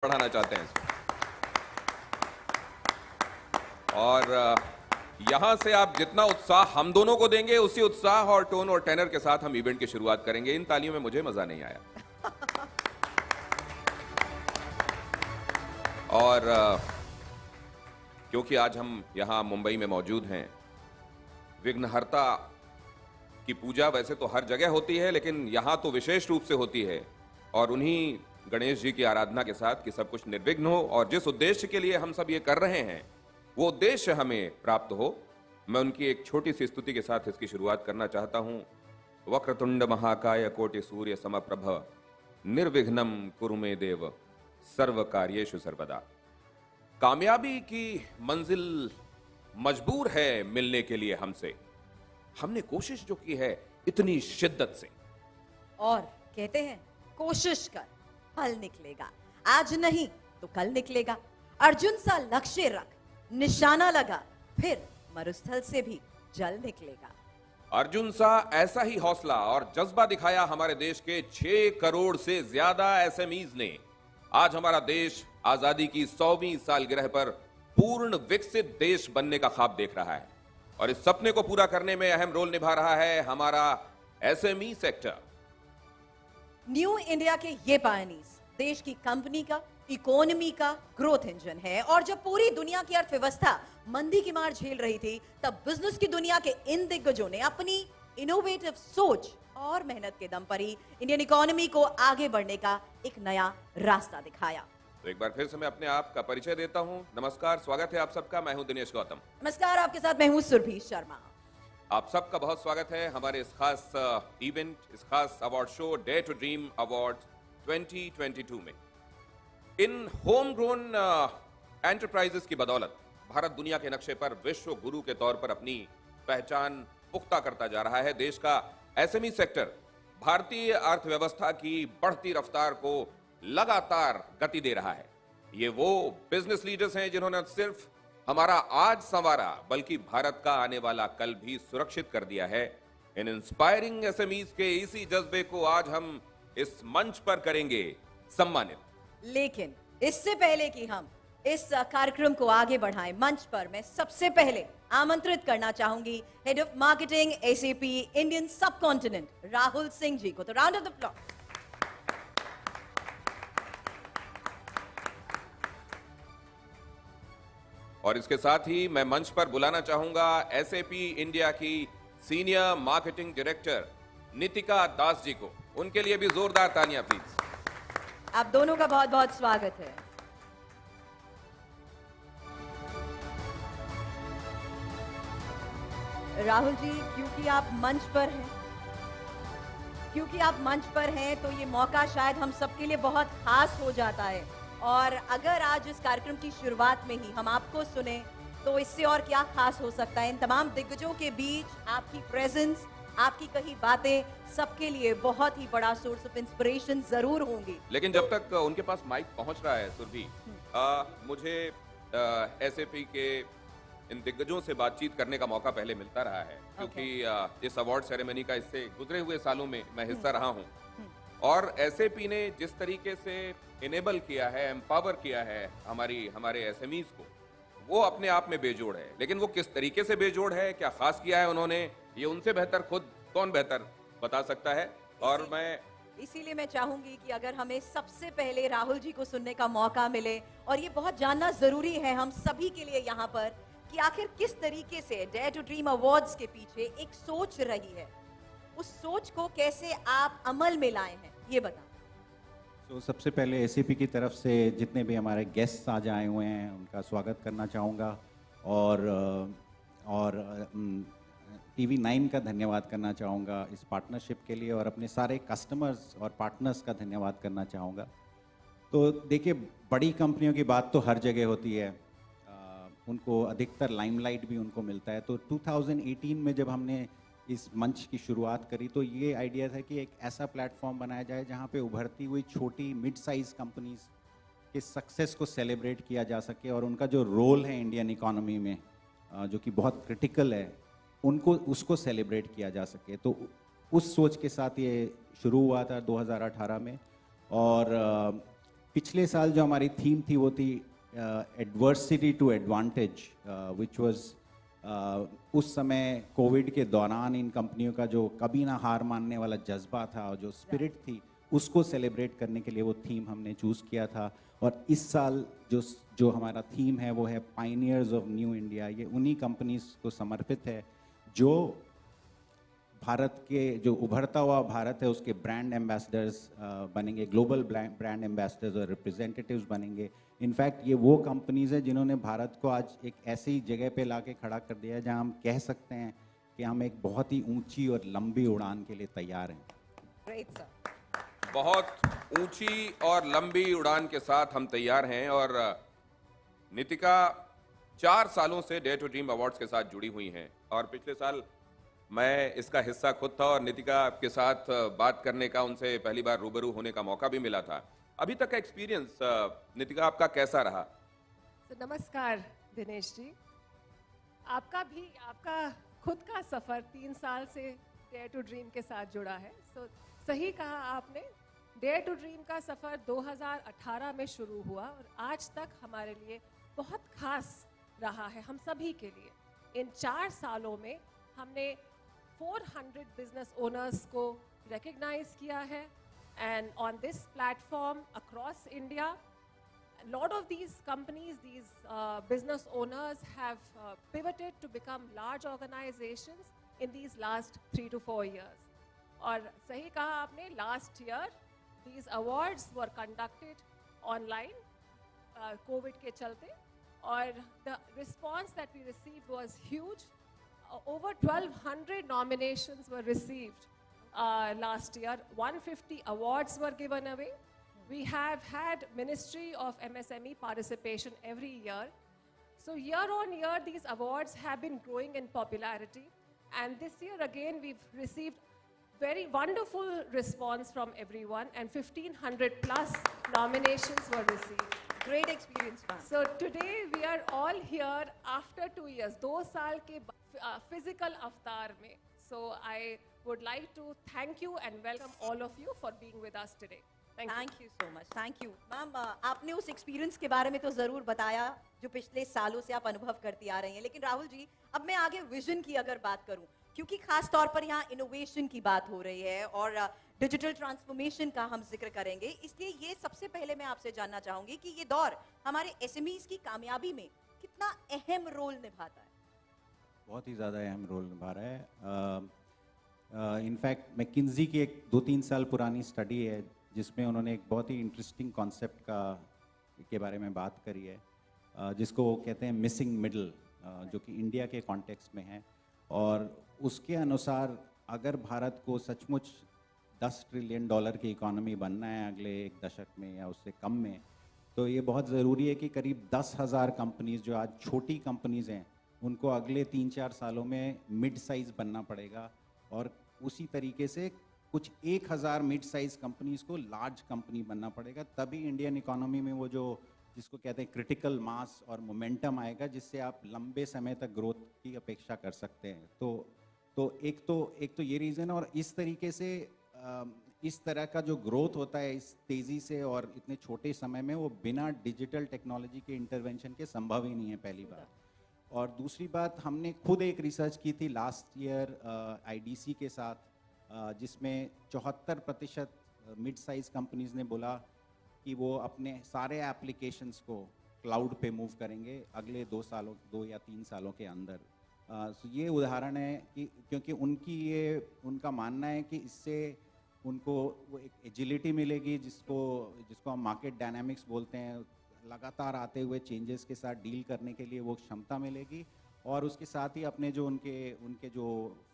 बढ़ाना चाहते हैं इसको। और यहां से आप जितना उत्साह हम दोनों को देंगे उसी उत्साह और टोन और टेनर के साथ हम इवेंट की शुरुआत करेंगे। इन तालियों में मुझे मजा नहीं आया। और क्योंकि आज हम यहां मुंबई में मौजूद हैं, विघ्नहर्ता की पूजा वैसे तो हर जगह होती है, लेकिन यहां तो विशेष रूप से होती है। और उन्हीं गणेश जी की आराधना के साथ कि सब कुछ निर्विघ्न हो और जिस उद्देश्य के लिए हम सब ये कर रहे हैं वो उद्देश्य हमें प्राप्त हो, मैं उनकी एक छोटी सी स्तुति के साथ इसकी शुरुआत करना चाहता हूं। वक्रतुंड महाकाय कोटि सूर्य समप्रभ निर्विघ्नं कुरु मे देव सर्व कार्येषु सर्वदा। कामयाबी की मंजिल मजबूर है मिलने के लिए हमसे, हमने कोशिश जो की है इतनी शिद्दत से। और कहते हैं कोशिश कर फल निकलेगा, आज नहीं तो कल निकलेगा। अर्जुन सा लक्ष्य रख, निशाना लगा, फिर मरुस्थल से भी जल निकलेगा। अर्जुन सा ऐसा ही हौसला और जज्बा दिखाया हमारे देश के 6 करोड़ से ज्यादा एसएमईज ने। आज हमारा देश आजादी की 100वीं सालगिरह पर पूर्ण विकसित देश बनने का ख्वाब देख रहा है और इस सपने को पूरा करने में अहम रोल निभा रहा है हमारा एसएमई सेक्टर। न्यू इंडिया के ये पायनीज देश की कंपनी का, इकोनॉमी का ग्रोथ इंजन है। और जब पूरी दुनिया की अर्थव्यवस्था मंदी की मार झेल रही थी, तब बिजनेस की दुनिया के इन दिग्गजों ने अपनी इनोवेटिव सोच और मेहनत के दम पर ही इंडियन इकोनॉमी को आगे बढ़ने का एक नया रास्ता दिखाया। तो एक बार फिर से मैं अपने आप का परिचय देता हूं। नमस्कार, स्वागत है आप सबका। मैं हूं दिनेश गौतम। नमस्कार, आपके साथ मैं हूं सुरभि शर्मा। आप सबका बहुत स्वागत है हमारे इस खास इवेंट, इस खास award show dare to dream award 2022 में। इन होम ग्रोन एंटरप्राइजेस की बदौलत भारत दुनिया के नक्शे पर विश्व गुरु के तौर पर अपनी पहचान पुख्ता करता जा रहा है। देश का एसएमई सेक्टर भारतीय अर्थव्यवस्था की बढ़ती रफ्तार को लगातार गति दे रहा है। ये वो बिजनेस लीडर्स हैं जिन्होंने सिर्फ हमारा आज संवारा बल्कि भारत का आने वाला कल भी सुरक्षित कर दिया है। इन इंस्पायरिंग एसएमईज के इसी जज्बे को आज हम इस मंच पर करेंगे सम्मानित। लेकिन इससे पहले कि हम इस कार्यक्रम को आगे बढ़ाएं, मंच पर मैं सबसे पहले आमंत्रित करना चाहूंगी head of marketing SAP Indian सब कॉन्टिनेंट राहुल सिंह जी को। तो राउंड ऑफ द अप्लॉज। और इसके साथ ही मैं मंच पर बुलाना चाहूंगा एसएपी इंडिया की senior marketing director Nitika Das ji को। उनके लिए भी जोरदार तालियां प्लीज। आप दोनों का बहुत बहुत स्वागत है। राहुल जी, क्योंकि आप मंच पर हैं तो ये मौका शायद हम सबके लिए बहुत खास हो जाता है। और अगर आज इस कार्यक्रम की शुरुआत में ही हम आपको सुने तो इससे और क्या खास हो सकता है। इन तमाम दिग्गजों के बीच आपकी प्रेजेंस, आपकी कही बातें सबके लिए बहुत ही बड़ा सोर्स ऑफ इंस्पिरेशन जरूर होंगी। लेकिन जब तक उनके पास माइक पहुंच रहा है सुरभि, मुझे एसएपी के इन दिग्गजों से बातचीत करने का मौका पहले मिलता रहा है क्योंकि इस अवार्ड सेरेमनी का इससे गुजरे हुए सालों में मैं हिस्सा रहा हूं। और एसएपी ने जिस तरीके से इनेबल किया है, एम्पावर किया है हमारे एसएमईज को, वो अपने आप में बेजोड़ है। लेकिन वो किस तरीके से बेजोड़ है, क्या खास किया है उन्होंने, ये उनसे बेहतर खुद कौन बेहतर बता सकता है। और इसीलिए मैं चाहूंगी कि अगर हमें सबसे पहले राहुल जी को सुनने का मौका मिले, और ये बहुत जानना जरूरी है हम सभी के लिए यहाँ पर, कि आखिर किस तरीके से डेयर टू ड्रीम अवार्ड्स के पीछे एक सोच रही है, उस सोच को कैसे आप अमल में लाए हैं, ये बता। तो सबसे पहले एसएपी की तरफ से जितने भी हमारे गेस्ट्स आज आए हुए हैं उनका स्वागत करना चाहूँगा। और टीवी 9 का धन्यवाद करना चाहूँगा इस पार्टनरशिप के लिए, और अपने सारे कस्टमर्स और पार्टनर्स का धन्यवाद करना चाहूँगा। तो देखिए, बड़ी कंपनियों की बात तो हर जगह होती है, उनको अधिकतर लाइमलाइट भी उनको मिलता है। तो 2018 में जब हमने इस मंच की शुरुआत करी तो ये आइडिया था कि एक ऐसा प्लेटफॉर्म बनाया जाए जहाँ पे उभरती हुई छोटी मिड साइज कंपनीज के सक्सेस को सेलिब्रेट किया जा सके और उनका जो रोल है इंडियन इकोनॉमी में जो कि बहुत क्रिटिकल है, उसको सेलिब्रेट किया जा सके। तो उस सोच के साथ ये शुरू हुआ था 2018 में। और पिछले साल जो हमारी थीम थी वो थी adversity to advantage, which was उस समय कोविड के दौरान इन कंपनियों का जो कभी ना हार मानने वाला जज्बा था और जो स्पिरिट थी उसको सेलिब्रेट करने के लिए वो थीम हमने चूज़ किया था। और इस साल जो जो हमारा थीम है वो है पाइनियर्स ऑफ न्यू इंडिया। ये उन्हीं कंपनीज को समर्पित है जो भारत के जो उभरता हुआ भारत है उसके ब्रांड एम्बेसडर्स बनेंगे, ग्लोबल ब्रांड एम्बेसडर्स और रिप्रेजेंटेटिव्स बनेंगे। इनफैक्ट ये वो कंपनीज है जिन्होंने भारत को आज एक ऐसी जगह पे लाके खड़ा कर दिया है जहां हम कह सकते हैं कि हम एक बहुत ही ऊंची और लंबी उड़ान के लिए तैयार हैं। Great sir. बहुत ऊंची और लंबी उड़ान के साथ हम तैयार हैं। और नितिका 4 सालों से डेयर टू ड्रीम अवार्ड्स के साथ जुड़ी हुई हैं और पिछले साल मैं इसका हिस्सा खुद था और नितिका के साथ बात करने का, उनसे पहली बार रूबरू होने का मौका भी मिला था। अभी तक का एक्सपीरियंस नितिका आपका कैसा रहा? नमस्कार दिनेश जी, आपका खुद का सफर 3 साल से डेयर टू ड्रीम के साथ जुड़ा है। सही कहा आपने, डेयर टू ड्रीम का सफर 2018 में शुरू हुआ और आज तक हमारे लिए बहुत खास रहा है, हम सभी के लिए। इन 4 सालों में हमने 400 बिजनेस ओनर्स को रिकग्नाइज किया है and on this platform across India, a lot of these companies, these business owners have pivoted to become large organizations in these last 3 to 4 years. और सही कहा आपने, last year these awards were conducted online, COVID के चलते, और the response that we received was huge. Over 1200 nominations were received. Last year 150 awards were given away. We have had Ministry of MSME participation every year. So year on year these awards have been growing in popularity, and this year again we've received very wonderful response from everyone and 1500 plus nominations were received. Great experience, ma'am. So today we are all here after 2 years, 2 साल के physical अवतार में. So I would like to thank you and welcome all of you for being with us today. Thank you so much. Thank you, ma'am. आपने उस experience के बारे में तो जरूर बताया जो पिछले सालों से आप अनुभव करती आ रही हैं, लेकिन राहुल जी अब मैं आगे विजन की अगर बात करूं, क्योंकि खास तौर पर यहाँ इनोवेशन की बात हो रही है और डिजिटल ट्रांसफॉर्मेशन का हम जिक्र करेंगे, इसलिए ये सबसे पहले मैं आपसे जानना चाहूंगी कि ये दौर हमारे एसएमईज की कामयाबी में कितना अहम रोल निभाता है? बहुत ही ज़्यादा अहम रोल निभा रहा है। इनफैक्ट मैकिन्जी की एक 2-3 साल पुरानी स्टडी है जिसमें उन्होंने एक बहुत ही इंटरेस्टिंग कॉन्सेप्ट के बारे में बात करी है, जिसको वो कहते हैं मिसिंग मिडल, जो कि इंडिया के कॉन्टेक्स्ट में है। और उसके अनुसार अगर भारत को सचमुच $10 ट्रिलियन की इकोनॉमी बनना है अगले 1 दशक में या उससे कम में, तो ये बहुत ज़रूरी है कि करीब 10,000 कंपनीज जो आज छोटी कंपनीज हैं उनको अगले 3-4 सालों में मिड साइज़ बनना पड़ेगा, और उसी तरीके से कुछ 1000 मिड साइज़ कंपनीज को लार्ज कंपनी बनना पड़ेगा। तभी इंडियन इकोनॉमी में वो जो जिसको कहते हैं क्रिटिकल मास और मोमेंटम आएगा, जिससे आप लंबे समय तक ग्रोथ की अपेक्षा कर सकते हैं। तो एक तो ये रीज़न है, और इस तरीके से इस तरह का जो ग्रोथ होता है इस तेज़ी से और इतने छोटे समय में, वो बिना डिजिटल टेक्नोलॉजी के इंटरवेंशन के संभव ही नहीं है, पहली बात। और दूसरी बात, हमने खुद एक रिसर्च की थी लास्ट ईयर आईडीसी के साथ, जिसमें 74% मिड साइज़ कंपनीज ने बोला कि वो अपने सारे एप्लीकेशंस को क्लाउड पे मूव करेंगे अगले 2 या 3 सालों के अंदर। तो ये उदाहरण है कि क्योंकि उनका मानना है कि इससे उनको वो एक एजिलिटी मिलेगी, जिसको हम मार्केट डायनामिक्स बोलते हैं, लगातार आते हुए चेंजेस के साथ डील करने के लिए वो क्षमता मिलेगी, और उसके साथ ही अपने जो उनके जो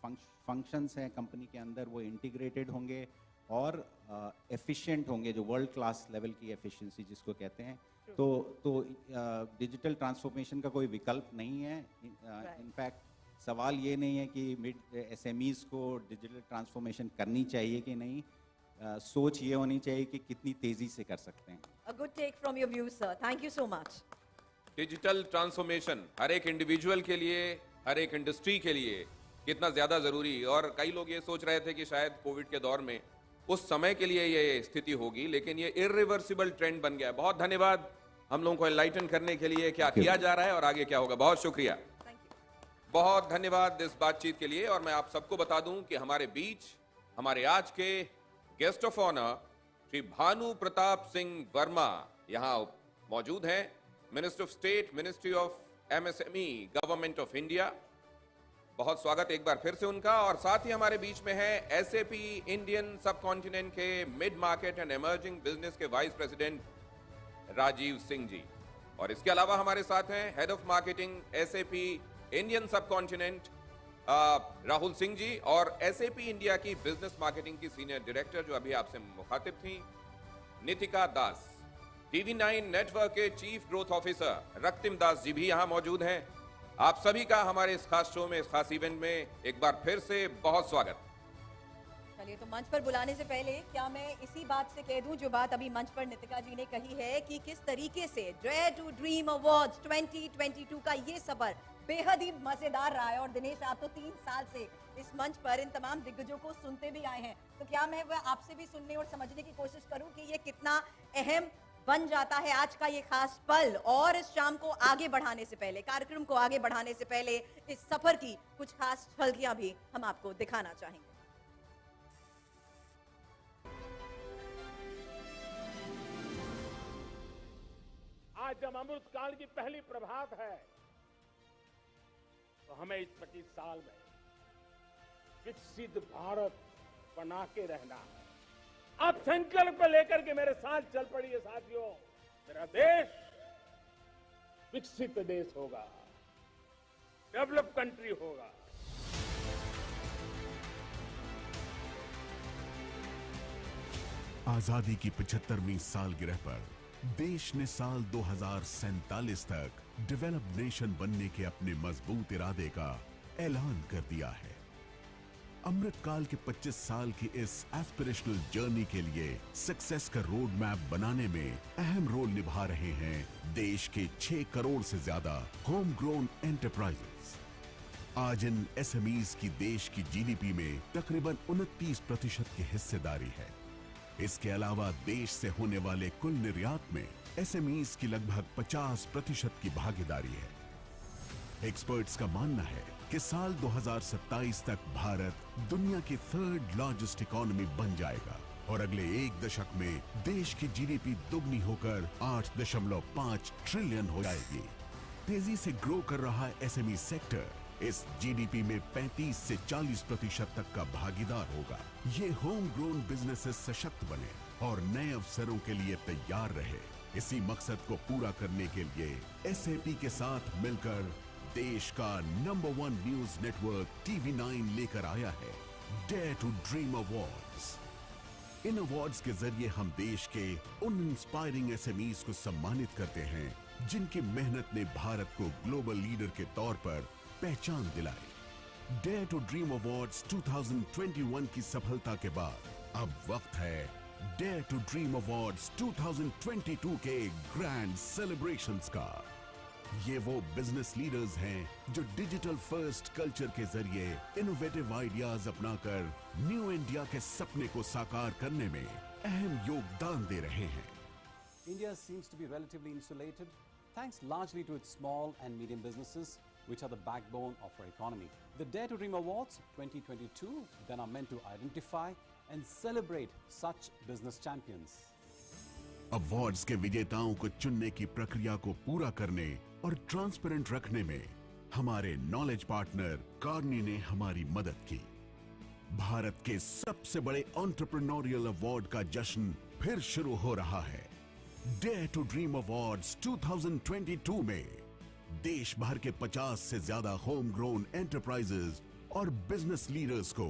फंक्शंस हैं कंपनी के अंदर वो इंटीग्रेटेड होंगे और एफिशिएंट होंगे, जो वर्ल्ड क्लास लेवल की एफिशिएंसी जिसको कहते हैं। तो डिजिटल ट्रांसफॉर्मेशन का कोई विकल्प नहीं है। इनफैक्ट सवाल ये नहीं है कि मिड एसएमईज को डिजिटल ट्रांसफॉर्मेशन करनी चाहिए कि नहीं, सोच ये होनी चाहिए कि कितनी तेजी से कर सकते हैं। A good take from your views, sir. Thank you so much. Digital transformation हर एक इंडिविजुअल के लिए, हर एक इंडस्ट्री के लिए कितना ज़्यादा ज़रूरी। और कई लोग ये सोच रहे थे कि शायद कोविड के दौर में उस समय के लिए ये स्थिति होगी, लेकिन ये इरिवर्सिबल ट्रेंड बन गया है। बहुत धन्यवाद हम लोगों को एनलाइटन करने के लिए, क्या किया जा रहा है और आगे क्या होगा। बहुत शुक्रिया, बहुत धन्यवाद इस बातचीत के लिए। और मैं आप सबको बता दूं कि हमारे बीच हमारे आज के guest of honour Shri Bhanu Pratap Singh Verma यहां मौजूद हैं, minister of state, ministry of MSME, government of India. बहुत स्वागत एक बार फिर से उनका। और साथ ही हमारे बीच में है एसएपी इंडियन सब कॉन्टिनेंट के mid market and emerging business के वाइस प्रेसिडेंट राजीव सिंह जी। और इसके अलावा हमारे साथ हैं head of marketing SAP Indian सब कॉन्टिनेंट राहुल सिंह जी, और एसएपी इंडिया की बिजनेस मार्केटिंग की सीनियर डायरेक्टर जो अभी आपसे मुखातिब थी नितिका दास। TV9 नेटवर्क के chief growth officer Raktim Das ji भी यहां मौजूद हैं। आप सभी का हमारे इस खास शो में, इस खास इवेंट में एक बार फिर से बहुत स्वागत। चलिए, तो मंच पर बुलाने से पहले क्या मैं इसी बात से कह दूं जो बात अभी मंच पर नितिका जी ने कही है कि किस तरीके से डेयर टू ड्रीम अवार्ड्स 2022 का ये सफर बेहद ही मजेदार रहा है। और दिनेश, आप तो 3 साल से इस मंच पर इन तमाम दिग्गजों को सुनते भी आए हैं, तो क्या मैं वह आपसे भी सुनने और समझने की कोशिश करूं कि ये कितना अहम बन जाता है आज का ये खास पल। और इस शाम को आगे बढ़ाने से पहले, कार्यक्रम को आगे बढ़ाने से पहले, इस सफर की कुछ खास झलकियां भी हम आपको दिखाना चाहेंगे। आज जब अमृत काल की पहली प्रभात है, तो हमें इस 25 साल में विकसित भारत बना के रहना है। अब संकल्प लेकर के मेरे साथ चल पड़िए साथियों। मेरा देश विकसित देश होगा, डेवलप कंट्री होगा। आजादी की 75वीं सालगिरह पर देश ने साल 2047 तक डेवलप्ड नेशन बनने के अपने मजबूत इरादे का ऐलान कर दिया है। अमृत काल के 25 साल की इस एस्पिरेशनल जर्नी के लिए सक्सेस का रोड मैप बनाने में अहम रोल निभा रहे हैं देश के 6 करोड़ से ज्यादा होम ग्रोन एंटरप्राइजेस। आज इन एसएमईज की देश की जीडीपी में तकरीबन 29% की हिस्सेदारी है। इसके अलावा देश से होने वाले कुल निर्यात में एसएमईज की लगभग 50% की भागीदारी है। एक्सपर्ट्स का मानना है कि साल 2027 तक भारत दुनिया की 3rd लार्जेस्ट इकोनॉमी बन जाएगा और अगले 1 दशक में देश की जीडीपी दुगनी होकर 8.5 ट्रिलियन हो जाएगी। तेजी से ग्रो कर रहा एसएमई सेक्टर इस जीडीपी में 35 से 40% तक का भागीदार होगा। ये होम ग्रोन बिजनेसेस सशक्त बने और नए अवसरों के लिए तैयार रहे। इसी मकसद को पूरा करने के लिए एसएपी के साथ मिलकर देश का नंबर 1 न्यूज नेटवर्क TV9 लेकर आया है डेयर टू ड्रीम अवार्ड्स। इन अवार्ड्स के जरिए हम देश के उन इंस्पायरिंग एसएमईज को सम्मानित करते हैं जिनकी मेहनत ने भारत को ग्लोबल लीडर के तौर पर पहचान दिलाई। डेयर टू ड्रीम अवार्ड्स 2021 की सफलता के बाद अब वक्त है डेयर टू ड्रीम अवार्ड्स 2022 के ग्रैंड सेलिब्रेशंस का। ये वो बिजनेस लीडर्स हैं जो डिजिटल फर्स्ट कल्चर के जरिए इनोवेटिव आइडियाज अपनाकर न्यू इंडिया के सपने को साकार करने में अहम योगदान दे रहे हैं। India seems to be relatively insulated, thanks largely to its small and medium businesses, which are the backbone of our economy. The Dare to Dream Awards 2022 then are meant to identify and celebrate such business champions. Awards के विजेताओं को चुनने की प्रक्रिया को पूरा करने और ट्रांसपेरेंट रखने में हमारे नॉलेज पार्टनर कार्नी ने हमारी मदद की। भारत के सबसे बड़े एंटरप्रेन्योरियल अवार्ड का जश्न फिर शुरू हो रहा है। डेयर टू ड्रीम अवार्ड्स 2022 में देश भर के 50 से ज्यादा होम ग्रोन एंटरप्राइजेस और बिजनेस लीडर्स को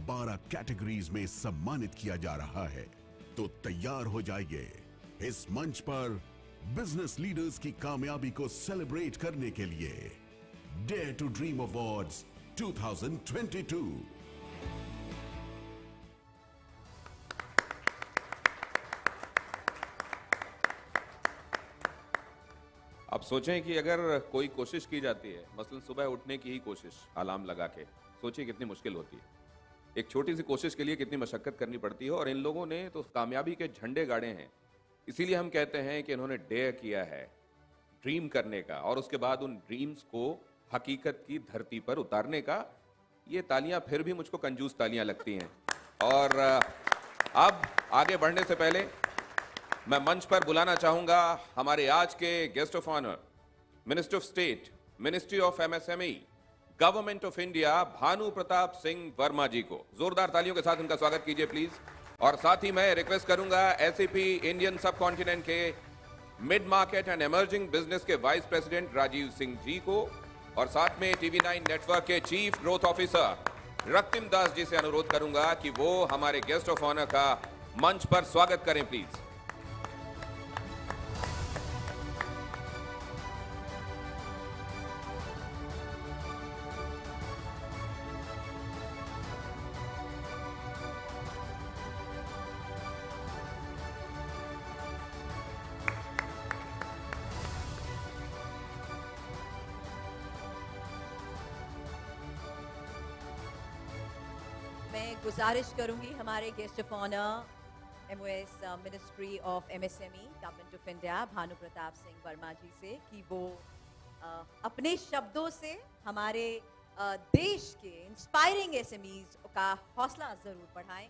12 कैटेगरीज में सम्मानित किया जा रहा है। तो तैयार हो जाइए इस मंच पर बिजनेस लीडर्स की कामयाबी को सेलिब्रेट करने के लिए डेयर टू ड्रीम अवार्ड्स 2022। अब सोचें कि अगर कोई कोशिश की जाती है, मसलन सुबह उठने की ही कोशिश अलार्म लगा के, सोचिए कितनी मुश्किल होती है। एक छोटी सी कोशिश के लिए कितनी मशक्कत करनी पड़ती है, और इन लोगों ने तो कामयाबी के झंडे गाड़े हैं। इसीलिए हम कहते हैं कि इन्होंने डेयर किया है ड्रीम करने का, और उसके बाद उन ड्रीम्स को हकीकत की धरती पर उतारने का। ये तालियां फिर भी मुझको कंजूस तालियां लगती हैं। और अब आगे बढ़ने से पहले मैं मंच पर बुलाना चाहूंगा हमारे आज के guest of honour, minister of state, ministry of MSME, government of India, Bhanu Pratap Singh Verma ji को। जोरदार तालियों के साथ उनका स्वागत कीजिए प्लीज। और साथ ही मैं रिक्वेस्ट करूंगा एसएपी इंडियन सब कॉन्टिनेंट के mid market and emerging business के वाइस प्रेसिडेंट राजीव सिंह जी को, और साथ में TV9 नेटवर्क के चीफ ग्रोथ ऑफिसर रক্তিम दास जी से अनुरोध करूंगा कि वो हमारे गेस्ट ऑफ ऑनर का मंच पर स्वागत करें प्लीज। मैं गुजारिश करूंगी हमारे guest of honour MOS ministry of MSME government of India Bhanu Pratap Singh Verma ji से कि वो अपने शब्दों से हमारे देश के इंस्पायरिंग SMEs का हौसला जरूर बढ़ाएं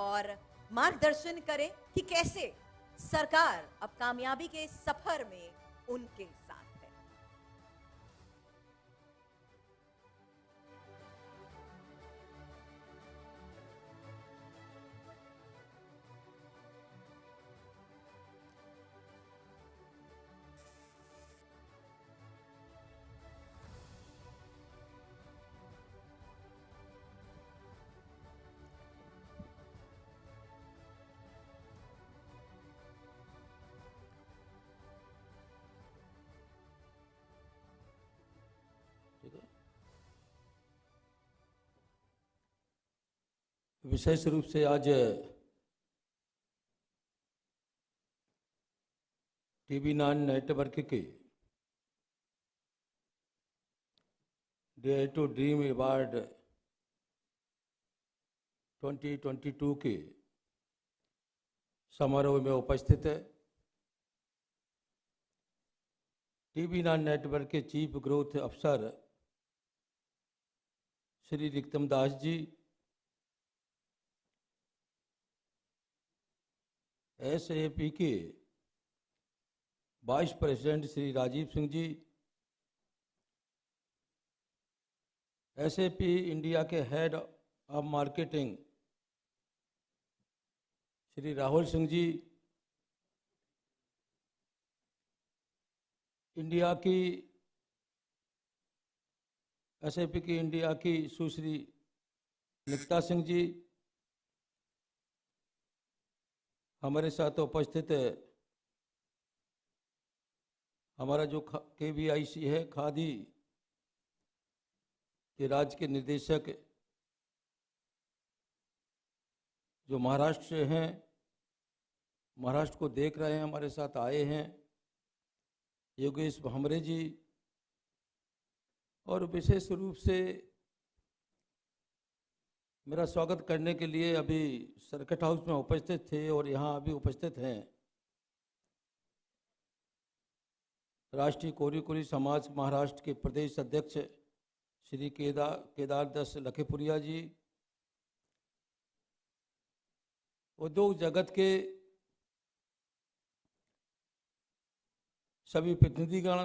और मार्गदर्शन करें कि कैसे सरकार अब कामयाबी के सफर में उनके साथ है। विशेष रूप से आज TV9 नेटवर्क के डेयर टू ड्रीम अवार्ड 2022 के समारोह में उपस्थित है। TV9 नेटवर्क के चीफ ग्रोथ अफसर श्री रক্তিम दास जी, SAP के vice president Shri Rajeev Singh ji, SAP India के head of marketing Shri Rahul Singh ji, India की SAP की इंडिया की सुश्री निकिता सिंह जी, हमारे साथ उपस्थित हमारा जो KVIC है, खादी के राज्य के निदेशक जो महाराष्ट्र से हैं, महाराष्ट्र को देख रहे हैं, हमारे साथ आए हैं, योगेश भामरे जी, और विशेष रूप से मेरा स्वागत करने के लिए अभी सर्किट हाउस में उपस्थित थे और यहाँ अभी उपस्थित हैं राष्ट्रीय कोरी समाज महाराष्ट्र के प्रदेश अध्यक्ष श्री केदार दास लखेपुरिया जी, उद्योग जगत के सभी प्रतिनिधिगण,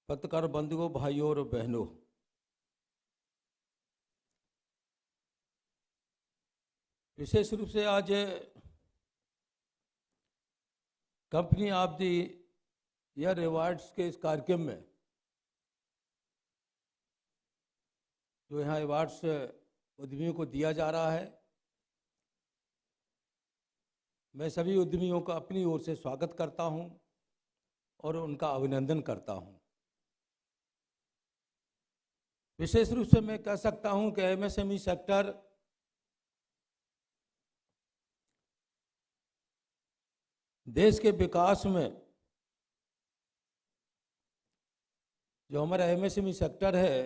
पत्रकार बंधुओं, भाइयों और बहनों, विशेष रूप से आज company of the year awards के इस कार्यक्रम में जो यहाँ अवार्ड्स उद्यमियों को दिया जा रहा है, मैं सभी उद्यमियों का अपनी ओर से स्वागत करता हूँ और उनका अभिनंदन करता हूँ। विशेष रूप से मैं कह सकता हूँ कि MSME सेक्टर देश के विकास में जो हमारा MSME सेक्टर है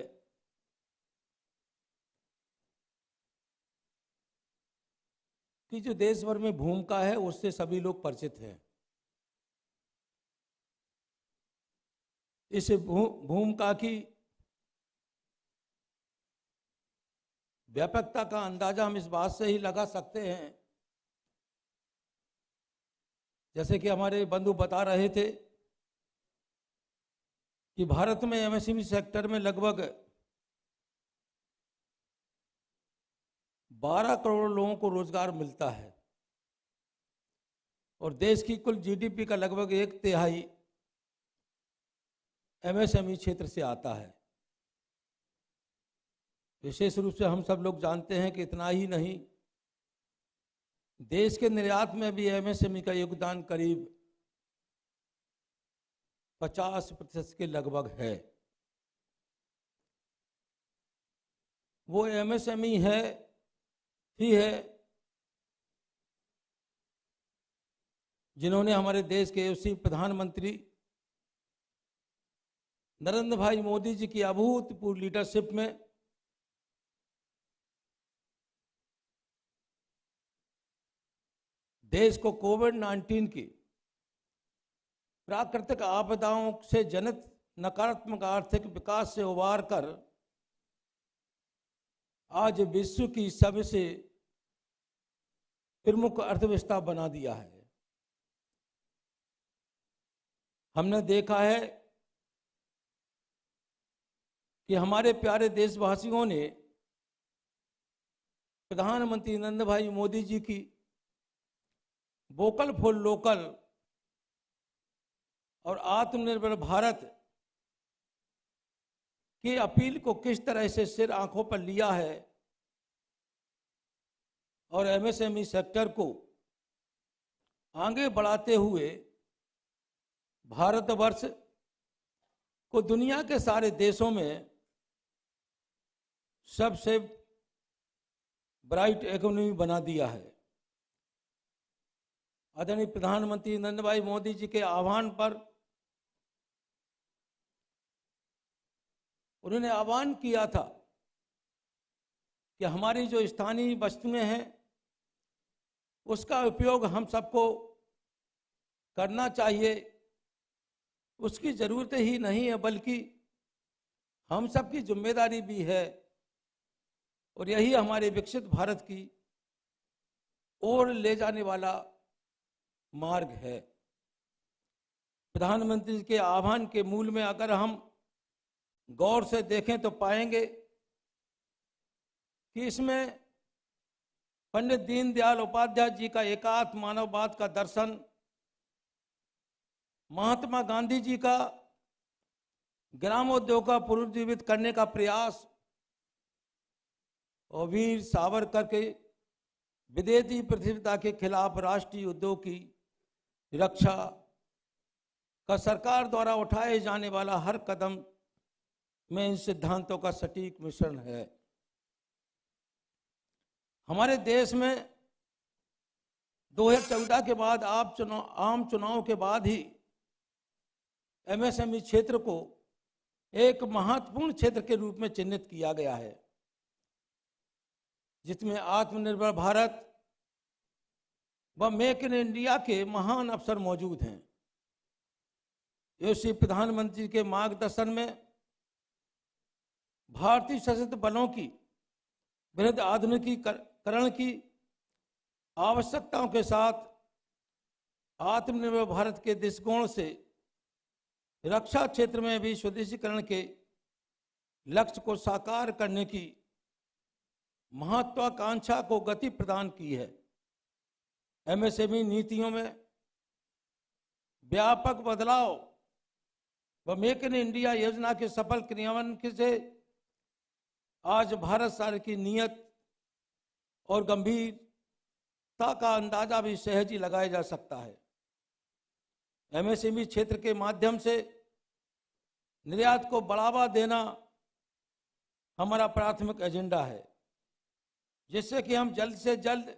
की जो देश भर में भूमिका है उससे सभी लोग परिचित हैं। इस भूमिका की व्यापकता का अंदाजा हम इस बात से ही लगा सकते हैं, जैसे कि हमारे बंधु बता रहे थे कि भारत में एमएसएमई सेक्टर में लगभग 12 करोड़ लोगों को रोजगार मिलता है और देश की कुल जीडीपी का लगभग 1/3 एमएसएमई क्षेत्र से आता है। विशेष रूप से हम सब लोग जानते हैं कि इतना ही नहीं, देश के निर्यात में भी एमएसएमई का योगदान करीब 50% के लगभग है। वो एमएसएमई ही है जिन्होंने हमारे देश के यशस्वी प्रधानमंत्री नरेंद्र भाई मोदी जी की अभूतपूर्व लीडरशिप में देश को कोविड-19 की प्राकृतिक आपदाओं से जनित नकारात्मक आर्थिक विकास से उबार कर आज विश्व की सबसे प्रमुख अर्थव्यवस्था बना दिया है। हमने देखा है कि हमारे प्यारे देशवासियों ने प्रधानमंत्री नरेंद्र भाई मोदी जी की वोकल फॉर लोकल और आत्मनिर्भर भारत की अपील को किस तरह से सिर आंखों पर लिया है और एमएसएमई सेक्टर को आगे बढ़ाते हुए भारतवर्ष को दुनिया के सारे देशों में सबसे ब्राइट इकोनॉमी बना दिया है। आदरणीय प्रधानमंत्री नरेंद्र भाई मोदी जी के आह्वान पर उन्होंने आह्वान किया था कि हमारी जो स्थानीय वस्तुएं हैं उसका उपयोग हम सबको करना चाहिए। उसकी जरूरत ही नहीं है बल्कि हम सबकी जिम्मेदारी भी है और यही हमारे विकसित भारत की ओर ले जाने वाला मार्ग है। प्रधानमंत्री के आह्वान के मूल में अगर हम गौर से देखें तो पाएंगे कि इसमें पंडित दीनदयाल उपाध्याय जी का एकात्म मानववाद का दर्शन, महात्मा गांधी जी का ग्रामोद्योग का पुनर्जीवित करने का प्रयास और वीर सावरकर के विदेशी प्रतिबद्धता के खिलाफ राष्ट्रीय उद्योग की रक्षा का सरकार द्वारा उठाए जाने वाला हर कदम में इन सिद्धांतों का सटीक मिश्रण है। हमारे देश में 2014 के बाद आम चुनाव के बाद ही एमएसएमई क्षेत्र को एक महत्वपूर्ण क्षेत्र के रूप में चिन्हित किया गया है, जिसमें आत्मनिर्भर भारत व मेक इन इंडिया के महान अवसर मौजूद हैं। यशस्वी प्रधानमंत्री के मार्गदर्शन में भारतीय सशस्त्र बलों की वृहद आधुनिकीकरण की आवश्यकताओं के साथ आत्मनिर्भर भारत के दृष्टिकोण से रक्षा क्षेत्र में भी स्वदेशीकरण के लक्ष्य को साकार करने की महत्वाकांक्षा को गति प्रदान की है। एमएसएमई नीतियों में व्यापक बदलाव व मेक इन इंडिया योजना के सफल क्रियान्वयन से आज भारत सरकार की नीयत और गंभीरता का अंदाजा भी सहज ही लगाया जा सकता है। एमएसएमई क्षेत्र के माध्यम से निर्यात को बढ़ावा देना हमारा प्राथमिक एजेंडा है, जिससे कि हम जल्द से जल्द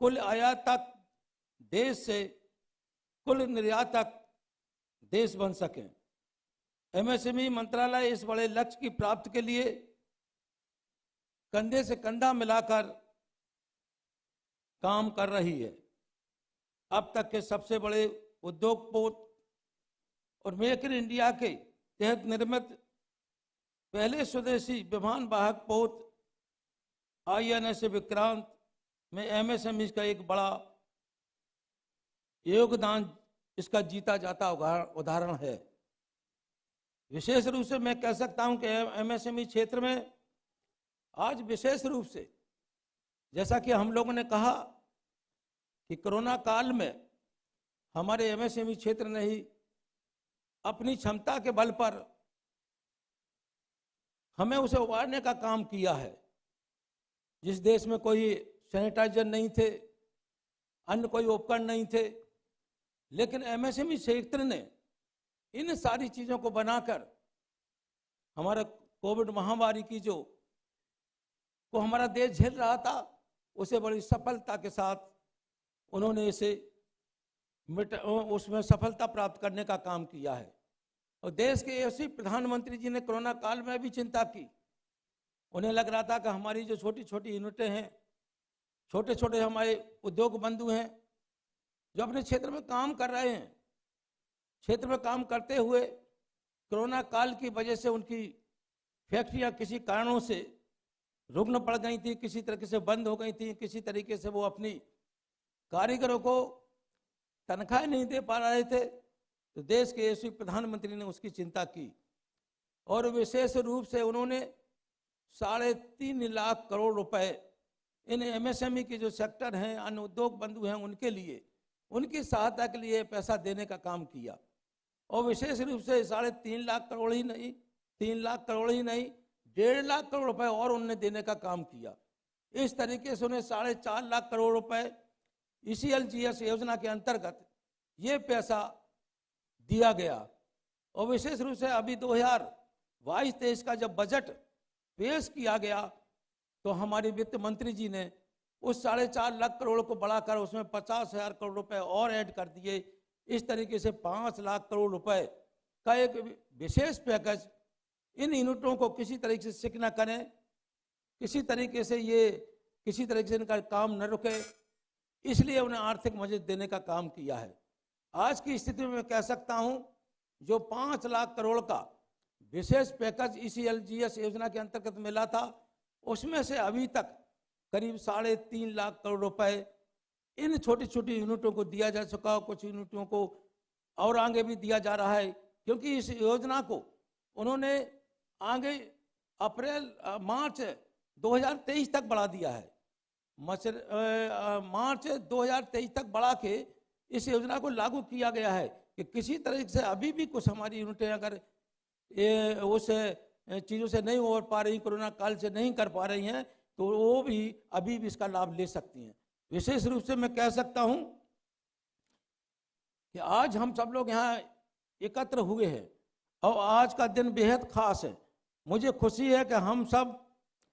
कुल आयातक देश से कुल निर्यातक देश बन सकें। एमएसएमई मंत्रालय इस बड़े लक्ष्य की प्राप्ति के लिए कंधे से कंधा मिलाकर काम कर रही है। अब तक के सबसे बड़े उद्योगपोत और मेक इन इंडिया के तहत निर्मित पहले स्वदेशी विमान वाहक पोत INS विक्रांत में MSME का एक बड़ा योगदान इसका जीता जाता उदाहरण है। विशेष रूप से मैं कह सकता हूं कि MSME क्षेत्र में आज विशेष रूप से, जैसा कि हम लोगों ने कहा कि कोरोना काल में हमारे MSME क्षेत्र ने ही अपनी क्षमता के बल पर हमें उसे उबारने का काम किया है। जिस देश में कोई सैनिटाइजर नहीं थे, अन्य कोई उपकरण नहीं थे, लेकिन MSME क्षेत्र ने इन सारी चीजों को बनाकर हमारा कोविड महामारी की को हमारा देश झेल रहा था, उसे बड़ी सफलता के साथ उन्होंने इसे उसमें सफलता प्राप्त करने का काम किया है। और देश के ऐसे प्रधानमंत्री जी ने कोरोना काल में भी चिंता की। उन्हें लग रहा था कि हमारी जो छोटी छोटी यूनिटें हैं, छोटे छोटे हमारे उद्योग बंधु हैं जो अपने क्षेत्र में काम कर रहे हैं, क्षेत्र में काम करते हुए कोरोना काल की वजह से उनकी फैक्ट्रियां किसी कारणों से रुग्ण पड़ गई थी, किसी तरीके से बंद हो गई थी, किसी तरीके से वो अपनी कारीगरों को तनख्वाह नहीं दे पा रहे थे, तो देश के यशस्वी प्रधानमंत्री ने उसकी चिंता की और विशेष रूप से उन्होंने 3.5 लाख करोड़ रुपए इन MSME के जो सेक्टर हैं, अन्य उद्योग बंधु हैं, उनके लिए, उनकी सहायता के लिए पैसा देने का काम किया। और विशेष रूप से 3.5 लाख करोड़ ही नहीं, 3 लाख करोड़ ही नहीं, 1.5 लाख करोड़ रुपए और उन्होंने देने का काम किया। इस तरीके से उन्हें 4.5 लाख करोड़ रुपए ECLGS योजना के अंतर्गत ये पैसा दिया गया। और विशेष रूप से अभी 2022-23 का जब बजट पेश किया गया तो हमारी वित्त मंत्री जी ने उस 4.5 लाख करोड़ को बढ़ाकर उसमें 50,000 करोड़ रुपए और ऐड कर दिए। इस तरीके से 5 लाख करोड़ रुपए का एक विशेष पैकेज इन यूनिटों को किसी तरीके से सिक न करें, किसी तरीके से इनका काम न रुके, इसलिए उन्हें आर्थिक मदद देने का काम किया है। आज की स्थिति में मैं कह सकता हूं जो 5 लाख करोड़ का विशेष पैकेज ECLGS योजना के अंतर्गत मिला था, उसमें से अभी तक करीब 3.5 लाख करोड़ रुपए इन छोटी छोटी यूनिटों को दिया जा चुका है। कुछ यूनिटों को और आगे भी दिया जा रहा है, क्योंकि इस योजना को उन्होंने आगे मार्च 2023 तक बढ़ा दिया है। मार्च 2023 तक बढ़ा के इस योजना को लागू किया गया है कि किसी तरह से अभी भी कुछ हमारी यूनिटें अगर उस चीज़ों से नहीं हो पा रही, कोरोना काल से नहीं कर पा रही हैं, तो वो भी अभी भी इसका लाभ ले सकती हैं। विशेष रूप से मैं कह सकता हूं कि आज हम सब लोग यहाँ एकत्र हुए हैं और आज का दिन बेहद खास है। मुझे खुशी है कि हम सब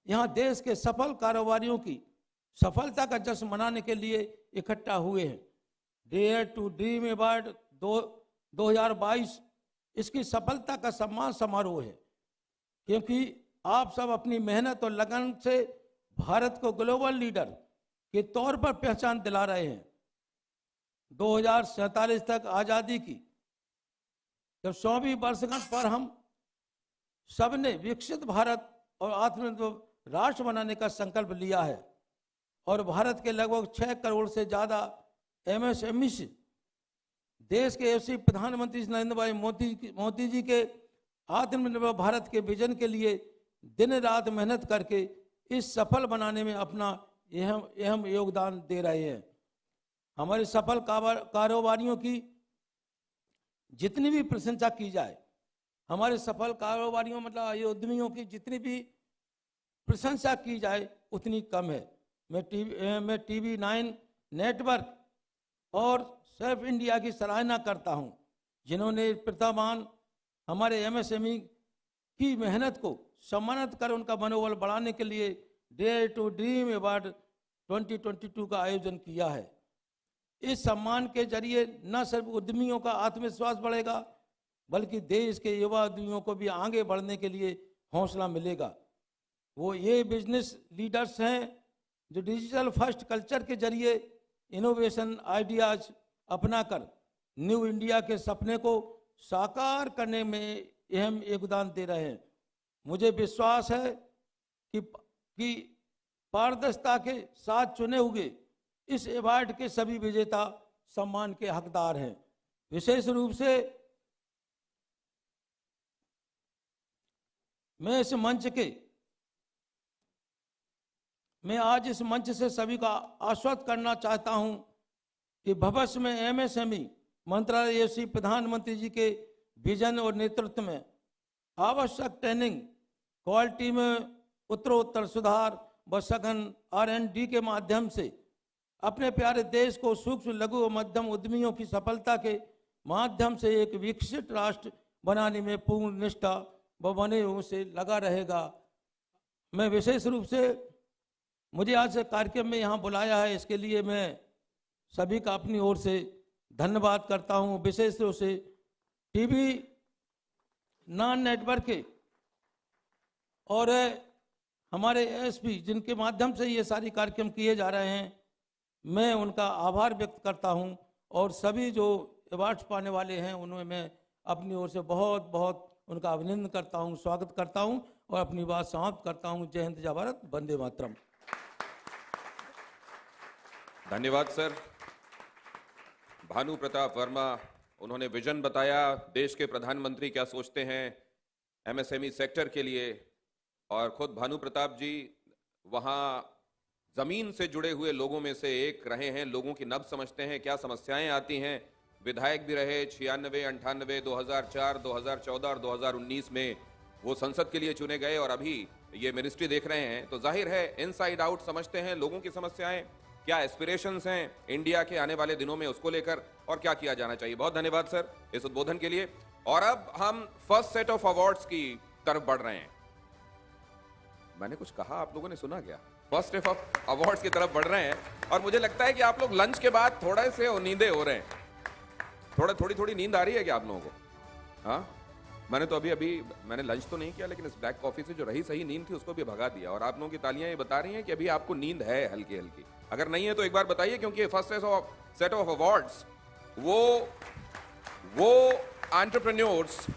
यहाँ देश के सफल कारोबारियों की सफलता का जश्न मनाने के लिए इकट्ठा हुए हैं। डेयर टू ड्रीम अवार्ड 2022 इसकी सफलता का सम्मान समारोह है, क्योंकि आप सब अपनी मेहनत और लगन से भारत को ग्लोबल लीडर के तौर पर पहचान दिला रहे हैं। 2047 तक आजादी की जब 100वीं वर्षगांठ पर हम सबने विकसित भारत और आत्मनिर्भर राष्ट्र बनाने का संकल्प लिया है और भारत के लगभग 6 करोड़ से ज्यादा MSME से देश के यशस्वी प्रधानमंत्री नरेंद्र भाई मोदी जी के आत्मनिर्भर भारत के विजन के लिए दिन रात मेहनत करके इस सफल बनाने में अपना अहम योगदान दे रहे हैं। हमारे सफल कारोबारियों की जितनी भी प्रशंसा की जाए, हमारे सफल कारोबारियों मतलब ये उद्यमियों की जितनी भी प्रशंसा की जाए उतनी कम है। मैं TV9 नेटवर्क और सर्फ इंडिया की सराहना करता हूं, जिन्होंने प्रतिभावान हमारे MSME की मेहनत को सम्मानित कर उनका मनोबल बढ़ाने के लिए डेयर टू ड्रीम अवार्ड 2022 का आयोजन किया है। इस सम्मान के जरिए न सिर्फ उद्यमियों का आत्मविश्वास बढ़ेगा, बल्कि देश के युवा उद्यमियों को भी आगे बढ़ने के लिए हौसला मिलेगा। वो ये बिजनेस लीडर्स हैं जो डिजिटल फर्स्ट कल्चर के जरिए इनोवेशन आइडियाज अपनाकर न्यू इंडिया के सपने को साकार करने में अहम योगदान दे रहे हैं। मुझे विश्वास है कि पारदर्शिता के साथ चुने हुए इस अवार्ड के सभी विजेता सम्मान के हकदार हैं। विशेष रूप से मैं आज इस मंच से सभी का आश्वस्त करना चाहता हूं कि भविष्य में एमएसएमई मंत्रालय श्री प्रधानमंत्री जी के विजन और नेतृत्व में आवश्यक ट्रेनिंग, क्वालिटी में उत्तरोत्तर सुधार व सघन R&D के माध्यम से अपने प्यारे देश को सूक्ष्म लघु और मध्यम उद्यमियों की सफलता के माध्यम से एक विकसित राष्ट्र बनाने में पूर्ण निष्ठा व बने से लगा रहेगा। मैं विशेष रूप से मुझे आज कार्यक्रम में यहाँ बुलाया है, इसके लिए मैं सभी का अपनी ओर से धन्यवाद करता हूँ। विशेष रूप से टीवी 9 नेटवर्क के और हमारे एसपी जिनके माध्यम से ये सारी कार्यक्रम किए जा रहे हैं, मैं उनका आभार व्यक्त करता हूं। और सभी जो अवार्ड्स पाने वाले हैं उन्हें मैं अपनी ओर से बहुत बहुत उनका अभिनंदन करता हूं, स्वागत करता हूं और अपनी बात समाप्त करता हूं। जय हिंद, जय भारत, वंदे मातरम। धन्यवाद सर। भानु प्रताप वर्मा, उन्होंने विजन बताया, देश के प्रधानमंत्री क्या सोचते हैं एमएसएमई सेक्टर के लिए। और खुद भानु प्रताप जी वहाँ जमीन से जुड़े हुए लोगों में से एक रहे हैं, लोगों की नब्ज समझते हैं, क्या समस्याएं आती हैं। विधायक भी रहे 96, 98, 2004, 2014 और 2019 में वो संसद के लिए चुने गए और अभी ये मिनिस्ट्री देख रहे हैं। तो जाहिर है इनसाइड आउट समझते हैं लोगों की समस्याएं, क्या एस्पिरेशंस हैं इंडिया के आने वाले दिनों में उसको लेकर और क्या किया जाना चाहिए। बहुत धन्यवाद सर इस उद्बोधन के लिए। और अब हम फर्स्ट सेट ऑफ अवार्ड्स की तरफ बढ़ रहे हैं। मैंने कुछ कहा, आप लोगों ने सुना क्या? फर्स्ट सेट ऑफ अवार्ड्स की तरफ बढ़ रहे हैं और मुझे लगता है कि आप लोग लंच के बाद थोड़े से नींदे हो रहे हैं। थोड़ी नींद आ रही है क्या आप लोगों को? हाँ, मैंने तो अभी मैंने लंच तो नहीं किया, लेकिन इस ब्लैक कॉफी से जो रही सही नींद थी उसको भी भगा दिया। और आप लोगों की तालियां ये बता रही हैं कि अभी आपको नींद है हल्की हल्की। अगर नहीं है तो एक बार बताइए, क्योंकि फर्स्ट सेट ऑफ अवार्ड्स वो एंटरप्रेन्योर्स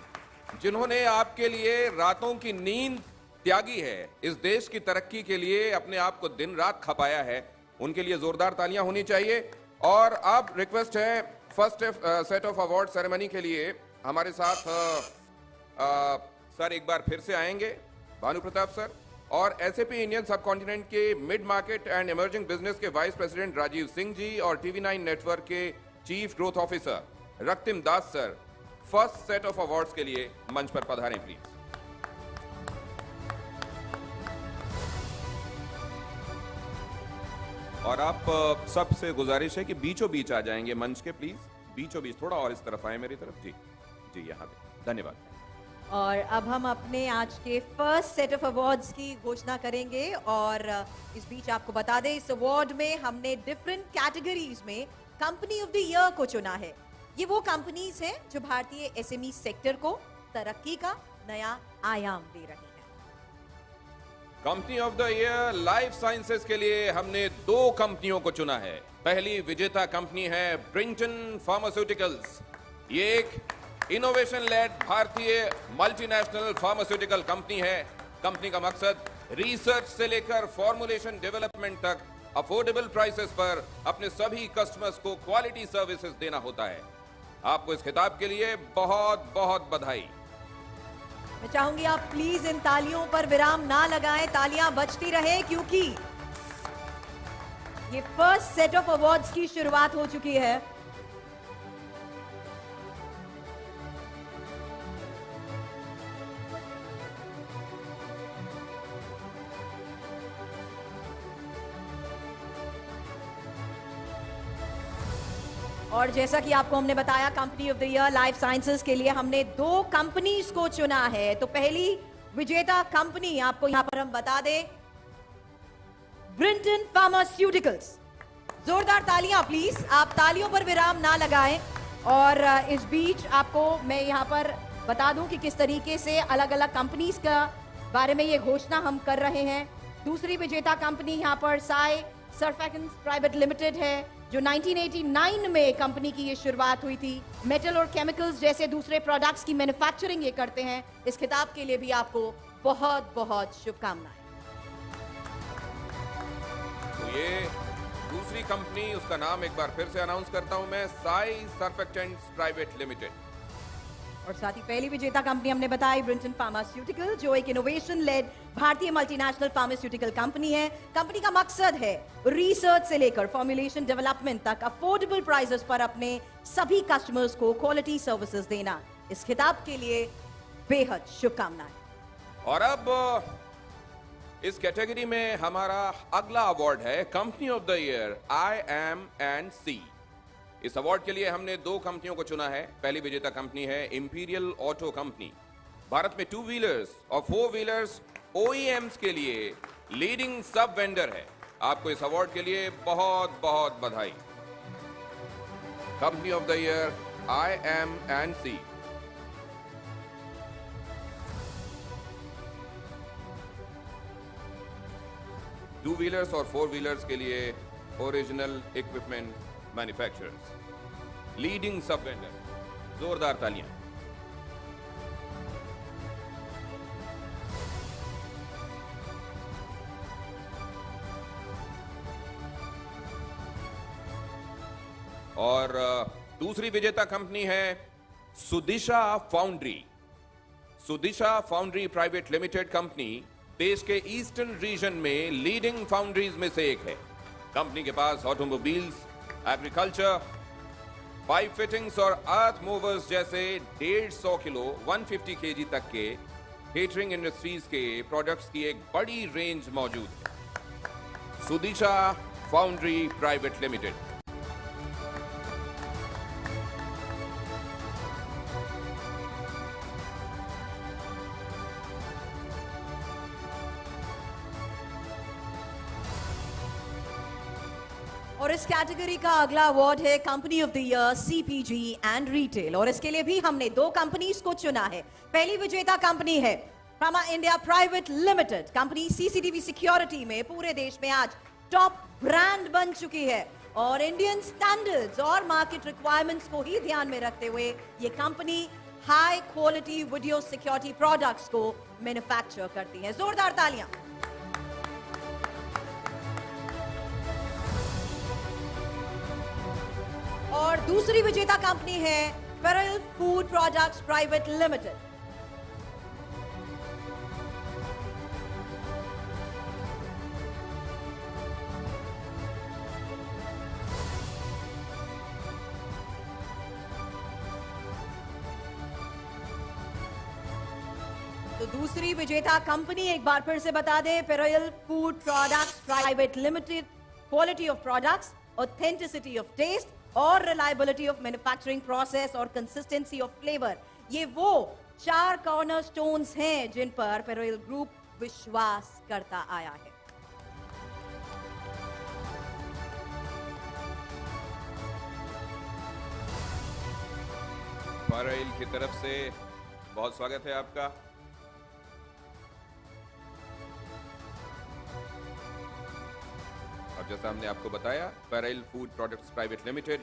जिन्होंने आपके लिए रातों की नींद त्यागी है, इस देश की तरक्की के लिए अपने आप को दिन रात खपाया है, उनके लिए जोरदार तालियां होनी चाहिए। और अब रिक्वेस्ट है first set of award ceremony के लिए हमारे साथ सर एक बार फिर से आएंगे, भानु प्रताप सर, और एसएपी इंडियन सब कॉन्टिनेंट के mid market and emerging business के वाइस प्रेसिडेंट राजीव सिंह जी और टीवी 9 नेटवर्क के chief growth officer Raktim Das sir first set of awards के लिए मंच पर पधारें प्लीज। और आप सबसे गुजारिश है कि बीचों बीच आ जाएंगे मंच के, प्लीज बीचों बीच, थोड़ा और इस तरफ आए मेरी तरफ। जी यहाँ पे धन्यवाद। और अब हम अपने आज के फर्स्ट सेट ऑफ अवार्ड्स की घोषणा करेंगे। और इस बीच आपको बता दें, इस अवार्ड में हमने डिफरेंट कैटेगरीज में कंपनी ऑफ द ईयर को चुना है। ये वो कंपनीज हैं जो भारतीय एसएमई सेक्टर को तरक्की का नया आयाम दे रही हैं। Company of the year life sciences के लिए हमने 2 कंपनियों को चुना है। पहली विजेता कंपनी है ब्रिंटन फार्मास्यूटिकल्स। ये एक इनोवेशन लेड भारतीय मल्टीनेशनल फार्मास्यूटिकल कंपनी है। कंपनी का मकसद रिसर्च से लेकर फॉर्मुलेशन डेवलपमेंट तक अफोर्डेबल प्राइसेस पर अपने सभी कस्टमर्स को क्वालिटी सर्विसेज देना होता है। आपको इस खिताब के लिए बहुत बहुत बधाई। मैं चाहूंगी आप प्लीज इन तालियों पर विराम ना लगाएं, तालियां बजती रहे, क्योंकि ये फर्स्ट सेट ऑफ अवार्ड्स की शुरुआत हो चुकी है। और जैसा कि आपको हमने बताया, company of the year life sciences के लिए हमने 2 कंपनीज को चुना है। तो पहली विजेता कंपनी आपको यहां पर हम बता दें, ब्रिंटन फार्मास्यूटिकल्स। जोरदार तालियां प्लीज, आप तालियों पर विराम ना लगाएं। और इस बीच आपको मैं यहां पर बता दूं कि किस तरीके से अलग अलग कंपनीज का बारे में ये घोषणा हम कर रहे हैं। दूसरी विजेता कंपनी यहाँ पर साई सर्फेक्टेंट्स प्राइवेट लिमिटेड है, जो 1989 में कंपनी की ये शुरुआत हुई थी। मेटल और केमिकल्स जैसे दूसरे प्रोडक्ट्स की मैन्युफैक्चरिंग ये करते हैं। इस खिताब के लिए भी आपको बहुत बहुत शुभकामनाएं। तो ये दूसरी कंपनी, उसका नाम एक बार फिर से अनाउंस करता हूं मैं, साई सर्फेक्टेंट्स प्राइवेट लिमिटेड। और साथ ही पहली विजेता कंपनी हमने बताई ब्रिंटन फार्मास्यूटिकल, जो एक इनोवेशन लेड भारतीय मल्टीनेशनल फार्मास्यूटिकल कंपनी है। कंपनी का मकसद है रिसर्च से लेकर फॉर्मुलेशन डेवलपमेंट तक अफोर्डेबल प्राइसेस पर अपने सभी कस्टमर्स को क्वालिटी सर्विसेज देना। इस खिताब के लिए बेहद शुभकामनाएं। और अब इस कैटेगरी में हमारा अगला अवार्ड है company of the year IM&C। इस अवार्ड के लिए हमने दो कंपनियों को चुना है। पहली विजेता कंपनी है इंपीरियल ऑटो कंपनी, भारत में 2 व्हीलर्स और 4 व्हीलर्स OEMs के लिए लीडिंग सब वेंडर है। आपको इस अवार्ड के लिए बहुत बहुत बधाई। Company of the year IM&C। Two wheelers और 4 व्हीलर्स के लिए original equipment manufacturers, leading sub vendor. जोरदार तालियां। और दूसरी विजेता कंपनी है Sudisha foundry. Sudisha foundry private limited company देश के ईस्टर्न रीजन में लीडिंग फाउंड्रीज में से एक है। कंपनी के पास ऑटोमोबाइल्स, एग्रीकल्चर, पाइप फिटिंग्स और अर्थ मूवर्स जैसे 150 किलो 150 केजी तक के केटरिंग इंडस्ट्रीज के प्रोडक्ट्स की एक बड़ी रेंज मौजूद है। Sudisha foundry private limited. और इस कैटेगरी का अगला अवार्ड है company of the year CPG and retail, और इसके लिए भी हमने दो कंपनीज को चुना है। पहली विजेता कंपनी है pharma India private limited. Company CCTV security में पूरे देश में आज टॉप ब्रांड बन चुकी है और इंडियन स्टैंडर्ड्स और मार्केट रिक्वायरमेंट्स को ही ध्यान में रखते हुए ये company high quality video security products को मैन्युफैक्चर करती है। जोरदार तालियां। और दूसरी विजेता कंपनी है पेरल फूड प्रोडक्ट्स प्राइवेट लिमिटेड। तो दूसरी विजेता कंपनी एक बार फिर से बता दें, pearl food products private limited. Quality of products, authenticity of taste और रिलायबिलिटी ऑफ मैन्युफैक्चरिंग प्रोसेस और कंसिस्टेंसी ऑफ फ्लेवर, ये वो 4 कॉर्नरस्टोन्स हैं जिन पर पेरोल ग्रुप विश्वास करता आया है। पेरोल की तरफ से बहुत स्वागत है आपका। और जैसा हमने आपको बताया, pearl food products private limited,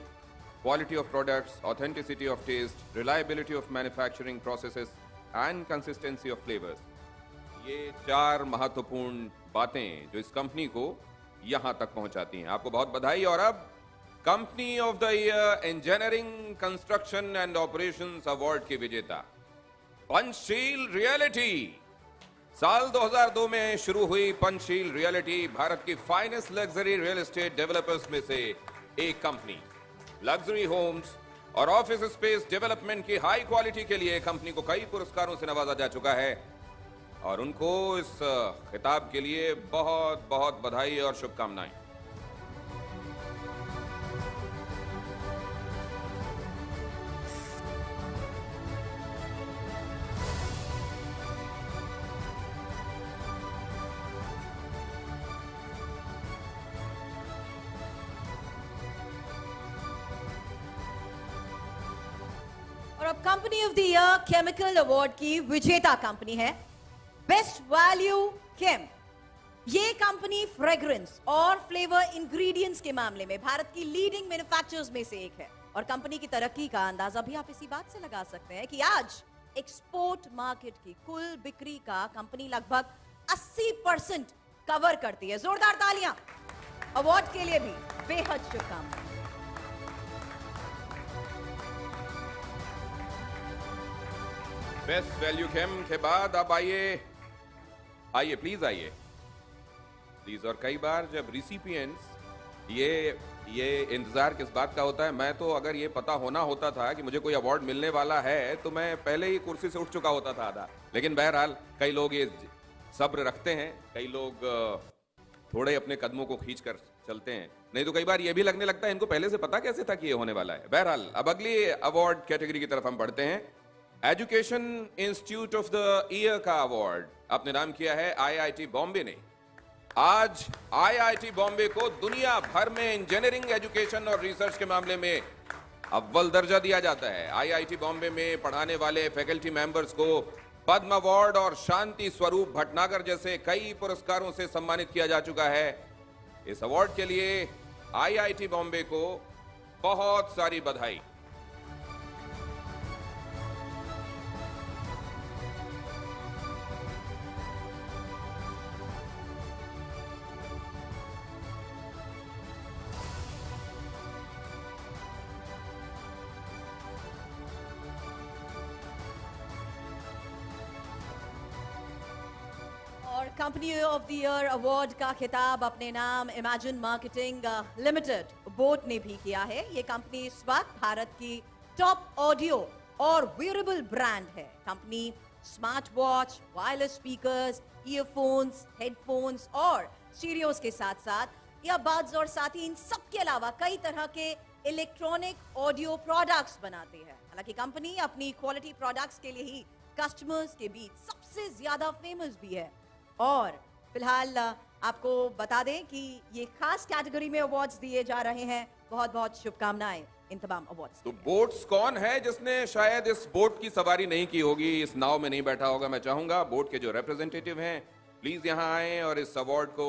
quality of products, authenticity of taste, reliability of manufacturing processes and consistency of flavours, ये 4 महत्वपूर्ण बातें जो इस कंपनी को यहां तक पहुंचाती हैं। आपको बहुत बधाई। और अब company of the year engineering construction and operations award के विजेता पंचशील रियलिटी। साल 2002 में शुरू हुई पंचशील रियलिटी भारत की finest luxury real estate developers में से एक कंपनी। लग्जरी होम्स और ऑफिस स्पेस डेवलपमेंट की हाई क्वालिटी के लिए कंपनी को कई पुरस्कारों से नवाजा जा चुका है और उनको इस खिताब के लिए बहुत बहुत बधाई और शुभकामनाएं। और अब company of the year chemical award की विजेता कंपनी है बेस्ट वैल्यू केम। ये कंपनी फ्रेग्रेंस और फ्लेवर इंग्रेडिएंट्स के मामले में भारत की लीडिंग मैन्युफैक्चरर्स में से एक है और कंपनी की तरक्की का अंदाजा भी आप इसी बात से लगा सकते हैं कि आज एक्सपोर्ट मार्केट की कुल बिक्री का कंपनी लगभग 80% कवर करती है। जोरदार तालियां अवार्ड के लिए भी बेहद शुभकामनाएं। बेस्ट वैल्यू केम के बाद अब आइए प्लीज आइए प्लीज। और कई बार जब रिसिपिएंट्स ये इंतजार किस बात का होता है, मैं तो अगर ये पता होता था कि मुझे कोई अवार्ड मिलने वाला है तो मैं पहले ही कुर्सी से उठ चुका होता था आधा। लेकिन बहरहाल कई लोग ये सब्र रखते हैं, कई लोग थोड़े अपने कदमों को खींच कर चलते हैं, नहीं तो कई बार ये भी लगने लगता है इनको पहले से पता कैसे था कि ये होने वाला है। बहरहाल अब अगली अवार्ड कैटेगरी की तरफ हम बढ़ते हैं। Education institute of the year का अवार्ड आपने नाम किया है IIT बॉम्बे ने। आज IIT बॉम्बे को दुनिया भर में इंजीनियरिंग एजुकेशन और रिसर्च के मामले में अव्वल दर्जा दिया जाता है। IIT बॉम्बे में पढ़ाने वाले फैकल्टी मेंबर्स को पद्म अवार्ड और शांति स्वरूप भटनागर जैसे कई पुरस्कारों से सम्मानित किया जा चुका है। इस अवार्ड के लिए IIT बॉम्बे को बहुत सारी बधाई। और company of the year award का खिताब अपने नाम इमेजिन मार्केटिंग लिमिटेड बोट ने भी किया है। ये कंपनी इस वक्त भारत की टॉप ऑडियो और वेयरेबल ब्रांड है। Company smart watch, wireless speakers, earphones, headphones और स्टीरियोस के साथ साथ ईयरबड्स और साथ ही इन सब के अलावा कई तरह के इलेक्ट्रॉनिक ऑडियो प्रोडक्ट्स बनाते हैं। हालांकि कंपनी अपनी क्वालिटी प्रोडक्ट्स के लिए ही कस्टमर्स के बीच सबसे ज्यादा फेमस भी है। और फिलहाल आपको बता दें कि ये खास कैटेगरी में अवार्ड्स दिए जा रहे हैं। बहुत बहुत शुभकामनाएं इन तमाम अवार्ड्स। तो बोट्स कौन है जिसने शायद इस बोट की सवारी नहीं की होगी, इस नाव में नहीं बैठा होगा? मैं चाहूंगा बोट के जो रिप्रेजेंटेटिव हैं प्लीज यहां आए और इस अवार्ड को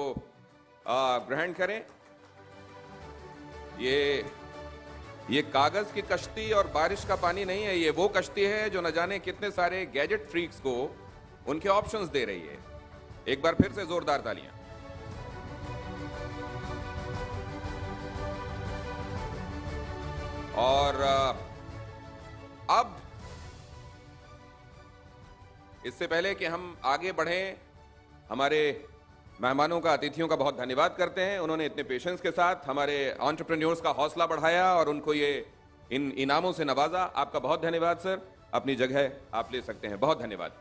ग्रहण करें। ये कागज की कश्ती और बारिश का पानी नहीं है, ये वो कश्ती है जो न जाने कितने सारे गैजेट फ्रीक्स को उनके ऑप्शंस दे रही है। एक बार फिर से जोरदार तालियां। और अब इससे पहले कि हम आगे बढ़ें, हमारे मेहमानों का, अतिथियों का बहुत धन्यवाद करते हैं। उन्होंने इतने पेशेंस के साथ हमारे एंटरप्रेन्योर्स का हौसला बढ़ाया और उनको ये इन इनामों से नवाजा। आपका बहुत धन्यवाद सर। अपनी जगह आप ले सकते हैं। बहुत धन्यवाद।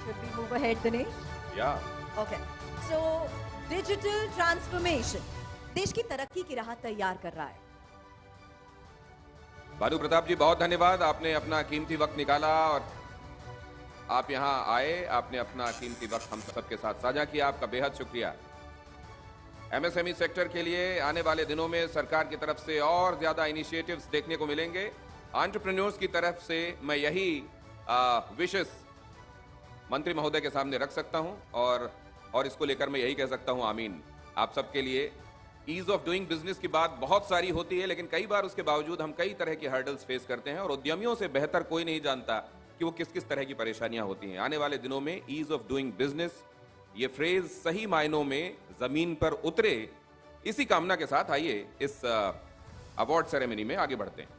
Should we move ahead, Dinesh? Yeah. Okay. So, digital transformation देश की तरक्की की राह तैयार कर रहा है। भानु प्रताप जी बहुत धन्यवाद। आपने अपना कीमती वक्त निकाला और आप यहां आए, आपने अपना कीमती वक्त हम सबके साथ साझा किया। आपका बेहद शुक्रिया। MSME सेक्टर के लिए आने वाले दिनों में सरकार की तरफ से और ज्यादा इनिशिएटिव्स देखने को मिलेंगे। एंटरप्रेन्योर्स की तरफ से मैं यही विशेष मंत्री महोदय के सामने रख सकता हूं और इसको लेकर मैं यही कह सकता हूं आमीन। आप सबके लिए ईज ऑफ डूइंग बिजनेस की बात बहुत सारी होती है, लेकिन कई बार उसके बावजूद हम कई तरह की हर्डल्स फेस करते हैं और उद्यमियों से बेहतर कोई नहीं जानता कि वो किस किस तरह की परेशानियां होती हैं। आने वाले दिनों में ईज ऑफ डूइंग बिजनेस, ये फ्रेज सही मायनों में जमीन पर उतरे, इसी कामना के साथ आइए इस अवार्ड सेरेमनी में आगे बढ़ते हैं।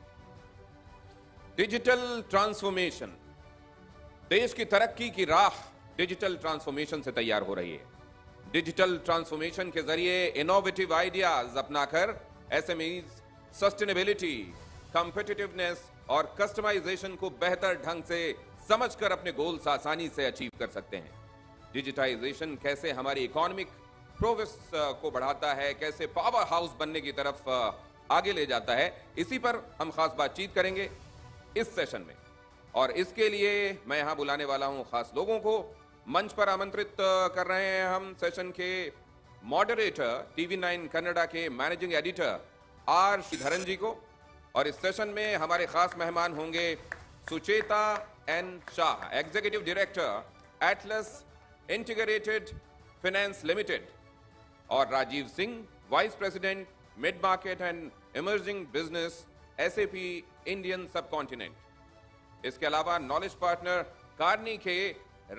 डिजिटल ट्रांसफॉर्मेशन, देश की तरक्की की राह डिजिटल ट्रांसफॉर्मेशन से तैयार हो रही है। डिजिटल ट्रांसफॉर्मेशन के जरिए इनोवेटिव आइडियाज अपनाकर एसएमईज सस्टेनेबिलिटी, कॉम्पिटिटिवनेस और कस्टमाइजेशन को बेहतर ढंग से समझकर अपने गोल्स आसानी से अचीव कर सकते हैं। डिजिटाइजेशन कैसे हमारी इकोनॉमिक प्रोग्रेस को बढ़ाता है, कैसे पावर हाउस बनने की तरफ आगे ले जाता है, इसी पर हम खास बातचीत करेंगे इस सेशन में। और इसके लिए मैं यहां बुलाने वाला हूं खास लोगों को। मंच पर आमंत्रित कर रहे हैं हम सेशन के मॉडरेटर, TV9 कन्नड़ा के managing editor R. Sridharan ji को, और इस सेशन में हमारे खास मेहमान होंगे Sucheta N Shah, executive director Atlas integrated finance limited, और Rajiv Singh, vice president mid market and emerging business SAP Indian subcontinent. इसके अलावा नॉलेज पार्टनर कार्नी के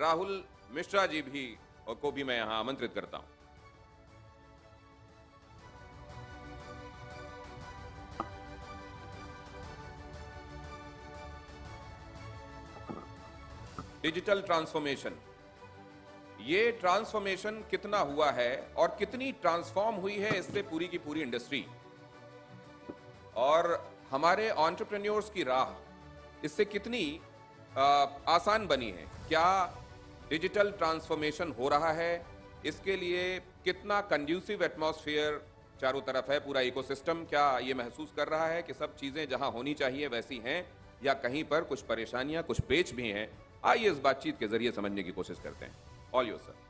राहुल मिश्रा जी भी को भी मैं यहां आमंत्रित करता हूं। डिजिटल ट्रांसफॉर्मेशन, ये ट्रांसफॉर्मेशन कितना हुआ है और कितनी ट्रांसफॉर्म हुई है इससे पूरी की पूरी इंडस्ट्री और हमारे एंटरप्रेन्योर्स की राह इससे कितनी आसान बनी है। क्या डिजिटल ट्रांसफॉर्मेशन हो रहा है, इसके लिए कितना कंड्यूसिव एटमॉस्फेयर चारों तरफ है, पूरा इकोसिस्टम क्या ये महसूस कर रहा है कि सब चीजें जहां होनी चाहिए वैसी हैं, या कहीं पर कुछ परेशानियां, कुछ पेच भी हैं। आइए इस बातचीत के जरिए समझने की कोशिश करते हैं। All your sir.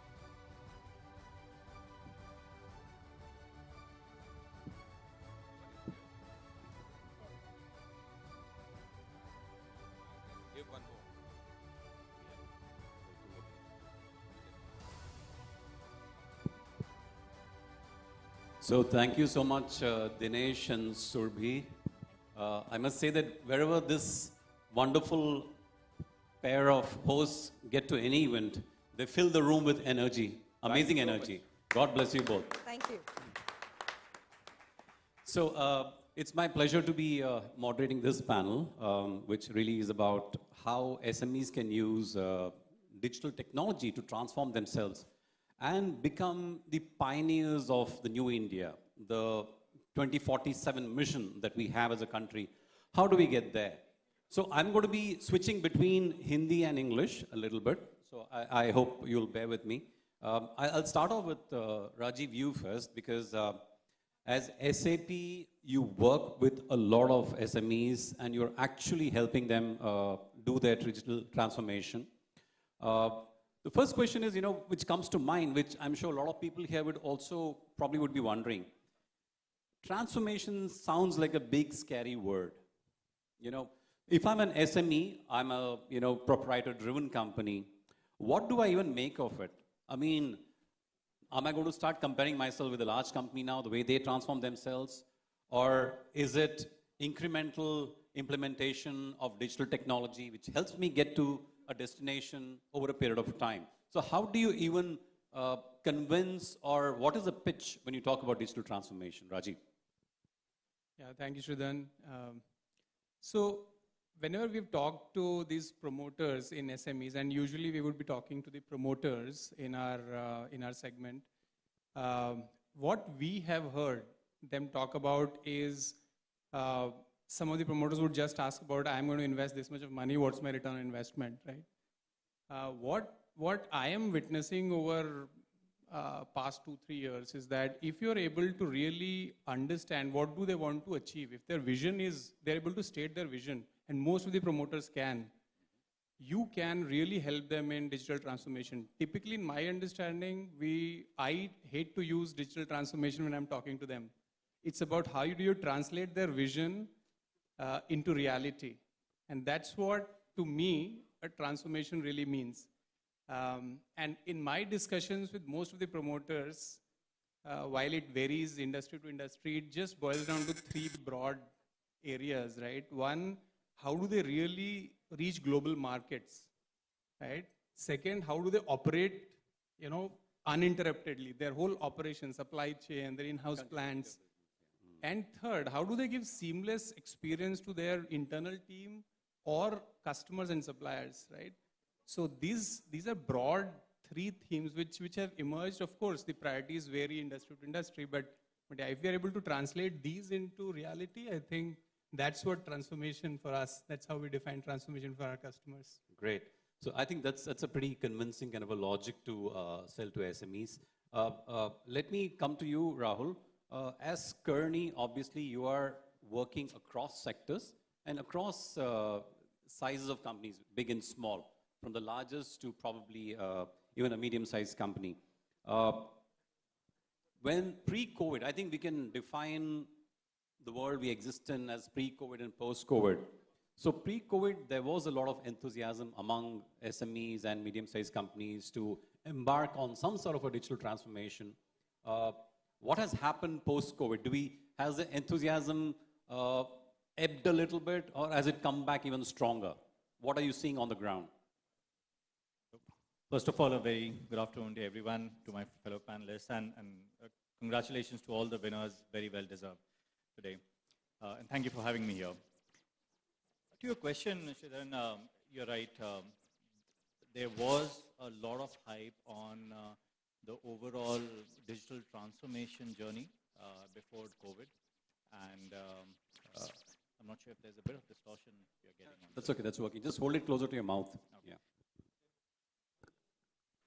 So thank you so much, Dinesh and Surbhi. I must say that wherever this wonderful pair of hosts get to any event, they fill the room with energy, amazing energy. God bless you both. Thank you. So it's my pleasure to be moderating this panel, which really is about how SMEs can use digital technology to transform themselves and become the pioneers of the new India, the 2047 mission that we have as a country. How do we get there? So I'm going to be switching between Hindi and English a little bit. So I hope you'll bear with me. I'll start off with Rajiv, you first, because as SAP, you work with a lot of SMEs and you're actually helping them do their digital transformation. The first question is, which comes to mind, which I'm sure a lot of people here would also probably would be wondering. Transformation sounds like a big, scary word. If I'm an SME, I'm a proprietor-driven company, what do I even make of it? I mean, am I going to start comparing myself with a large company now, the way they transform themselves? Or is it incremental implementation of digital technology, which helps me get to a destination over a period of time? So how do you even convince, or what is the pitch when you talk about digital transformation? Rajiv. Yeah, thank you, Shridan. So whenever we've talked to these promoters in SMEs, and usually we would be talking to the promoters in our segment, what we have heard them talk about is some of the promoters would just ask about, I'm going to invest this much of money, what's my return on investment, right? What I am witnessing over past 2-3 years is that if you're able to really understand what do they want to achieve, if their vision is, they're able to state their vision, and most of the promoters can, you can really help them in digital transformation. Typically, in my understanding, I hate to use digital transformation when I'm talking to them. It's about how do you translate their vision into reality. And that's what, to me, a transformation really means. And in my discussions with most of the promoters, while it varies industry to industry, it just boils down to 3 broad areas, right? One, how do they really reach global markets, right? Second, how do they operate, uninterruptedly, their whole operation, supply chain, their in-house plants. And third, how do they give seamless experience to their internal team or customers and suppliers, right? So these are broad 3 themes which have emerged. Of course, the priorities vary industry to industry, but if we are able to translate these into reality, I think that's what transformation for us, that's how we define transformation for our customers. Great. So I think that's a pretty convincing kind of a logic to sell to SMEs. Let me come to you, Rahul. As Kearney, obviously you are working across sectors and across sizes of companies, big and small, from the largest to probably even a medium-sized company. When pre-COVID, I think we can define the world we exist in as pre-COVID and post-COVID. So pre-COVID, there was a lot of enthusiasm among SMEs and medium-sized companies to embark on some sort of a digital transformation. What has happened post-COVID? Has the enthusiasm ebbed a little bit, or has it come back even stronger? What are you seeing on the ground? First of all, a very good afternoon to everyone, to my fellow panelists, and congratulations to all the winners, very well deserved today. And thank you for having me here. To your question, Sridharan, you're right. There was a lot of hype on the overall digital transformation journey before COVID. And I'm not sure if there's a bit of distortion you're getting on. That's okay, that's working. Just hold it closer to your mouth. Okay. Yeah.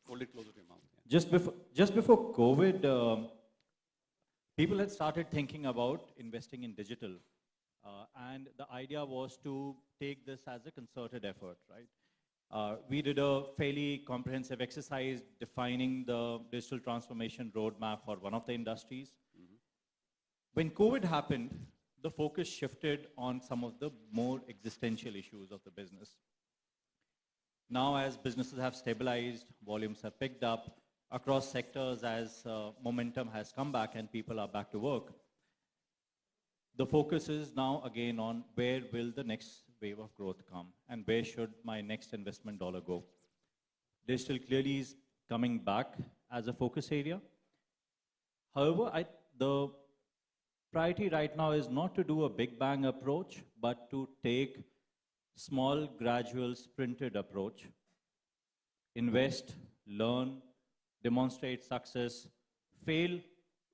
Hold it closer to your mouth. Yeah. Just before COVID, people had started thinking about investing in digital. And the idea was to take this as a concerted effort, right? We did a fairly comprehensive exercise defining the digital transformation roadmap for one of the industries. Mm-hmm. When COVID happened, the focus shifted on some of the more existential issues of the business. Now, as businesses have stabilized, volumes have picked up across sectors as momentum has come back and people are back to work, the focus is now again on where will the next wave of growth come and where should my next investment dollar go. Digital clearly is coming back as a focus area. However, the priority right now is not to do a big bang approach, but to take small, gradual, sprinted approach. Invest, learn, demonstrate success, fail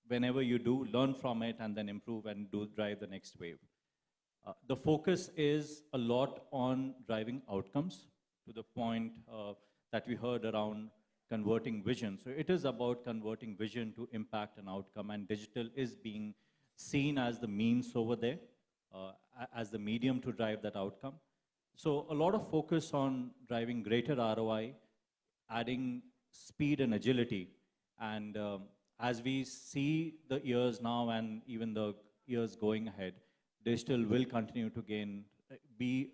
whenever you do, learn from it, and then improve and drive the next wave. The focus is a lot on driving outcomes to the point that we heard around converting vision. So it is about converting vision to impact and outcome, and digital is being seen as the means over there, as the medium to drive that outcome. So a lot of focus on driving greater ROI, adding speed and agility, and as we see the years now and even the years going ahead, digital will continue to be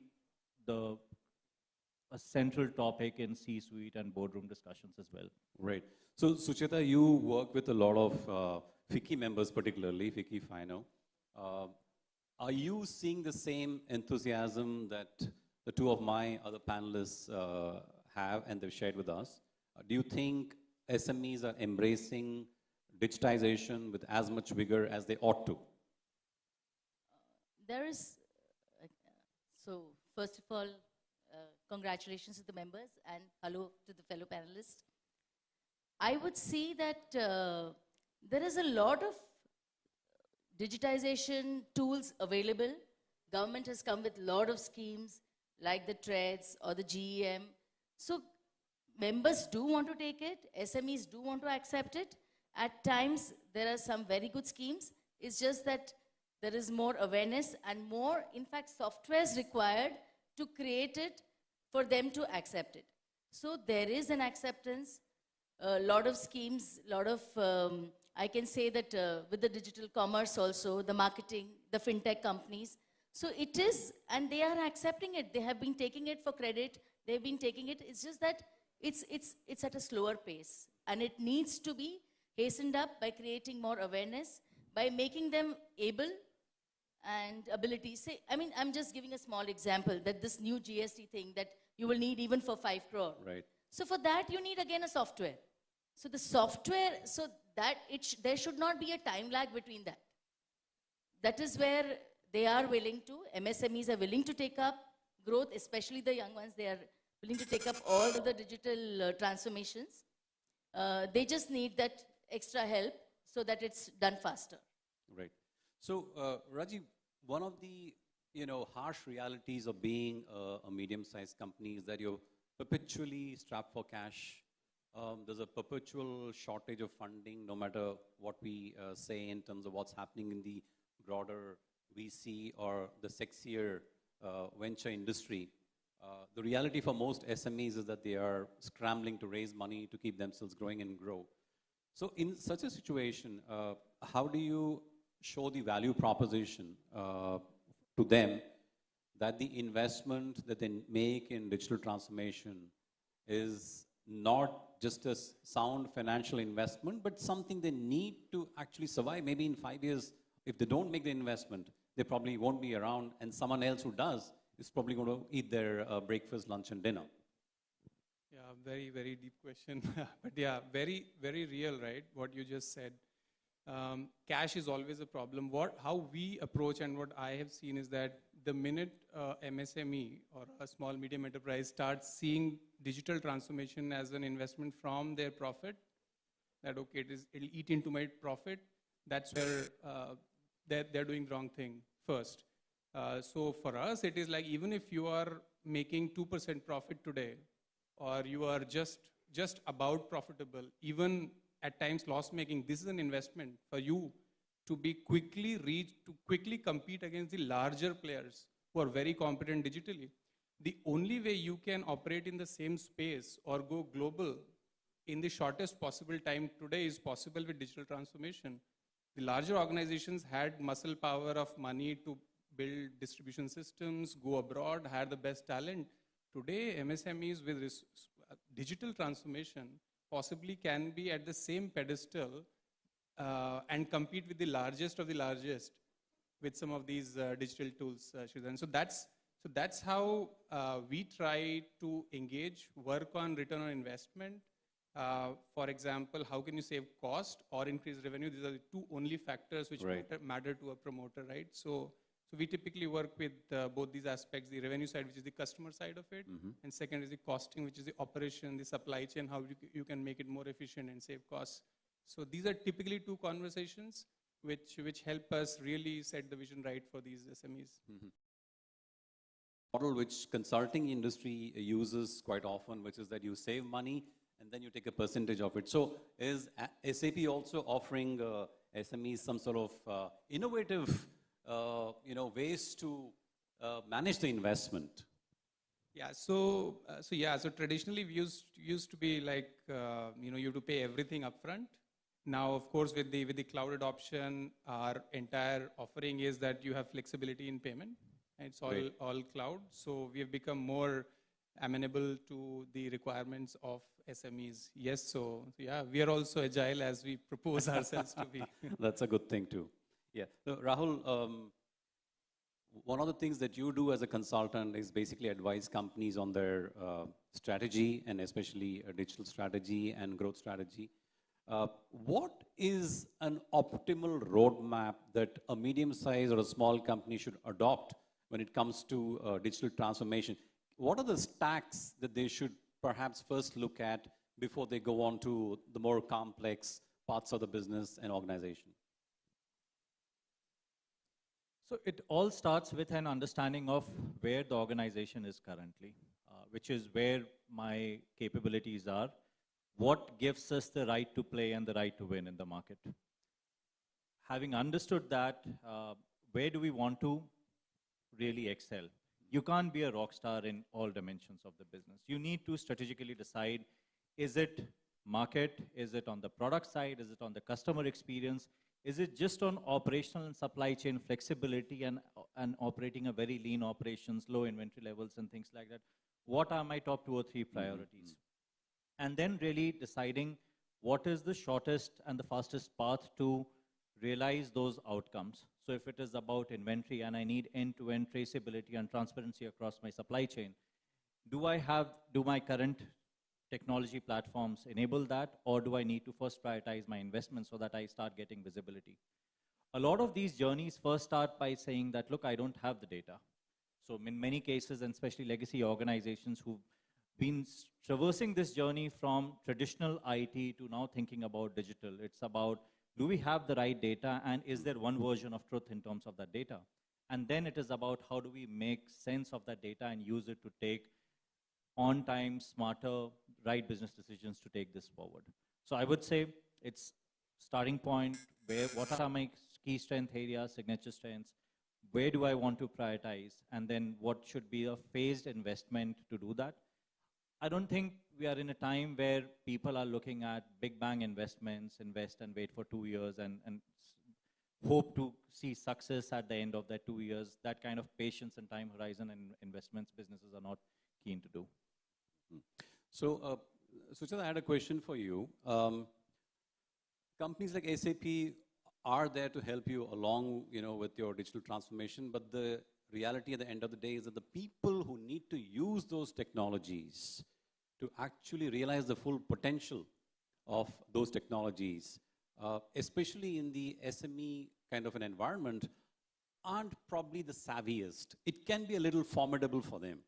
a central topic in C-suite and boardroom discussions as well. Right. So Sucheta, you work with a lot of FICCI members, particularly FICCI FINO. Are you seeing the same enthusiasm that the two of my other panelists have and they've shared with us? Do you think SMEs are embracing digitization with as much vigor as they ought to? There is, so first of all, congratulations to the members and hello to the fellow panelists. I would see that there is a lot of digitization tools available. Government has come with a lot of schemes like the TREADS or the GEM. So members do want to take it, SMEs do want to accept it. At times, there are some very good schemes. It's just that there is more awareness and more, in fact, software is required to create it for them to accept it. So there is an acceptance, a lot of schemes, a lot of, I can say that with the digital commerce also, the marketing, the fintech companies. So it is, and they are accepting it. They have been taking it for credit. They've been taking it. It's just that it's at a slower pace. And it needs to be hastened up by creating more awareness, by making them able and ability. Say, I mean, I'm just giving a small example that this new GST thing that you will need even for 5 crore. Right. So for that, you need again a software. So the software, so that there should not be a time lag between that. That is where they are willing to, MSMEs are willing to take up growth, especially the young ones, they are willing to take up all of the digital transformations. They just need that extra help so that it's done faster. Right. So, Rajiv, one of the harsh realities of being a medium-sized company is that you're perpetually strapped for cash. There's a perpetual shortage of funding, no matter what we say in terms of what's happening in the broader VC or the sexier venture industry. The reality for most SMEs is that they are scrambling to raise money to keep themselves growing and grow. So in such a situation, how do you show the value proposition to them that the investment that they make in digital transformation is not just a sound financial investment, but something they need to actually survive. Maybe in 5 years, if they don't make the investment, they probably won't be around, and someone else who does is probably going to eat their breakfast, lunch, and dinner. Yeah, very, very deep question. But yeah, very, very real, right? What you just said. Cash is always a problem. How we approach and what I have seen is that the minute MSME or a small medium enterprise starts seeing digital transformation as an investment from their profit, that okay, it'll eat into my profit, that's where they're doing wrong thing first. So for us, it is like even if you are making 2% profit today, or you are just about profitable, even at times loss-making, this is an investment for you to be quickly compete against the larger players who are very competent digitally. The only way you can operate in the same space or go global in the shortest possible time today is possible with digital transformation. The larger organizations had muscle power of money to build distribution systems, go abroad, had the best talent. Today, MSMEs with digital transformation possibly can be at the same pedestal and compete with the largest of the largest with some of these digital tools, Shridan. So that's how we try to engage, work on return on investment. For example, how can you save cost or increase revenue? These are the two only factors which matter to a promoter, right? So we typically work with both these aspects, the revenue side, which is the customer side of it, and second is the costing, which is the operation, the supply chain, how you can make it more efficient and save costs. So these are typically two conversations which help us really set the vision right for these SMEs. Model which consulting industry uses quite often, which is that you save money and then you take a percentage of it. So is SAP also offering SMEs some sort of innovative ways to manage the investment? Yeah, so traditionally we used to be like, you have to pay everything upfront. Now, of course, with the cloud adoption, our entire offering is that you have flexibility in payment. And it's all cloud. So we have become more amenable to the requirements of SMEs. Yes, so yeah, we are also agile as we propose ourselves to be. That's a good thing too. Yeah, so Rahul, one of the things that you do as a consultant is basically advise companies on their strategy, and especially a digital strategy and growth strategy. What is an optimal roadmap that a medium-sized or a small company should adopt when it comes to digital transformation? What are the stacks that they should perhaps first look at before they go on to the more complex parts of the business and organization? So it all starts with an understanding of where the organization is currently, which is where my capabilities are, what gives us the right to play and the right to win in the market. Having understood that, where do we want to really excel? You can't be a rock star in all dimensions of the business. You need to strategically decide, is it market? Is it on the product side? Is it on the customer experience? Is it just on operational and supply chain flexibility and operating a very lean operations, low inventory levels and things like that? What are my top 2 or 3 priorities? And then really deciding what is the shortest and the fastest path to realize those outcomes. So if it is about inventory and I need end-to-end traceability and transparency across my supply chain, do my current technology platforms enable that, or do I need to first prioritize my investments so that I start getting visibility? A lot of these journeys first start by saying that, look, I don't have the data. So in many cases, and especially legacy organizations who've been traversing this journey from traditional IT to now thinking about digital, it's about, do we have the right data, and is there one version of truth in terms of that data? And then it is about how do we make sense of that data and use it to take on time, smarter, right business decisions to take this forward. So I would say it's starting point, what are my key strength areas, signature strengths, where do I want to prioritize, and then what should be a phased investment to do that. I don't think we are in a time where people are looking at big bang investments, invest and wait for 2 years and hope to see success at the end of that 2 years. That kind of patience and time horizon and investments businesses are not keen to do. So, Sucheta, I had a question for you. Companies like SAP are there to help you along, with your digital transformation, but the reality at the end of the day is that the people who need to use those technologies to actually realize the full potential of those technologies, especially in the SME kind of an environment, aren't probably the savviest. It can be a little formidable for them.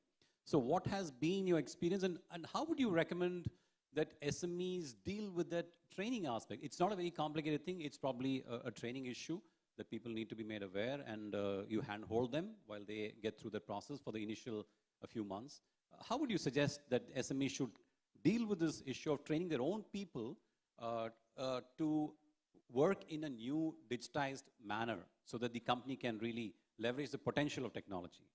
So what has been your experience, and how would you recommend that SMEs deal with that training aspect? It's not a very complicated thing. It's probably a training issue that people need to be made aware, and you handhold them while they get through the process for the initial few months. How would you suggest that SMEs should deal with this issue of training their own people to work in a new digitized manner so that the company can really leverage the potential of technology?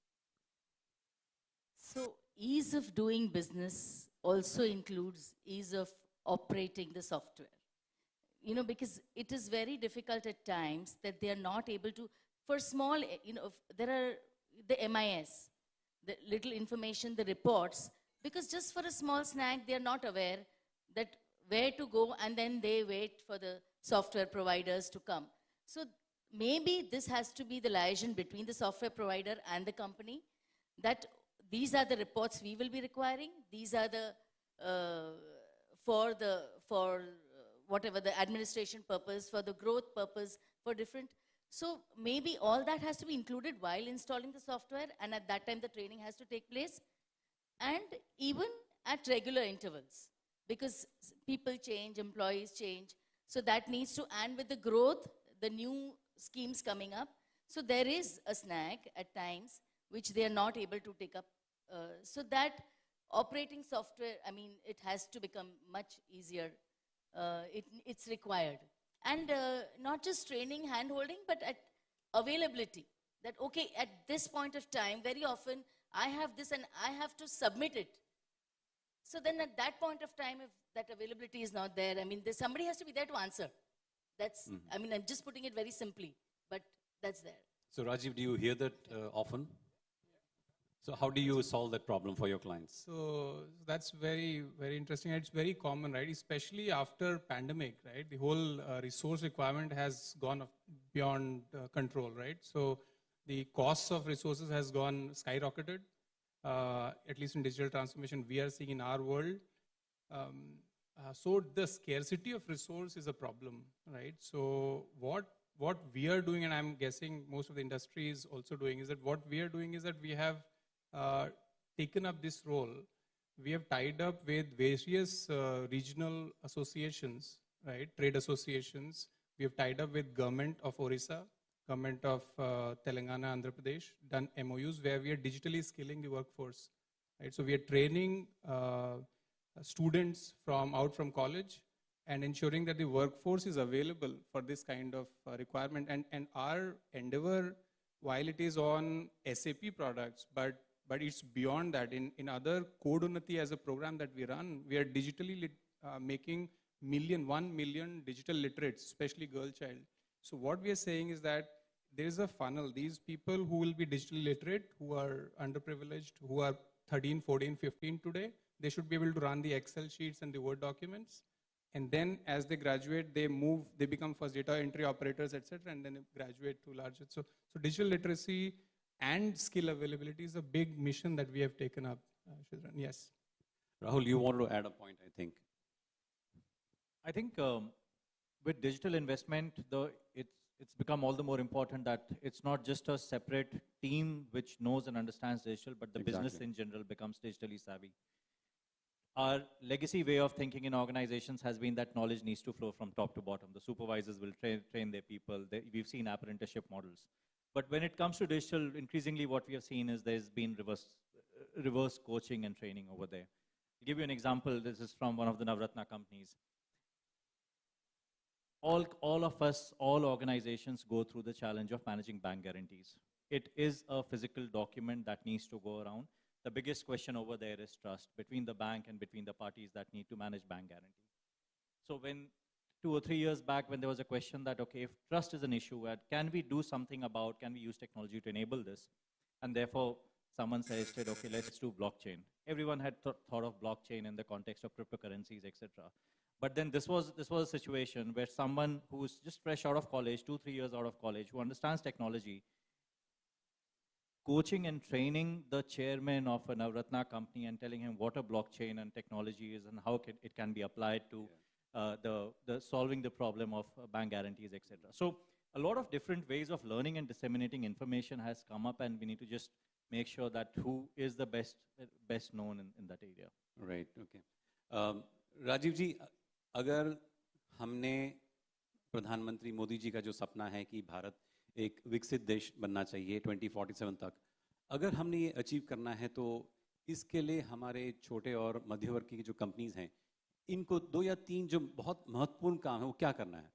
So ease of doing business also includes ease of operating the software. Because it is very difficult at times that they are not able to, for small, there are the MIS, the little information, the reports, because just for a small snack, they are not aware that where to go, and then they wait for the software providers to come. So maybe this has to be the liaison between the software provider and the company, that these are the reports we will be requiring, these are the, for whatever the administration purpose, for the growth purpose, for different. So maybe all that has to be included while installing the software, and at that time the training has to take place, and even at regular intervals, because people change, employees change. So that needs to, and with the growth, the new schemes coming up. So there is a snag at times which they are not able to take up. So that operating software, it has to become much easier. It's required. And not just training, hand-holding, but at availability. That, okay, at this point of time, very often, I have this and I have to submit it. So then at that point of time, if that availability is not there, somebody has to be there to answer. That's, I'm just putting it very simply, but that's there. So Rajiv, do you hear that often? So how do you solve that problem for your clients? So that's very, very interesting. It's very common, right? Especially after pandemic, right? The whole resource requirement has gone beyond control, right? So the costs of resources has gone skyrocketed, at least in digital transformation we are seeing in our world. So the scarcity of resource is a problem, right? So what we are doing, and I'm guessing most of the industry is also doing, is that what we are doing is that we have taken up this role. We have tied up with various regional associations, right? Trade associations. We have tied up with government of Orissa, government of Telangana, Andhra Pradesh, done MOUs where we are digitally skilling the workforce, right? So we are training students out from college and ensuring that the workforce is available for this kind of requirement. And our endeavor, while it is on SAP products, but it's beyond that. In other Code Unnati as a program that we run, we are digitally making 1 million digital literates, especially girl child. So what we are saying is that there is a funnel. These people who will be digitally literate, who are underprivileged, who are 13, 14, 15 today, they should be able to run the Excel sheets and the Word documents. And then as they graduate, they become first data entry operators, etc., and then they graduate to larger. So digital literacy and skill availability is a big mission that we have taken up, Shridharan. Yes. Rahul, you wanted to add a point, I think. I think with digital investment, it's become all the more important that it's not just a separate team which knows and understands digital, but the business in general becomes digitally savvy. Our legacy way of thinking in organizations has been that knowledge needs to flow from top to bottom. The supervisors will train their people. We've seen apprenticeship models. But when it comes to digital, increasingly what we have seen is there's been reverse coaching and training over there. I'll give you an example. This is from one of the Navratna companies. All of us, all organizations go through the challenge of managing bank guarantees. It is a physical document that needs to go around. The biggest question over there is trust between the bank and between the parties that need to manage bank guarantee. So when 2 or 3 years back when there was a question that, okay, if trust is an issue, can we do something about, can we use technology to enable this? And therefore, someone suggested, okay, let's do blockchain. Everyone had thought of blockchain in the context of cryptocurrencies, etc. But then this was a situation where someone who's just fresh out of college, 2-3 years out of college, who understands technology, coaching and training the chairman of a Navratna company and telling him what a blockchain and technology is and how it can be applied to the solving the problem of bank guarantees, etc. So a lot of different ways of learning and disseminating information has come up, and we need to just make sure that who is the best known in that area. Right. Okay. Rajiv ji, अगर हमने प्रधानमंत्री मोदी जी का जो सपना है कि भारत एक विकसित देश बनना चाहिए 2047 तक, अगर हमने ये अचीव करना है तो इसके लिए हमारे छोटे और मध्य वर्ग की जो कंपनीज हैं, इनको 2 या 3 जो बहुत महत्वपूर्ण काम है वो क्या करना है?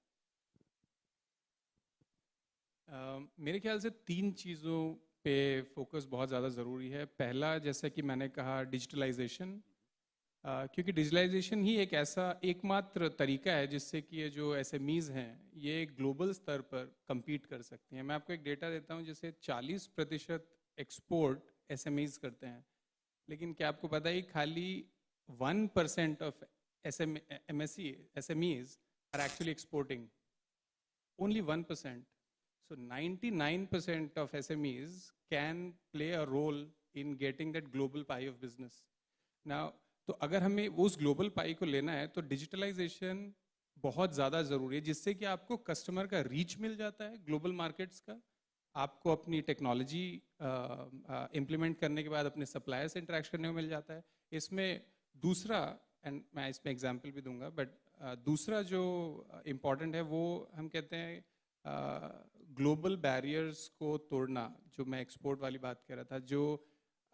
मेरे ख्याल से 3 चीज़ों पे फोकस बहुत ज़्यादा ज़रूरी है। पहला, जैसा कि मैंने कहा, डिजिटलाइजेशन, क्योंकि डिजिटलाइजेशन ही एक ऐसा एकमात्र तरीका है जिससे कि ये जो SMEs हैं ये ग्लोबल स्तर पर compete कर सकती हैं। मैं आपको एक डेटा देता हूँ, जैसे 40% एक्सपोर्ट SMEs करते हैं, लेकिन क्या आपको पता है कि खाली 1% of SMEs are actually exporting, only 1%. So 99% of SMEs can play a role in getting that global pie of business. Now, तो अगर हमें उस ग्लोबल पाई को लेना है तो डिजिटलाइजेशन बहुत ज़्यादा ज़रूरी है, जिससे कि आपको कस्टमर का रीच मिल जाता है ग्लोबल मार्केट्स का, आपको अपनी टेक्नोलॉजी इम्प्लीमेंट करने के बाद अपने सप्लायर से इंटरेक्ट करने को मिल जाता है। इसमें दूसरा, एंड मैं इसमें एग्जांपल भी दूंगा, बट दूसरा जो इम्पॉर्टेंट है वो हम कहते हैं ग्लोबल बैरियर्स को तोड़ना, जो मैं एक्सपोर्ट वाली बात कर रहा था, जो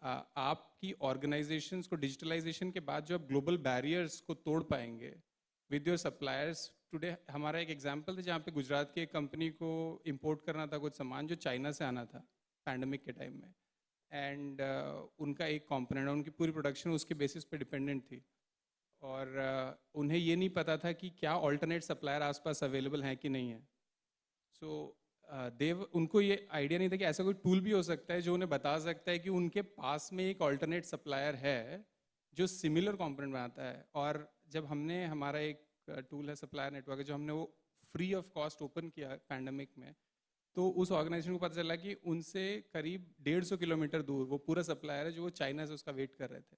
आपकी ऑर्गेनाइजेशंस को डिजिटलाइजेशन के बाद जो आप ग्लोबल बैरियर्स को तोड़ पाएंगे विद योर सप्लायर्स। टुडे हमारा एक एग्जांपल था जहाँ पे गुजरात की एक कंपनी को इंपोर्ट करना था कुछ सामान जो चाइना से आना था पैंडेमिक के टाइम में, एंड उनका एक कंपोनेंट, उनकी पूरी प्रोडक्शन उसके बेसिस पे डिपेंडेंट थी, और उन्हें ये नहीं पता था कि क्या ऑल्टरनेट सप्लायर आसपास अवेलेबल हैं कि नहीं है। सो उनको ये आइडिया नहीं था कि ऐसा कोई टूल भी हो सकता है जो उन्हें बता सकता है कि उनके पास में एक ऑल्टरनेट सप्लायर है जो सिमिलर कंपोनेंट बनाता है। और जब हमने, हमारा एक टूल है सप्लायर नेटवर्क, जो हमने वो फ्री ऑफ कॉस्ट ओपन किया पैंडेमिक में, तो उस ऑर्गेनाइजेशन को पता चला कि उनसे करीब 150 किलोमीटर दूर वो पूरा सप्लायर है जो वो चाइना से उसका वेट कर रहे थे।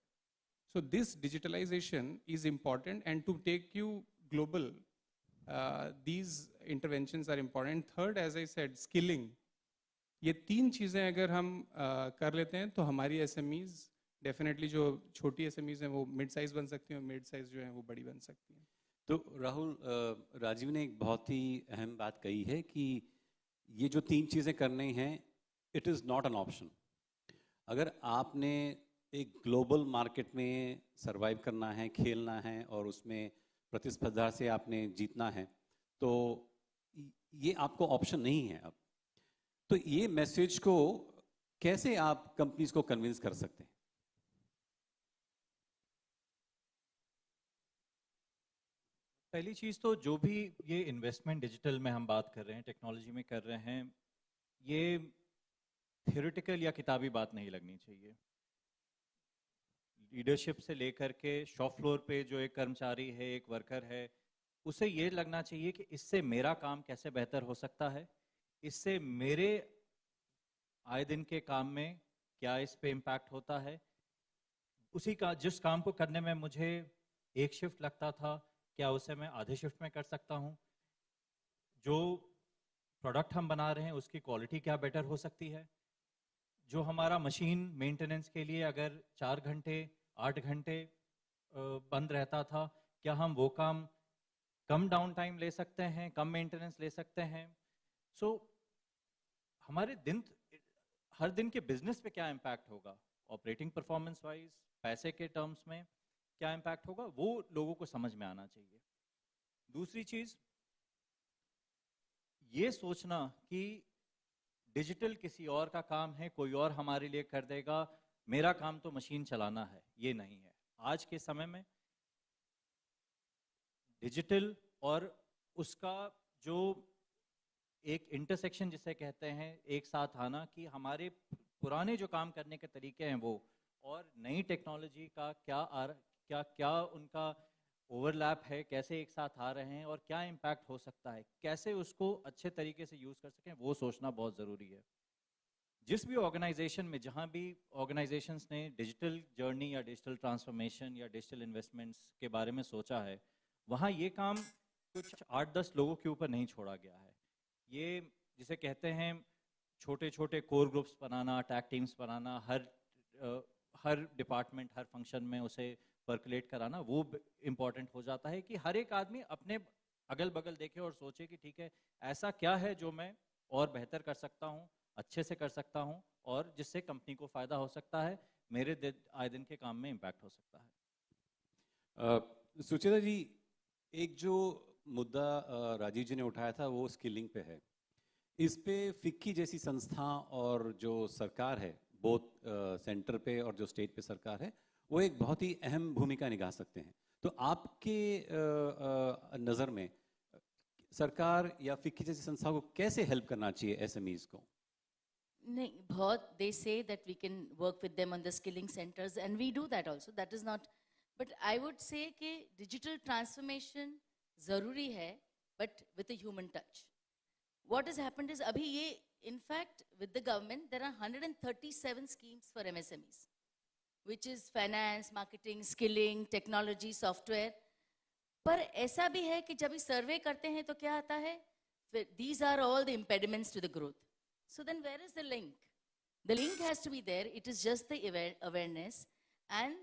So this digitalisation is important, and to take you global these interventions are important. Third, as I said, skilling. ये 3 चीज़ें अगर हम कर लेते हैं तो हमारी SMEs डेफिनेटली, जो छोटी SMEs हैं वो मिड साइज बन सकती हैं और मिड साइज जो है वो बड़ी बन सकती हैं। तो राहुल, राजीव ने एक बहुत ही अहम बात कही है कि ये जो 3 चीज़ें करनी हैं, it is not an option. अगर आपने एक ग्लोबल मार्केट में सरवाइव करना है, खेलना है और उसमें प्रतिस्पर्धा से आपने जीतना है, तो ये आपको ऑप्शन नहीं है अब। तो ये मैसेज को कैसे आप कंपनीज को कन्विंस कर सकते हैं? पहली चीज़ तो जो भी ये इन्वेस्टमेंट डिजिटल में हम बात कर रहे हैं, टेक्नोलॉजी में कर रहे हैं, ये थियोरेटिकल या किताबी बात नहीं लगनी चाहिए। लीडरशिप से लेकर के शॉप फ्लोर पे जो एक कर्मचारी है, एक वर्कर है, उसे ये लगना चाहिए कि इससे मेरा काम कैसे बेहतर हो सकता है, इससे मेरे आए दिन के काम में क्या इस पे इम्पैक्ट होता है। उसी का जिस काम को करने में मुझे एक शिफ्ट लगता था, क्या उसे मैं आधे शिफ्ट में कर सकता हूँ। जो प्रोडक्ट हम बना रहे हैं उसकी क्वालिटी क्या बेटर हो सकती है। जो हमारा मशीन मेंटेनेंस के लिए अगर 4 घंटे 8 घंटे बंद रहता था, क्या हम वो काम कम डाउन टाइम ले सकते हैं, कम मेंटेनेंस ले सकते हैं। सो हमारे हर दिन के बिजनेस पे क्या इम्पैक्ट होगा, ऑपरेटिंग परफॉर्मेंस वाइज, पैसे के टर्म्स में क्या इम्पैक्ट होगा, वो लोगों को समझ में आना चाहिए। दूसरी चीज ये सोचना कि डिजिटल किसी और का काम है, कोई और हमारे लिए कर देगा, मेरा काम तो मशीन चलाना है, ये नहीं है। आज के समय में डिजिटल और उसका जो एक इंटरसेक्शन जिसे कहते हैं एक साथ आना, कि हमारे पुराने जो काम करने के तरीके हैं वो और नई टेक्नोलॉजी का क्या उनका ओवरलैप है, कैसे एक साथ आ रहे हैं और क्या इम्पैक्ट हो सकता है, कैसे उसको अच्छे तरीके से यूज़ कर सकें, वो सोचना बहुत ज़रूरी है। जिस भी ऑर्गेनाइजेशन में, जहाँ भी ऑर्गेनाइजेशंस ने डिजिटल जर्नी या डिजिटल ट्रांसफॉर्मेशन या डिजिटल इन्वेस्टमेंट्स के बारे में सोचा है, वहाँ ये काम कुछ 8-10 लोगों के ऊपर नहीं छोड़ा गया है। ये जिसे कहते हैं छोटे छोटे कोर ग्रुप्स बनाना, टैग टीम्स बनाना, हर डिपार्टमेंट, हर फंक्शन में उसे पर्कुलेट कराना, वो इम्पॉर्टेंट हो जाता है कि हर एक आदमी अपने अगल बगल देखे और सोचे कि ठीक है, ऐसा क्या है जो मैं और बेहतर कर सकता हूँ, अच्छे से कर सकता हूँ, और जिससे कंपनी को फ़ायदा हो सकता है, मेरे आए दिन के काम में इम्पैक्ट हो सकता है। सुचेता जी, एक जो मुद्दा राजीव जी ने उठाया था वो स्किलिंग पे है। इस पे फिक्की जैसी संस्था और जो सरकार है, बोथ सेंटर पे और जो स्टेट पे सरकार है, वो एक बहुत ही अहम भूमिका निभा सकते हैं। तो आपके नज़र में सरकार या फिक्की जैसी संस्था को कैसे हेल्प करना चाहिए एसएमईज को? नहीं, बहुत, they say that we can work with them on the skilling centers and we do that also, that is not, but I would say कि digital transformation ज़रूरी है, but with a human touch. What has happened is अभी ये, in fact with the government there are 137 schemes for MSMEs, which is finance, marketing, skilling, technology, software. पर ऐसा भी है कि जब सर्वे करते हैं तो क्या आता है, these are all the impediments to the growth. So then where is the link? The link has to be there. It is just the awareness and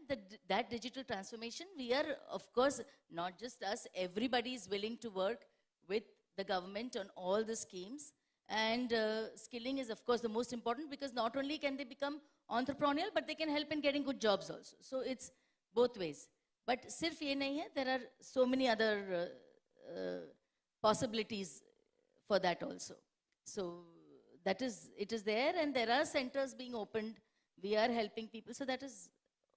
that digital transformation. We are, of course, not just us, everybody is willing to work with the government on all the schemes. And skilling is, of course, the most important, because not only can they become entrepreneurial, but they can help in getting good jobs also. So it's both ways. But sirf ye nahi hai, there are so many other possibilities for that also. So that is, it is there, and there are centers being opened. We are helping people, so that is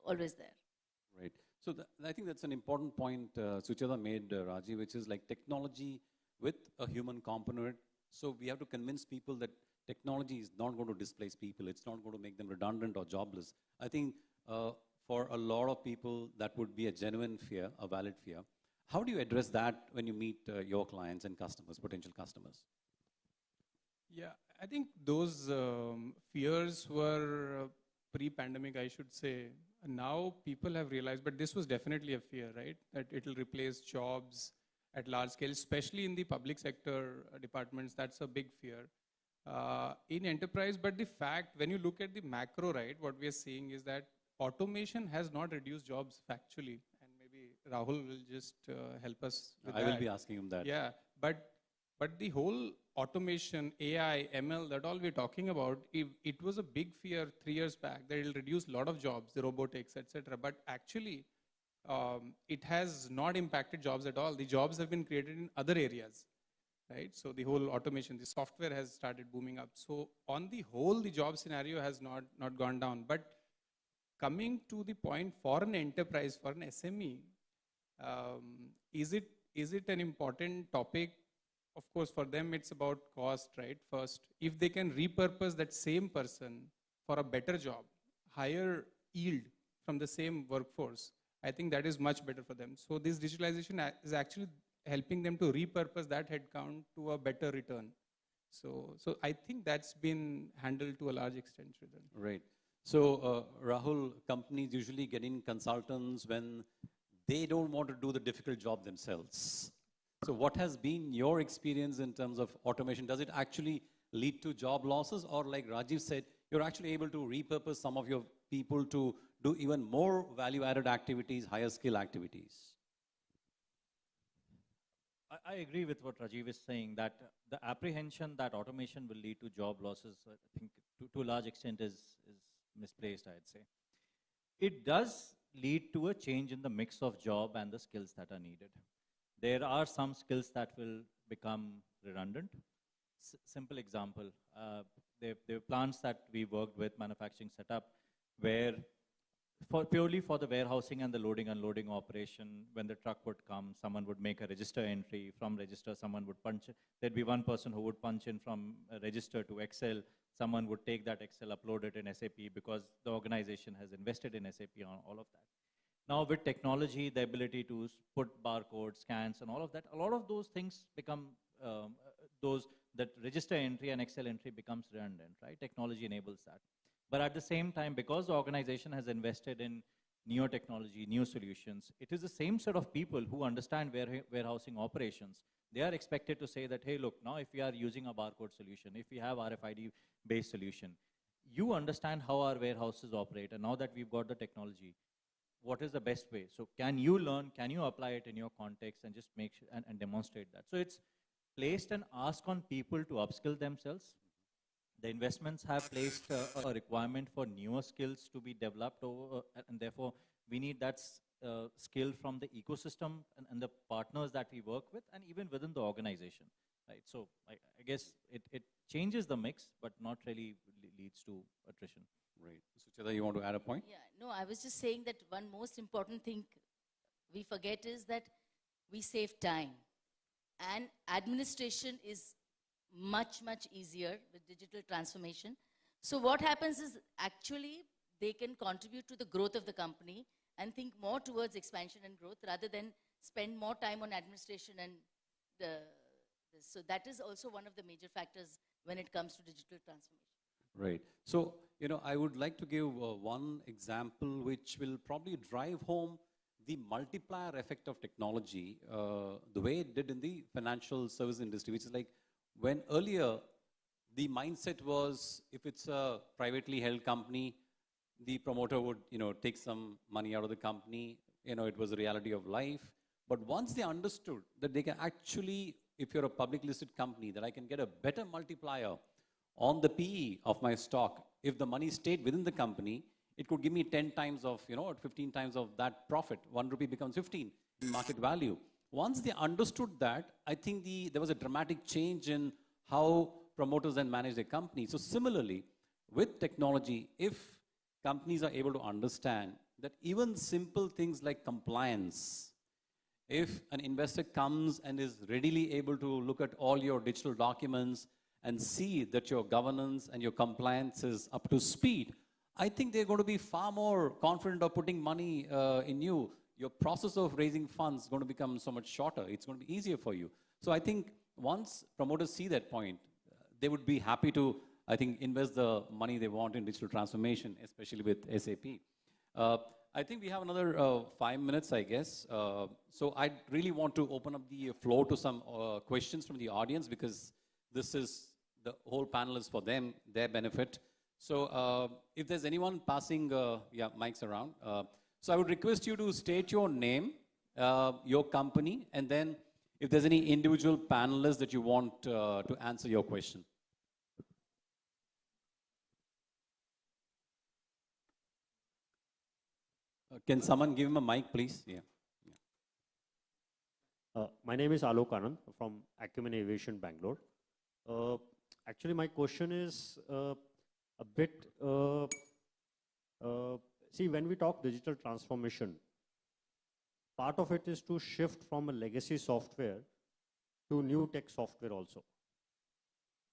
always there. Right. So I think that's an important point Sucheta made, Raji, which is like technology with a human component. So we have to convince people that technology is not going to displace people. It's not going to make them redundant or jobless. I think for a lot of people, that would be a genuine fear, a valid fear. How do you address that when you meet your clients and customers, potential customers? Yeah, I think those fears were pre-pandemic, I should say. Now people have realized, but this was definitely a fear, right? That it'll replace jobs at large scale, especially in the public sector departments. That's a big fear. In enterprise, but the fact, when you look at the macro, right, what we are seeing is that automation has not reduced jobs factually. And maybe Rahul will just help us with that. I will be asking him that. Yeah, but the whole automation, AI, ML, that all we're talking about, it was a big fear 3 years back that it'll reduce a lot of jobs, the robotics, etc. But actually, it has not impacted jobs at all. The jobs have been created in other areas, right? So the whole automation, the software has started booming up. So on the whole, the job scenario has not gone down. But coming to the point, for an enterprise, for an SME, is it an important topic? Of course, for them, it's about cost, right? First, if they can repurpose that same person for a better job, higher yield from the same workforce, I think that is much better for them. So this digitalization is actually helping them to repurpose that headcount to a better return. So I think that's been handled to a large extent, Sridhar. Right. So Rahul, companies usually get in consultants when they don't want to do the difficult job themselves. So what has been your experience in terms of automation? Does it actually lead to job losses, or like Rajiv said, you're actually able to repurpose some of your people to do even more value-added activities, higher skill activities? I agree with what Rajiv is saying, that the apprehension that automation will lead to job losses, I think to a large extent is misplaced, I'd say. It does lead to a change in the mix of job and the skills that are needed. There are some skills that will become redundant. Simple example, there are plants that we worked with, manufacturing setup, where purely for the warehousing and the loading unloading operation. When the truck would come, someone would make a register entry. From register, someone would punch. There'd be one person who would punch in from register to Excel. Someone would take that Excel, upload it in SAP, because the organization has invested in SAP on all of that. Now with technology, the ability to put barcodes, scans, and all of that, a lot of those things become, that register entry and Excel entry becomes redundant, right? Technology enables that. But at the same time, because the organization has invested in newer technology, new solutions, it is the same set of people who understand warehousing operations. They are expected to say that, hey, look, now if we are using a barcode solution, if we have RFID-based solution, you understand how our warehouses operate, and now that we've got the technology, what is the best way? So can you learn, can you apply it in your context and just make sure and demonstrate that? So it's placed an ask on people to upskill themselves. The investments have placed a requirement for newer skills to be developed, and therefore we need that skill from the ecosystem and the partners that we work with, and even within the organization, right? So I guess it changes the mix, but not really leads to attrition. Right. Sucheta, you want to add a point? Yeah, no, I was just saying that one most important thing we forget is that we save time. And administration is much, much easier with digital transformation. So what happens is actually they can contribute to the growth of the company and think more towards expansion and growth rather than spend more time on administration and so that is also one of the major factors when it comes to digital transformation. Right. So, you know, I would like to give one example which will probably drive home the multiplier effect of technology, the way it did in the financial service industry, which is like when earlier the mindset was if it's a privately held company, the promoter would, you know, take some money out of the company, you know, it was a reality of life. But once they understood that they can actually, if you're a public listed company, that I can get a better multiplier on the PE of my stock, if the money stayed within the company, it could give me 10 times of, you know, or 15 times of that profit. 1 rupee becomes 15 in market value. Once they understood that, I think there was a dramatic change in how promoters then manage their company. So similarly, with technology, if companies are able to understand that even simple things like compliance, if an investor comes and is readily able to look at all your digital documents and see that your governance and your compliance is up to speed, I think they're going to be far more confident of putting money in you. Your process of raising funds is going to become so much shorter. It's going to be easier for you. So I think once promoters see that point, they would be happy to, I think, invest the money they want in digital transformation, especially with SAP. I think we have another 5 minutes, I guess. So I really want to open up the floor to some questions from the audience, because this is, the whole panel is for them, their benefit. So if there's anyone passing, mics around. So I would request you to state your name, your company, and then if there's any individual panelists that you want to answer your question. Can someone give him a mic, please? Yeah. My name is Alok Anand from Acumen Aviation, Bangalore. Actually, my question is a bit, see, when we talk digital transformation, part of it is to shift from a legacy software to new tech software also.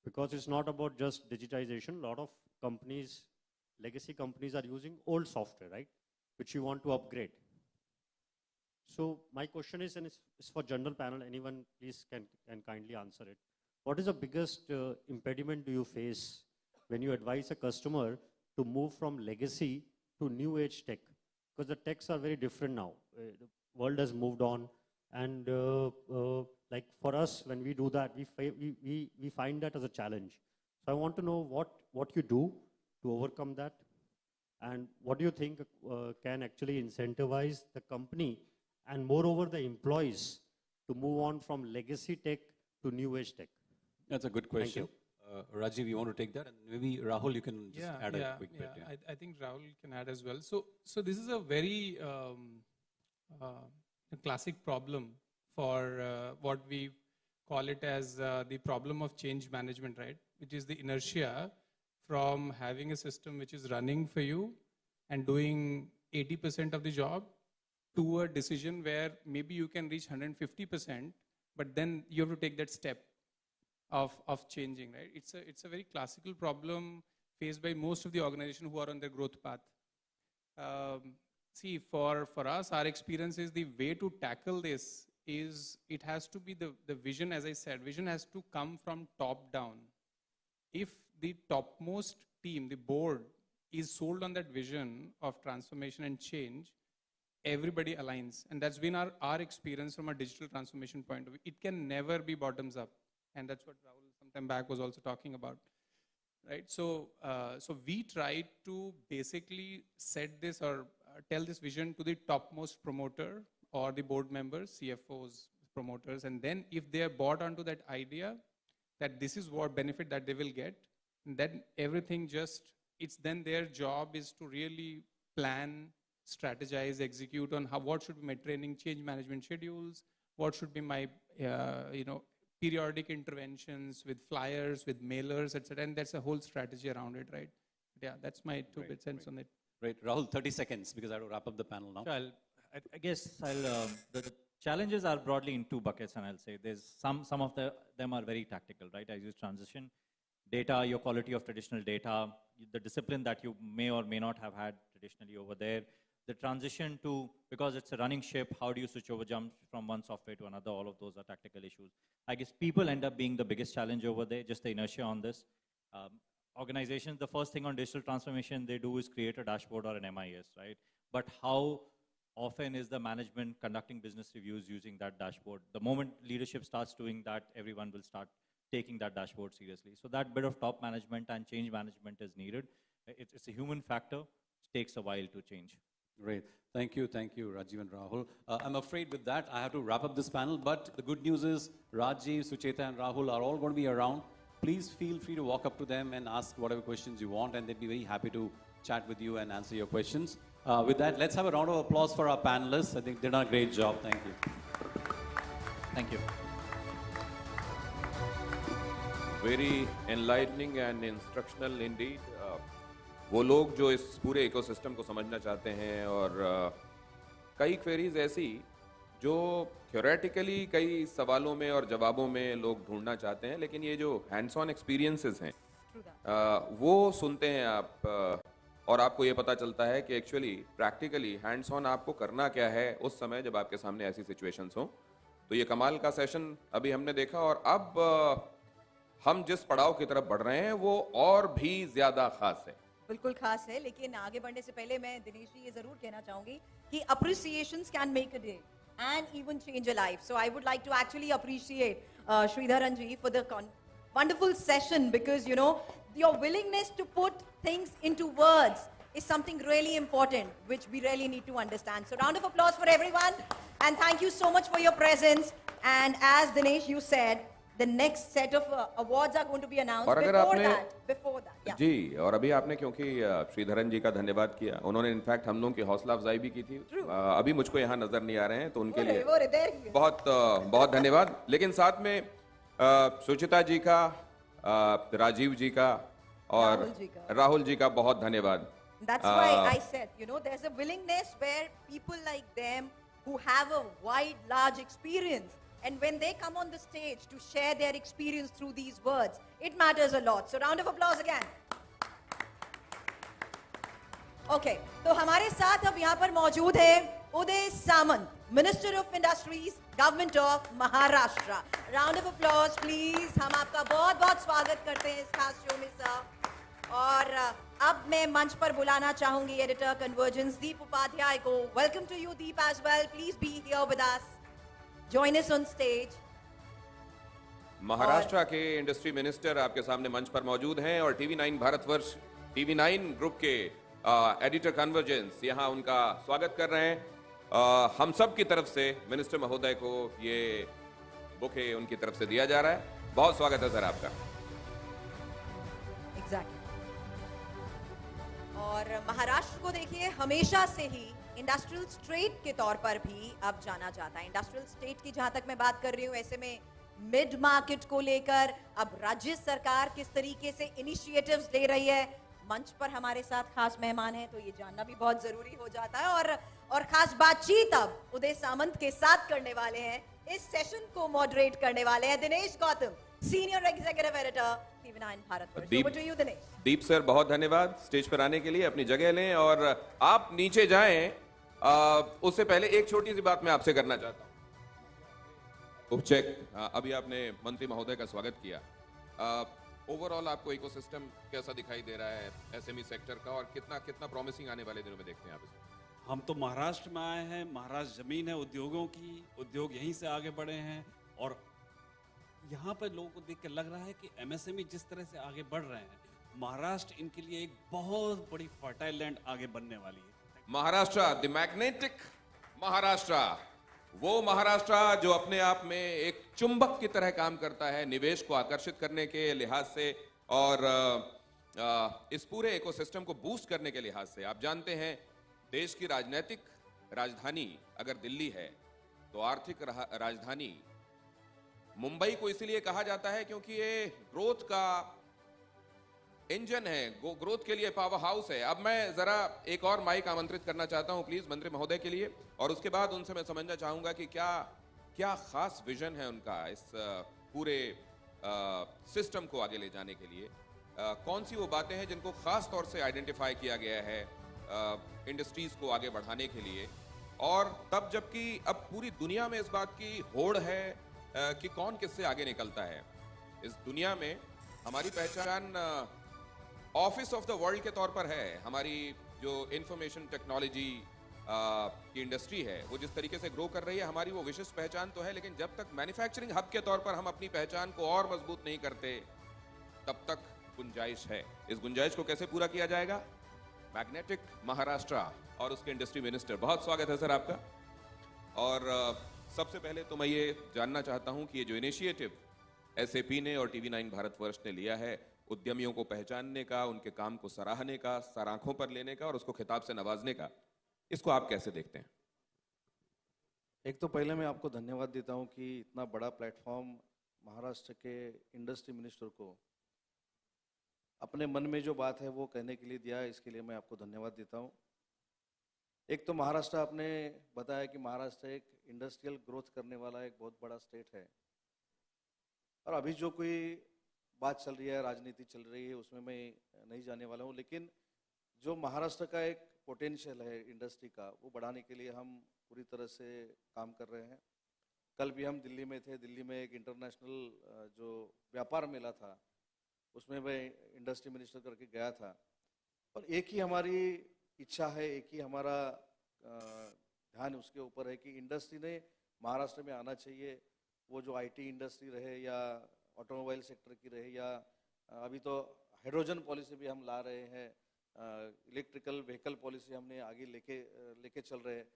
Because it's not about just digitization. A lot of companies, legacy companies, are using old software, right? Which you want to upgrade. So my question is, and it's for general panel, anyone please can kindly answer it. What is the biggest impediment do you face when you advise a customer to move from legacy to new age tech? Because the techs are very different now. The world has moved on, and like for us, when we do that, we find that as a challenge. So I want to know what you do to overcome that. And what do you think can actually incentivize the company and moreover the employees to move on from legacy tech to new age tech? That's a good question. Rajiv, you want to take that? And maybe Rahul, you can just add a quick bit. Yeah. I think Rahul can add as well. So this is a very classic problem for what we call it as the problem of change management, right? Which is the inertia from having a system which is running for you and doing 80% of the job to a decision where maybe you can reach 150%, but then you have to take that step of changing, right? It's a very classical problem faced by most of the organizations who are on their growth path. See, for us, our experience is the way to tackle this is it has to be the vision, as I said, vision has to come from top down. If the topmost team, the board, is sold on that vision of transformation and change, everybody aligns. And that's been our experience from a digital transformation point of view. It can never be bottoms up. And that's what Rahul sometime back was also talking about. Right? So we try to basically set this or tell this vision to the topmost promoter or the board members, CFOs, promoters. And then if they are bought onto that idea that this is what benefit that they will get, then everything it's then their job is to really plan, strategize, execute on what should be my training, change management schedules, what should be my, periodic interventions with flyers, with mailers, etc. And that's a whole strategy around it, right? Yeah, that's my two bit cents on it. Right, Rahul, 30 seconds because I have to wrap up the panel now. So I guess the challenges are broadly in two buckets, and I'll say there's some of them are very tactical, right? As you transition data, your quality of traditional data, the discipline that you may or may not have had traditionally over there, the transition to, because it's a running ship, how do you switch over, jump from one software to another? All of those are tactical issues. I guess people end up being the biggest challenge over there, just the inertia on this. Organizations, the first thing on digital transformation they do is create a dashboard or an MIS, right? But how often is the management conducting business reviews using that dashboard? The moment leadership starts doing that, everyone will start taking that dashboard seriously. So that bit of top management and change management is needed. It's a human factor. It takes a while to change. Great. Thank you, Rajiv and Rahul. I'm afraid with that, I have to wrap up this panel, but the good news is Rajiv, Sucheta and Rahul are all going to be around. Please feel free to walk up to them and ask whatever questions you want, and they'd be very happy to chat with you and answer your questions. With that, let's have a round of applause for our panelists. I think they've done a great job. Thank you. Thank you. Very enlightening and instructional indeed. वो लोग जो इस पूरे ecosystem को समझना चाहते हैं और कई क्वेरीज ऐसी जो थ्योरेटिकली कई सवालों में और जवाबों में लोग ढूंढना चाहते हैं, लेकिन ये जो हैंड्स ऑन एक्सपीरियंसेस हैं वो सुनते हैं आप और आपको ये पता चलता है कि एक्चुअली प्रैक्टिकली हैंड्स ऑन आपको करना क्या है उस समय जब आपके सामने ऐसी सिचुएशंस हो। तो ये कमाल का सेशन अभी हमने देखा और अब हम जिस पड़ाव की तरफ बढ़ रहे हैं वो और भी ज्यादा खास है। बिल्कुल खास है, लेकिन आगे बढ़ने से पहले मैं दिनेश जी ये जरूर कहना चाहूंगी कि appreciations can make a day and even change a life. So I would like to actually appreciate Sridharan ji for the wonderful session, because you know your willingness to put things into words is something really important which we really need to understand. So round of applause for everyone and thank you so much for your presence. And as Dinesh you said, the next set of awards are going to be announced. Before that, yeah. जी, और अभी आपने क्योंकि श्रीधरन जी का धन्यवाद किया, उन्होंने in fact हम लोगों की हौसला अफजाई भी की थी। अभी मुझको यहाँ नजर नहीं आ रहे हैं तो उनके लिए बहुत बहुत धन्यवाद। लेकिन साथ में सुचिता जी का, राजीव जी का और राहुल जी का बहुत धन्यवाद। That's why I said, you know, there's a willingness where people like them who have a wide, large experience, and when they come on the stage to share their experience through these words, it matters a lot. So round of applause again. Okay, तो हमारे साथ अब यहाँ पर मौजूद है Uday Samant, Minister of Industries, Government of Maharashtra. Round of applause, please. हम आपका बहुत-बहुत स्वागत करते हैं इस खास शो में सर। और अब मैं मंच पर बुलाना चाहूंगी एडिटर कन्वर्जेंस दीप उपाध्याय को। Welcome to you, Deep, as well. Please be here with us. Join us on stage. Maharashtra के इंडस्ट्री मिनिस्टर आपके सामने मंच पर मौजूद हैं और TV9 भारतवर्ष, TV9 ग्रुप के एडिटर कन्वर्जेंस यहाँ उनका स्वागत कर रहे हैं। हम सब की तरफ से मिनिस्टर महोदय को ये बुके उनकी तरफ से दिया जा रहा है। बहुत स्वागत है सर आपका। Exactly. और महाराष्ट्र को देखिए हमेशा से ही इंडस्ट्रियल स्टेट के तौर पर भी अब जाना जाता है। इंडस्ट्रियल स्टेट की जहां तक मैं बात कर रही हूं, ऐसे में मिड मार्केट को लेकर अब राज्य सरकार किस तरीके से इनिशिएटिव्स ले रही है, मंच पर हमारे साथ खास मेहमान हैं, तो ये जानना भी बहुत जरूरी हो जाता है। और खास बातचीत अब उदय सामंत के साथ करने वाले हैं। इस सेशन को मॉडरेट करने वाले हैं Dinesh Gautam, senior executive editor TV 9 Bharatvarsh. Over to you Dinesh. Deep sir, बहुत धन्यवाद स्टेज पर आने के लिए। अपनी जगह लें और आप नीचे जाएं। उससे पहले एक छोटी सी बात मैं आपसे करना चाहता हूं। उपचेक, अभी आपने मंत्री महोदय का स्वागत किया। ओवरऑल आपको इकोसिस्टम कैसा दिखाई दे रहा है एसएमई सेक्टर का, और कितना कितना प्रॉमिसिंग आने वाले दिनों में देखते हैं आप इसको? हम तो महाराष्ट्र में आए हैं, महाराष्ट्र जमीन है उद्योगों की, उद्योग यहीं से आगे बढ़े हैं, और यहाँ पर लोगों को देख कर लग रहा है कि एमएसएमई जिस तरह से आगे बढ़ रहे हैं, महाराष्ट्र इनके लिए एक बहुत बड़ी फर्टाइल लैंड आगे बनने वाली है। महाराष्ट्र, द मैग्नेटिक महाराष्ट्र, वो महाराष्ट्र जो अपने आप में एक चुंबक की तरह काम करता है निवेश को आकर्षित करने के लिहाज से, और इस पूरे इकोसिस्टम को बूस्ट करने के लिहाज से। आप जानते हैं देश की राजनीतिक राजधानी अगर दिल्ली है, तो आर्थिक राजधानी मुंबई को इसलिए कहा जाता है क्योंकि ये ग्रोथ का इंजन है, ग्रोथ के लिए पावर हाउस है। अब मैं जरा एक और माइक आमंत्रित करना चाहता हूं प्लीज मंत्री महोदय के लिए, और उसके बाद उनसे मैं समझना चाहूंगा कि क्या क्या खास विजन है उनका इस पूरे सिस्टम को आगे ले जाने के लिए। कौन सी वो बातें हैं जिनको खास तौर से आइडेंटिफाई किया गया है इंडस्ट्रीज को आगे बढ़ाने के लिए, और तब जबकि अब पूरी दुनिया में इस बात की होड़ है कि कौन किससे आगे निकलता है। इस दुनिया में हमारी पहचान ऑफिस ऑफ द वर्ल्ड के तौर पर है। हमारी जो इंफॉर्मेशन टेक्नोलॉजी की इंडस्ट्री है वो जिस तरीके से ग्रो कर रही है, हमारी वो विशिष्ट पहचान तो है, लेकिन जब तक मैन्युफैक्चरिंग हब के तौर पर हम अपनी पहचान को और मजबूत नहीं करते, तब तक गुंजाइश है। इस गुंजाइश को कैसे पूरा किया जाएगा? मैग्नेटिक महाराष्ट्र और उसके इंडस्ट्री मिनिस्टर, बहुत स्वागत है सर आपका। और सबसे पहले तो मैं ये जानना चाहता हूं कि ये जो इनिशिएटिव एसएपी ने और टीवी 9 भारतवर्ष ने लिया है, उद्यमियों को पहचानने का, उनके काम को सराहने का, सराखों पर लेने का और उसको खिताब से नवाजने का, इसको आप कैसे देखते हैं? एक तो पहले मैं आपको धन्यवाद देता हूं कि इतना बड़ा प्लेटफॉर्म महाराष्ट्र के इंडस्ट्री मिनिस्टर को अपने मन में जो बात है वो कहने के लिए दिया है, इसके लिए मैं आपको धन्यवाद देता हूं। एक तो महाराष्ट्र, आपने बताया कि महाराष्ट्र एक इंडस्ट्रियल ग्रोथ करने वाला एक बहुत बड़ा स्टेट है, और अभी जो कोई बात चल रही है, राजनीति चल रही है, उसमें मैं नहीं जाने वाला हूँ, लेकिन जो महाराष्ट्र का एक पोटेंशियल है इंडस्ट्री का, वो बढ़ाने के लिए हम पूरी तरह से काम कर रहे हैं। कल भी हम दिल्ली में थे, दिल्ली में एक इंटरनेशनल जो व्यापार मेला था, उसमें मैं इंडस्ट्री मिनिस्टर करके गया था, और एक ही हमारी इच्छा है, एक ही हमारा ध्यान उसके ऊपर है कि इंडस्ट्री ने महाराष्ट्र में आना चाहिए। वो जो आईटी इंडस्ट्री रहे या ऑटोमोबाइल सेक्टर की रहे, या अभी तो हाइड्रोजन पॉलिसी भी हम ला रहे हैं, इलेक्ट्रिकल व्हीकल पॉलिसी हमने आगे लेके चल रहे हैं,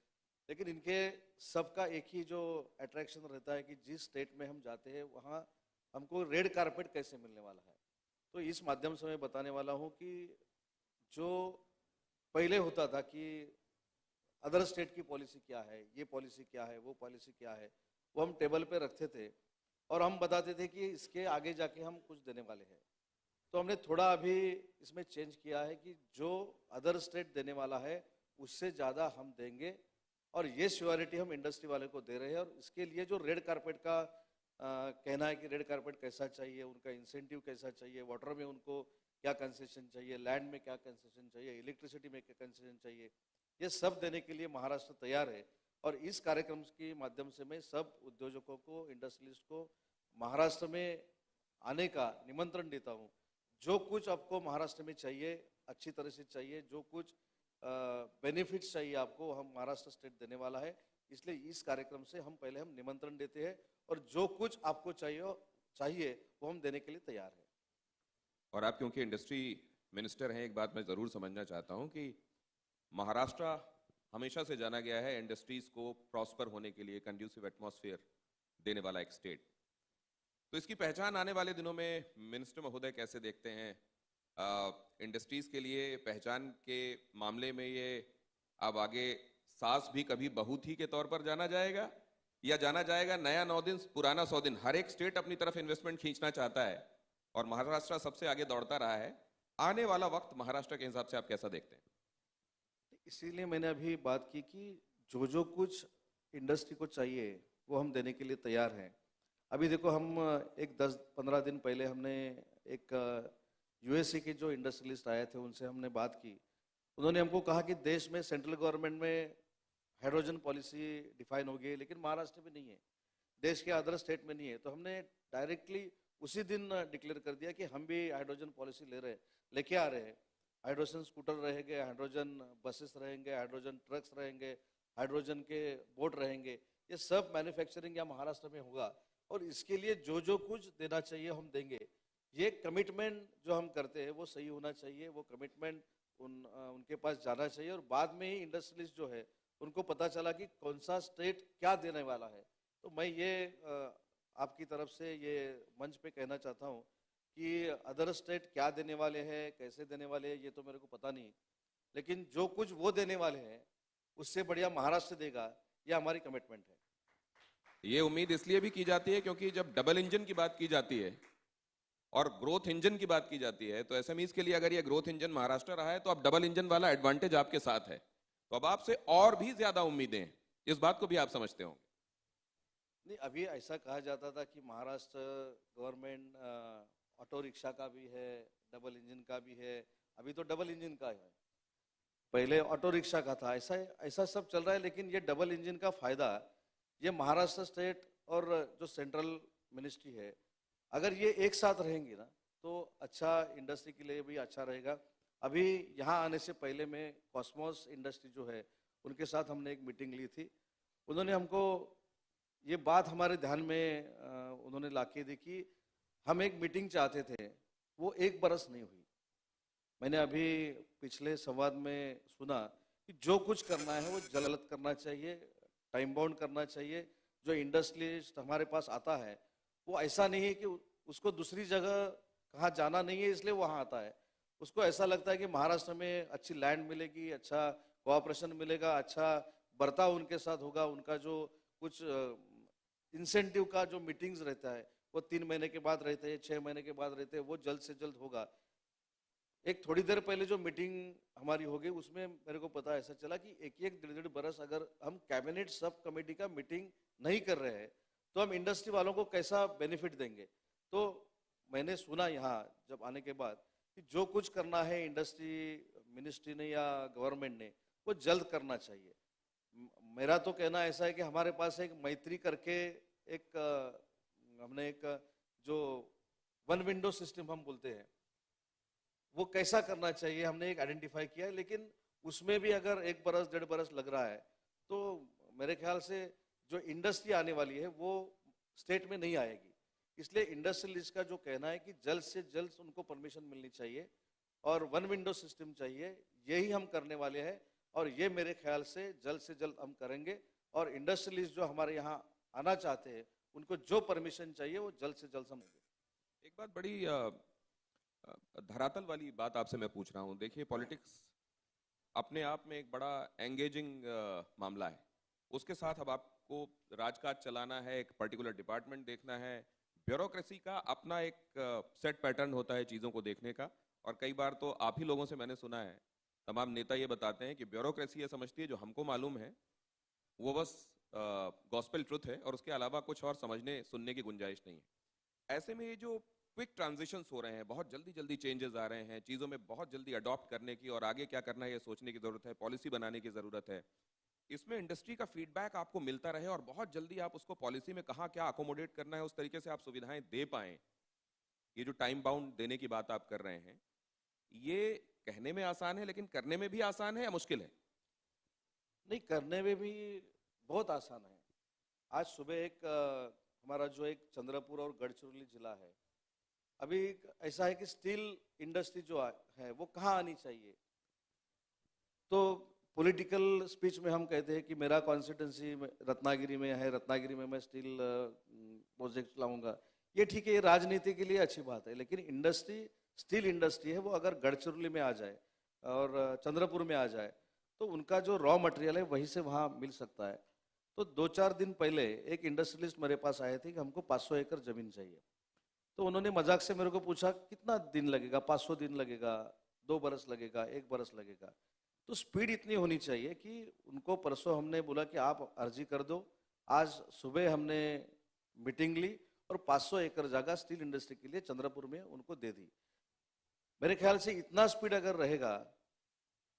लेकिन इनके सबका एक ही जो अट्रैक्शन रहता है कि जिस स्टेट में हम जाते हैं वहाँ हमको रेड कारपेट कैसे मिलने वाला है। तो इस माध्यम से मैं बताने वाला हूँ कि जो पहले होता था कि अदर स्टेट की पॉलिसी क्या है, ये पॉलिसी क्या है, वो पॉलिसी क्या है, वो हम टेबल पे रखते थे और हम बताते थे कि इसके आगे जाके हम कुछ देने वाले हैं। तो हमने थोड़ा अभी इसमें चेंज किया है कि जो अदर स्टेट देने वाला है उससे ज़्यादा हम देंगे, और ये श्योरिटी हम इंडस्ट्री वाले को दे रहे हैं। और इसके लिए जो रेड कारपेट का कहना है कि रेड कारपेट कैसा चाहिए, उनका इंसेंटिव कैसा चाहिए, वाटर में उनको क्या कंसेशन चाहिए, लैंड में क्या कंसेशन चाहिए, इलेक्ट्रिसिटी में क्या कंसेशन चाहिए, ये सब देने के लिए महाराष्ट्र तैयार है। और इस कार्यक्रम के माध्यम से मैं सब उद्योजकों को, इंडस्ट्रियलिस्ट को महाराष्ट्र में आने का निमंत्रण देता हूँ। जो कुछ आपको महाराष्ट्र में चाहिए, अच्छी तरह से चाहिए, जो कुछ बेनिफिट्स चाहिए आपको, हम महाराष्ट्र स्टेट देने वाला है। इसलिए इस कार्यक्रम से हम पहले निमंत्रण देते हैं, और जो कुछ आपको चाहिए वो हम देने के लिए तैयार हैं। और आप क्योंकि इंडस्ट्री मिनिस्टर हैं, एक बात मैं ज़रूर समझना चाहता हूं कि महाराष्ट्र हमेशा से जाना गया है इंडस्ट्रीज को प्रॉस्पर होने के लिए कंड्यूसिव एटमॉस्फेयर देने वाला एक स्टेट। तो इसकी पहचान आने वाले दिनों में मिनिस्टर महोदय कैसे देखते हैं? इंडस्ट्रीज के लिए पहचान के मामले में ये अब आगे सास भी कभी बहू थी के तौर पर जाना जाएगा, या जाना जाएगा नया 9 दिन पुराना 100 दिन? हर एक स्टेट अपनी तरफ इन्वेस्टमेंट खींचना चाहता है और महाराष्ट्र सबसे आगे दौड़ता रहा है। आने वाला वक्त महाराष्ट्र के हिसाब से आप कैसा देखते हैं? इसीलिए मैंने अभी बात की कि जो जो कुछ इंडस्ट्री को चाहिए वो हम देने के लिए तैयार हैं। अभी देखो, हम एक 10-15 दिन पहले हमने एक यूएसए के जो इंडस्ट्रियलिस्ट आए थे उनसे हमने बात की। उन्होंने हमको कहा कि देश में सेंट्रल गवर्नमेंट में हाइड्रोजन पॉलिसी डिफाइन हो गई है, लेकिन महाराष्ट्र में नहीं है, देश के अदर स्टेट में नहीं है। तो हमने डायरेक्टली उसी दिन डिक्लेयर कर दिया कि हम भी हाइड्रोजन पॉलिसी लेके आ रहे हैं। हाइड्रोजन स्कूटर रहेंगे, हाइड्रोजन बसेस रहेंगे, हाइड्रोजन ट्रक्स रहेंगे, हाइड्रोजन के बोट रहेंगे। ये सब मैन्युफैक्चरिंग यहाँ महाराष्ट्र में होगा और इसके लिए जो जो कुछ देना चाहिए हम देंगे। ये कमिटमेंट जो हम करते हैं वो सही होना चाहिए, वो कमिटमेंट उनके पास जाना चाहिए और बाद में ही इंडस्ट्रियलिस्ट जो है उनको पता चला कि कौन सा स्टेट क्या देने वाला है। तो मैं ये आपकी तरफ से ये मंच पे कहना चाहता हूँ कि अदर स्टेट क्या देने वाले हैं, कैसे देने वाले हैं, ये तो मेरे को पता नहीं, लेकिन जो कुछ वो देने वाले हैं उससे बढ़िया महाराष्ट्र देगा, ये हमारी कमिटमेंट है। ये उम्मीद इसलिए भी की जाती है क्योंकि जब डबल इंजन की बात की जाती है और ग्रोथ इंजन की बात की जाती है तो एसएमईज के लिए अगर ये ग्रोथ इंजन महाराष्ट्र रहा है तो अब डबल इंजन वाला एडवांटेज आपके साथ है, तो अब आपसे और भी ज्यादा उम्मीदें हैं। इस बात को भी आप समझते होंगे। नहीं, अभी ऐसा कहा जाता था कि महाराष्ट्र गवर्नमेंट ऑटो रिक्शा का भी है, डबल इंजन का भी है, अभी तो डबल इंजन का है, पहले ऑटो रिक्शा का था। ऐसा सब चल रहा है, लेकिन ये डबल इंजन का फायदा ये महाराष्ट्र स्टेट और जो सेंट्रल मिनिस्ट्री है, अगर ये एक साथ रहेंगी ना तो अच्छा इंडस्ट्री के लिए भी अच्छा रहेगा। अभी यहाँ आने से पहले मैं कॉस्मोस इंडस्ट्री जो है उनके साथ हमने एक मीटिंग ली थी। उन्होंने हमको ये बात हमारे ध्यान में उन्होंने लाके दी कि हम एक मीटिंग चाहते थे, वो 1 बरस नहीं हुई। मैंने अभी पिछले संवाद में सुना कि जो कुछ करना है वो जल्द करना चाहिए, टाइम बाउंड करना चाहिए। जो इंडस्ट्रियलिस्ट हमारे पास आता है वो ऐसा नहीं है कि उसको दूसरी जगह कहाँ जाना नहीं है इसलिए वहाँ आता है, उसको ऐसा लगता है कि महाराष्ट्र में अच्छी लैंड मिलेगी, अच्छा कोऑपरेशन मिलेगा, अच्छा बर्ताव उनके साथ होगा, उनका जो कुछ इंसेंटिव का जो मीटिंग्स रहता है वो 3 महीने के बाद रहते हैं, 6 महीने के बाद रहते हैं, वो जल्द से जल्द होगा। एक थोड़ी देर पहले जो मीटिंग हमारी हो गई उसमें मेरे को पता ऐसा चला कि 1-1, 1.5 बरस अगर हम कैबिनेट सब कमेटी का मीटिंग नहीं कर रहे हैं तो हम इंडस्ट्री वालों को कैसा बेनिफिट देंगे। तो मैंने सुना यहाँ जब आने के बाद कि जो कुछ करना है इंडस्ट्री मिनिस्ट्री ने या गवर्नमेंट ने वो जल्द करना चाहिए। मेरा तो कहना ऐसा है कि हमारे पास एक मैत्री करके हमने एक जो वन विंडो सिस्टम हम बोलते हैं वो कैसा करना चाहिए हमने एक आइडेंटिफाई किया है, लेकिन उसमें भी अगर 1 बरस 1.5 बरस लग रहा है तो मेरे ख्याल से जो इंडस्ट्री आने वाली है वो स्टेट में नहीं आएगी। इसलिए इंडस्ट्रियलिस्ट का जो कहना है कि जल्द से जल्द उनको परमिशन मिलनी चाहिए और वन विंडो सिस्टम चाहिए, यही हम करने वाले हैं और ये मेरे ख्याल से जल्द हम करेंगे। और इंडस्ट्रियलिस्ट जो हमारे यहाँ आना चाहते हैं उनको जो परमिशन चाहिए वो जल्द से जल्द हम देंगे। एक बात बड़ी धरातल वाली बात आपसे मैं पूछ रहा हूँ। देखिए, पॉलिटिक्स अपने आप में एक बड़ा एंगेजिंग मामला है, उसके साथ अब आपको राजकाज चलाना है, एक पर्टिकुलर डिपार्टमेंट देखना है, ब्यूरोक्रेसी का अपना एक सेट पैटर्न होता है चीज़ों को देखने का। और कई बार तो आप ही लोगों से मैंने सुना है, तमाम नेता ये बताते हैं कि ब्यूरोक्रेसी ये समझती है जो हमको मालूम है वो बस गॉस्पेल ट्रुथ है और उसके अलावा कुछ और समझने सुनने की गुंजाइश नहीं है। ऐसे में ये जो क्विक ट्रांजिशंस हो रहे हैं, बहुत जल्दी जल्दी चेंजेस आ रहे हैं, चीज़ों में बहुत जल्दी अडॉप्ट करने की और आगे क्या करना है ये सोचने की ज़रूरत है, पॉलिसी बनाने की ज़रूरत है। इसमें इंडस्ट्री का फीडबैक आपको मिलता रहे और बहुत जल्दी आप उसको पॉलिसी में कहाँ क्या अकोमोडेट करना है उस तरीके से आप सुविधाएं दे पाएं। ये जो टाइम बाउंड देने की बात आप कर रहे हैं, ये कहने में आसान है लेकिन करने में भी आसान है या मुश्किल है? नहीं, करने में भी बहुत आसान है। आज सुबह एक हमारा जो एक चंद्रपुर और गढ़चिरौली जिला है, अभी ऐसा है कि स्टील इंडस्ट्री जो है वो कहाँ आनी चाहिए। तो पॉलिटिकल स्पीच में हम कहते हैं कि मेरा कॉन्स्टिट्यूंसी रत्नागिरी में है, रत्नागिरी में मैं स्टील प्रोजेक्ट लाऊंगा, ये ठीक है, ये राजनीति के लिए अच्छी बात है। लेकिन इंडस्ट्री, स्टील इंडस्ट्री है वो अगर गढ़चिरौली में आ जाए और चंद्रपुर में आ जाए तो उनका जो रॉ मटेरियल है वहीं से वहाँ मिल सकता है। तो 2-4 दिन पहले एक इंडस्ट्रियलिस्ट मेरे पास आए थे कि हमको 500 एकड़ जमीन चाहिए। तो उन्होंने मजाक से मेरे को पूछा कितना दिन लगेगा, 500 दिन लगेगा, 2 बरस लगेगा, 1 बरस लगेगा। तो स्पीड इतनी होनी चाहिए कि उनको परसों हमने बोला कि आप अर्जी कर दो, आज सुबह हमने मीटिंग ली और 500 एकड़ जगह स्टील इंडस्ट्री के लिए चंद्रपुर में उनको दे दी। मेरे ख्याल से इतना स्पीड अगर रहेगा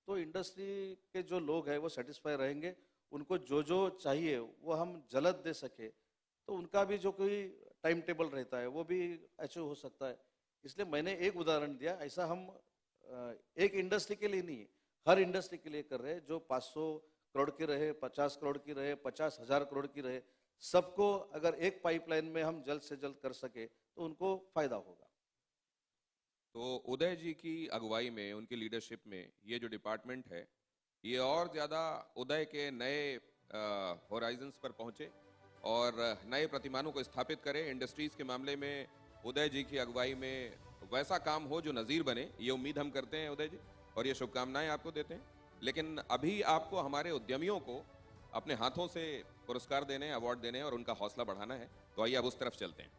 तो इंडस्ट्री के जो लोग हैं वो सेटिस्फाई रहेंगे, उनको जो जो चाहिए वो हम जल्द दे सके तो उनका भी जो कोई टाइम टेबल रहता है वो भी अचीव हो सकता है। इसलिए मैंने एक उदाहरण दिया, ऐसा हम एक इंडस्ट्री के लिए नहीं, हर इंडस्ट्री के लिए कर रहे हैं। जो 500 करोड़ की रहे, 50 करोड़ की रहे, 50,000 करोड़ की रहे, सबको अगर एक पाइपलाइन में हम जल्द से जल्द कर सके तो उनको फायदा होगा। तो उदय जी की अगुवाई में, उनकी लीडरशिप में ये जो डिपार्टमेंट है ये और ज़्यादा उदय के नए होराइजन्स पर पहुँचे और नए प्रतिमानों को स्थापित करे। इंडस्ट्रीज़ के मामले में उदय जी की अगुवाई में वैसा काम हो जो नज़ीर बने, ये उम्मीद हम करते हैं उदय जी, और ये शुभकामनाएं आपको देते हैं। लेकिन अभी आपको हमारे उद्यमियों को अपने हाथों से पुरस्कार देने, अवार्ड देने और उनका हौसला बढ़ाना है। तो आइए अब उस तरफ चलते हैं।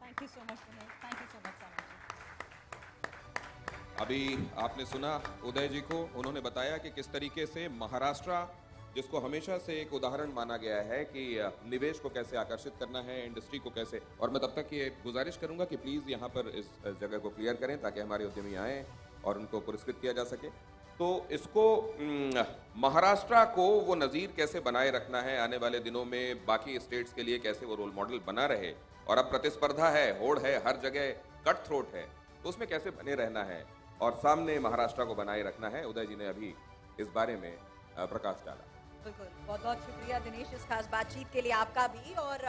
Thank you so much, thank you so much Samant ji. अभी आपने सुना उदय जी को, उन्होंने बताया कि किस तरीके से महाराष्ट्र, जिसको हमेशा से एक उदाहरण माना गया है कि निवेश को कैसे आकर्षित करना है, इंडस्ट्री को कैसे, और मैं तब तक ये गुजारिश करूंगा कि प्लीज़ यहाँ पर इस जगह को क्लियर करें ताकि हमारे उद्यमी आएँ और उनको पुरस्कृत किया जा सके। तो इसको महाराष्ट्र को वो नज़ीर कैसे बनाए रखना है आने वाले दिनों में, बाकी स्टेट्स के लिए कैसे वो रोल मॉडल बना रहे, और अब प्रतिस्पर्धा है, होड़ है, हर जगह कट थ्रोट है, तो उसमें कैसे बने रहना है और सामने महाराष्ट्र को बनाए रखना है। उदय जी ने अभी इस बारे में प्रकाश डाला। बिल्कुल, बहुत बहुत शुक्रिया दिनेश इस खास बातचीत के लिए आपका भी। और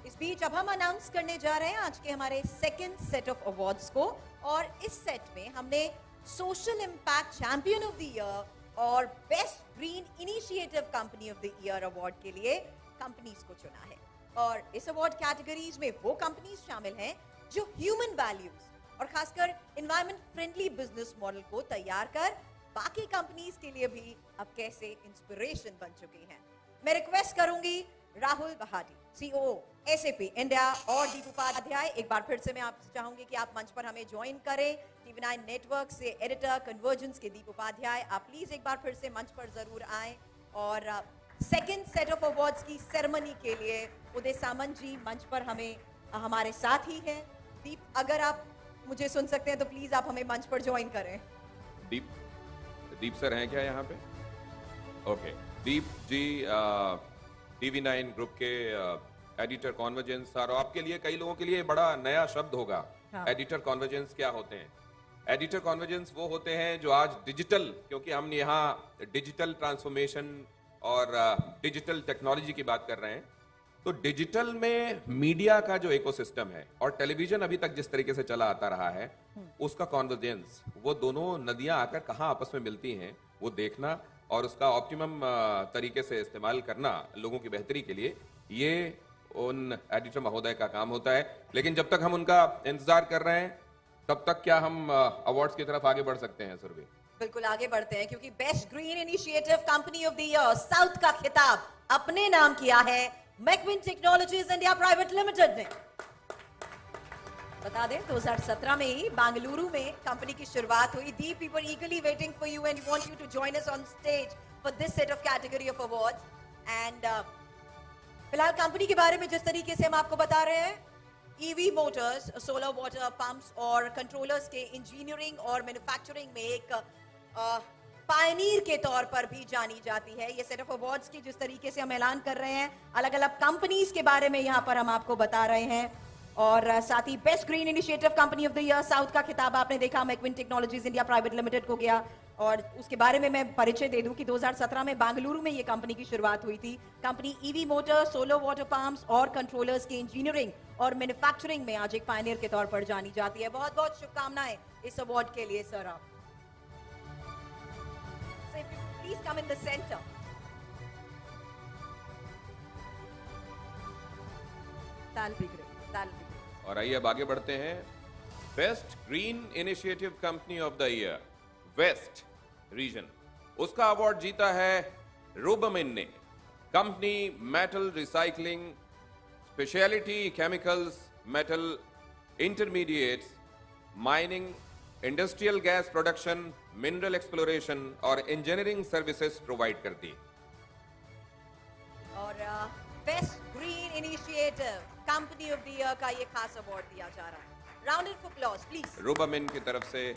इस बीच अब हम अनाउंस करने जा रहे हैं आज के हमारे सेकंड सेट ऑफ अवार्ड्स को, और इस सेट में हमने social impact champion of the year और best green initiative company of the year award के लिए कंपनीज को चुना है। और इस अवार्ड कैटेगरीज में वो कंपनीज शामिल हैं जो ह्यूमन वैल्यूज और खासकर एनवायरमेंट फ्रेंडली बिजनेस मॉडल को तैयार कर बाकी कंपनीज के लिए भी अब कैसे इंस्पिरेशन बन चुकी हैं। मैं रिक्वेस्ट करूंगी राहुल बहाटी, सीईओ एसएपी इंडिया, और दीप उपाध्याय, एक बार फिर से मैं आपसे चाहूंगी कि आप मंच पर हमें ज्वाइन करें। TV9 नेटवर्क से एडिटर कन्वर्जेंस के दीप उपाध्याय, आप प्लीज एक बार फिर से मंच पर जरूर आएं। और सेकंड सेट ऑफ अवार्ड्स की सेरेमनी के लिए उदय सामंत जी मंच पर हमारे साथ ही हैं। दीप, अगर आप मुझे सुन सकते हैं तो प्लीज आप हमें मंच पर ज्वाइन करें। दीप सर हैं क्या यहाँ पे? ओके, दीप जी TV9 ग्रुप के एडिटर कॉन्वर्जेंस, और आपके लिए, कई लोगों के लिए बड़ा नया शब्द होगा। हाँ। एडिटर कॉन्वर्जेंस क्या होते हैं? एडिटर कॉन्वर्जेंस वो होते हैं जो आज डिजिटल, क्योंकि हम यहाँ डिजिटल ट्रांसफॉर्मेशन और डिजिटल टेक्नोलॉजी की बात कर रहे हैं, तो डिजिटल में मीडिया का जो इकोसिस्टम है और टेलीविजन अभी तक जिस तरीके से चला आता रहा है, उसका कॉन्वर्जेंस, वो दोनों नदियां आकर कहाँ आपस में मिलती हैं वो देखना और उसका ऑप्टिमम तरीके से इस्तेमाल करना लोगों की बेहतरी के लिए, ये उन एडिटर महोदय का काम होता है। लेकिन जब तक हम उनका इंतजार कर रहे हैं तब तक क्या हम अवार्ड्स की तरफ आगे बढ़ सकते हैं सुरभि? बिल्कुल आगे बढ़ते हैं, क्योंकि best green initiative company of the year south का खिताब अपने नाम किया है मैकविन टेक्नोलॉजीज इंडिया प्राइवेट लिमिटेड ने। बता दें 2017 में ही बेंगलुरु में कंपनी की शुरुआत हुई थी। We were eagerly waiting for you and want you to join us on stage for this set of category of awards. And फिलहाल कंपनी के बारे में जिस तरीके से हम आपको बता रहे हैं, EV Motors, solar water pumps और कंट्रोलर्स के इंजीनियरिंग और मैन्युफैक्चरिंग में एक पायनीर के तौर पर भी जानी जाती है। ये सेट ऑफ अवार्ड्स की जिस तरीके से हम ऐलान कर रहे हैं, अलग अलग कंपनीज के बारे में यहाँ पर हम आपको बता रहे हैं, और साथ ही best green initiative company of the year south का खिताब आपने देखा Macwin technologies India private limited को गया। और उसके बारे में मैं परिचय दे दूं कि 2017 में बेंगलुरु में ये कंपनी की शुरुआत हुई थी। Company EV motor, solar water pumps और कंट्रोलर्स की इंजीनियरिंग और मैन्युफैक्चरिंग में आज एक पायनियर के तौर पर जानी जाती है। बहुत बहुत शुभकामनाएं इस अवार्ड के लिए सर। आप please come in the centre. और आइए अब आगे बढ़ते हैं। Best green initiative company of the year west region, उसका अवार्ड जीता है रूबमिन ने। Company metal recycling, speciality chemicals, metal intermediates, mining, industrial gas production, mineral exploration और engineering services provide करती है. और best green initiative company of the year का ये खास अवार्ड दिया जा रहा है. Round of applause please. Rubamin की तरफ से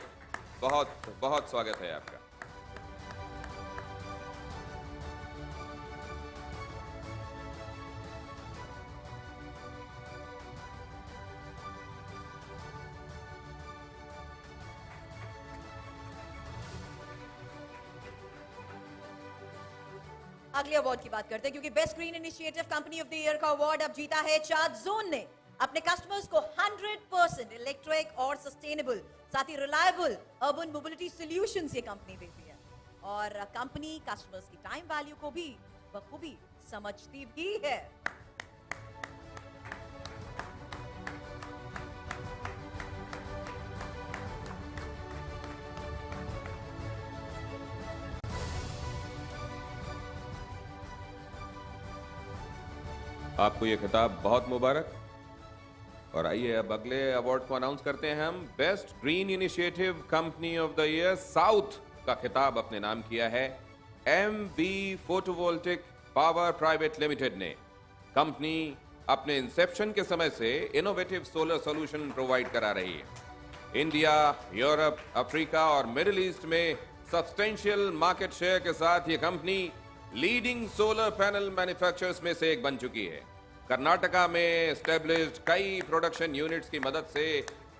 बहुत बहुत स्वागत है आपका. अगले अवार्ड की बात करते हैं क्योंकि best green initiative company of the year का अवार्ड अब जीता है चार्ज जोन ने. अपने कस्टमर्स को 100% इलेक्ट्रिक और सस्टेनेबल साथ ही रिलायबल अर्बन मोबिलिटी सॉल्यूशंस ये कंपनी देती है और कंपनी कस्टमर्स की टाइम वैल्यू को भी बखूबी समझती भी है. आपको ये खिताब बहुत मुबारक. और आइए अब अगले अवार्ड को अनाउंस करते हैं हम. Best green initiative company of the year south का खिताब अपने नाम किया है MB photovoltaic power private limited ने. कंपनी अपने इंसेप्शन के समय से इनोवेटिव सोलर सॉल्यूशन प्रोवाइड करा रही है. इंडिया, यूरोप, अफ्रीका और मिडिल ईस्ट में सब्सटेंशियल मार्केट शेयर के साथ ये company leading solar panel manufacturers में से एक बन चुकी है. कर्नाटका में एस्टेब्लिश्ड कई प्रोडक्शन यूनिट्स की मदद से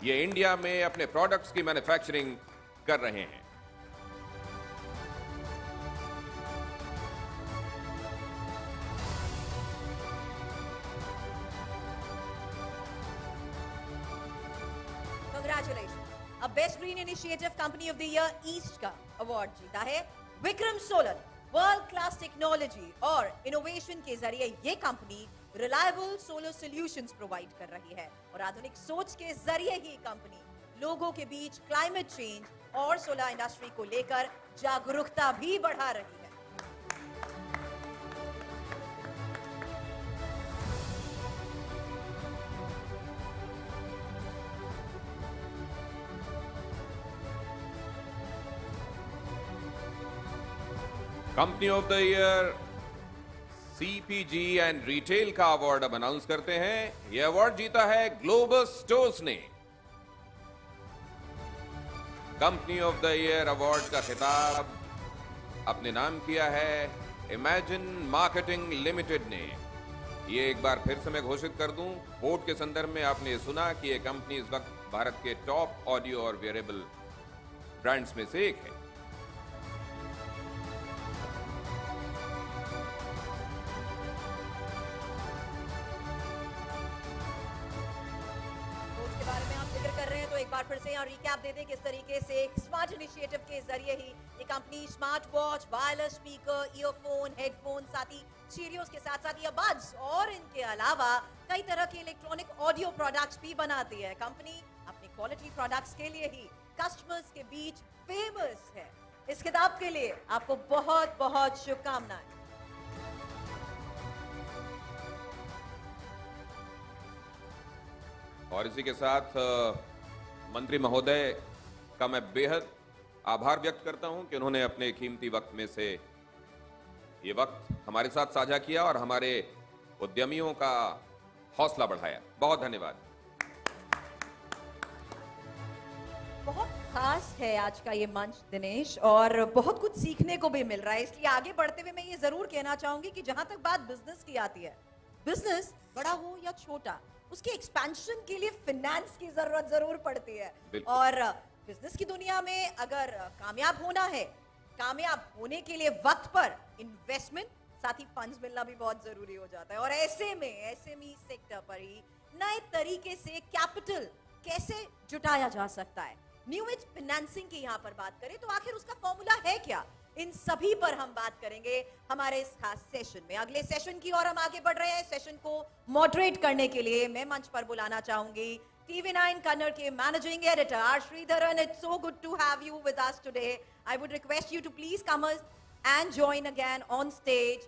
ये इंडिया में अपने प्रोडक्ट्स की मैन्युफैक्चरिंग कर रहे हैं. Congratulations. अब best green initiative company of the year east का अवार्ड जीता है Vikram solar. World class technology और इनोवेशन के जरिए ये company reliable solar solutions provide कर रही है और आधुनिक सोच के जरिए ही कंपनी लोगों के बीच क्लाइमेट चेंज और सोलर इंडस्ट्री को लेकर जागरूकता भी बढ़ा रही है. Company of the year CPG and retail का अवार्ड अब अनाउंस करते हैं. यह अवार्ड जीता है ग्लोबल स्टोर्स ने. Company of the year award का खिताब अपने नाम किया है इमेजिन मार्केटिंग लिमिटेड ने. ये एक बार फिर से मैं घोषित कर दूं, बोर्ड के संदर्भ में आपने ये सुना कि ये कंपनी इस वक्त भारत के टॉप ऑडियो और वेयरेबल ब्रांड्स में से एक है. एक बार फिर से यहाँ रिकैप दे दें किस तरीके से स्मार्ट इनिशिएटिव के जरिए ही ये company smart watch, wireless speaker, earphone, headphone, साथ ही स्टीरियोज के साथ साथ ईयरबड्स और इनके अलावा कई तरह के इलेक्ट्रॉनिक ऑडियो प्रोडक्ट्स भी बनाती है. कंपनी अपनी क्वालिटी प्रोडक्ट्स के लिए ही कस्टमर्स के बीच फेमस है. इस खिताब के लिए आपको बहुत बहुत शुभकामनाएं. और इसी के साथ मंत्री महोदय का मैं बेहद आभार व्यक्त करता हूं कि उन्होंने अपने कीमती वक्त में से ये वक्त हमारे साथ साझा किया और हमारे उद्यमियों का हौसला बढ़ाया. बहुत धन्यवाद. बहुत खास है आज का ये मंच दिनेश और बहुत कुछ सीखने को भी मिल रहा है. इसलिए आगे बढ़ते हुए मैं ये जरूर कहना चाहूंगी कि जहां तक बात बिजनेस की आती है, बिजनेस बड़ा हो या छोटा, उसके एक्सपेंशन के लिए फाइनेंस की जरूरत जरूर पड़ती है. और बिजनेस की दुनिया में अगर कामयाब होना है, कामयाब होने के लिए वक्त पर इन्वेस्टमेंट साथ ही फंड्स मिलना भी बहुत जरूरी हो जाता है. और ऐसे में एसएमई सेक्टर पर ही नए तरीके से कैपिटल कैसे जुटाया जा सकता है, न्यू एज फाइनेंसिंग की यहाँ पर बात करें तो आखिर उसका फॉर्मूला है क्या, इन सभी पर हम बात करेंगे हमारे इस खास सेशन में. अगले सेशन की ओर हम आगे बढ़ रहे हैं. सेशन को मॉडरेट करने के लिए मैं मंच पर बुलाना चाहूंगी TV9 कन्नड़ के managing editor R Sridharan. It's so good to have you with us today. I would request you to please come and join again on stage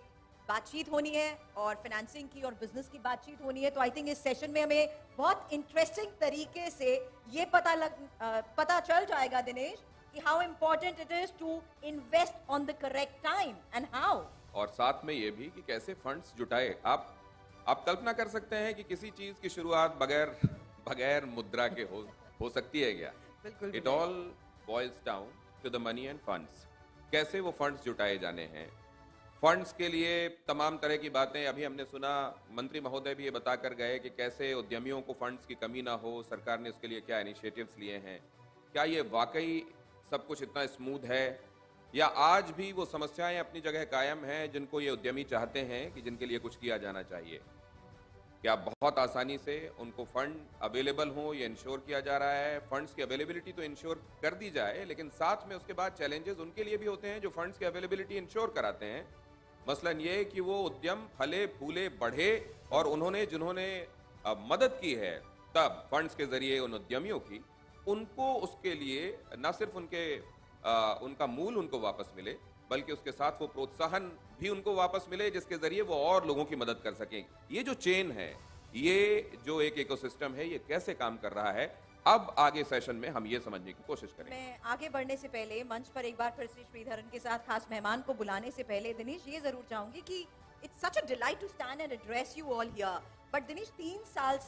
बातचीत होनी है और फाइनेंसिंग की और बिजनेस की बातचीत होनी है, तो आई थिंक इस सेशन में हमें बहुत इंटरेस्टिंग तरीके से ये पता चल जाएगा दिनेश कि how important it is to invest on the correct time and how, और साथ में ये भी कि कैसे फंड्स जुटाए। आप कल्पना कर सकते हैं कि किसी चीज की शुरुआत बगैर मुद्रा के हो सकती है क्या? बिल्कुल। It all boils down to the money and funds. कैसे वो फंड्स जुटाए जाने हैं, फंड्स के लिए तमाम तरह की बातें अभी हमने सुना। मंत्री महोदय भी ये बताकर गए कि कैसे उद्यमियों को फंड्स की कमी ना हो, सरकार ने उसके लिए क्या इनिशिएटिव्स लिए हैं। क्या ये वाकई सब कुछ इतना स्मूथ है या आज भी वो समस्याएं अपनी जगह कायम हैं जिनको ये उद्यमी चाहते हैं कि जिनके लिए कुछ किया जाना चाहिए? क्या बहुत आसानी से उनको फंड अवेलेबल हो, ये इंश्योर किया जा रहा है? फंड्स की अवेलेबिलिटी तो इंश्योर कर दी जाए, लेकिन साथ में उसके बाद चैलेंजेस उनके लिए भी होते हैं जो फंड्स की अवेलेबिलिटी इंश्योर कराते हैं। मसलन ये कि वो उद्यम फले फूले बढ़े और जिन्होंने मदद की है तब फंड्स के जरिए उन उद्यमियों की, उनको उसके लिए न सिर्फ उनका मूल उनको वापस मिले, बल्कि उसके साथ वो प्रोत्साहन भी उनको वापस मिले जिसके जरिए वो और लोगों की मदद कर सकें। ये जो चेन है, ये जो एक इकोसिस्टम है, ये कैसे काम कर रहा है, अब आगे सेशन में हम ये समझने की कोशिश करेंगे। मैं आगे बढ़ने से पहले मंच पर एक बार फिर से श्रीधरन के साथ खास मेहमान को बुलाने से पहले दिनेश ये जरूर चाहूंगी कि it's such a delight to stand and address you all here, but Dinesh 3 साल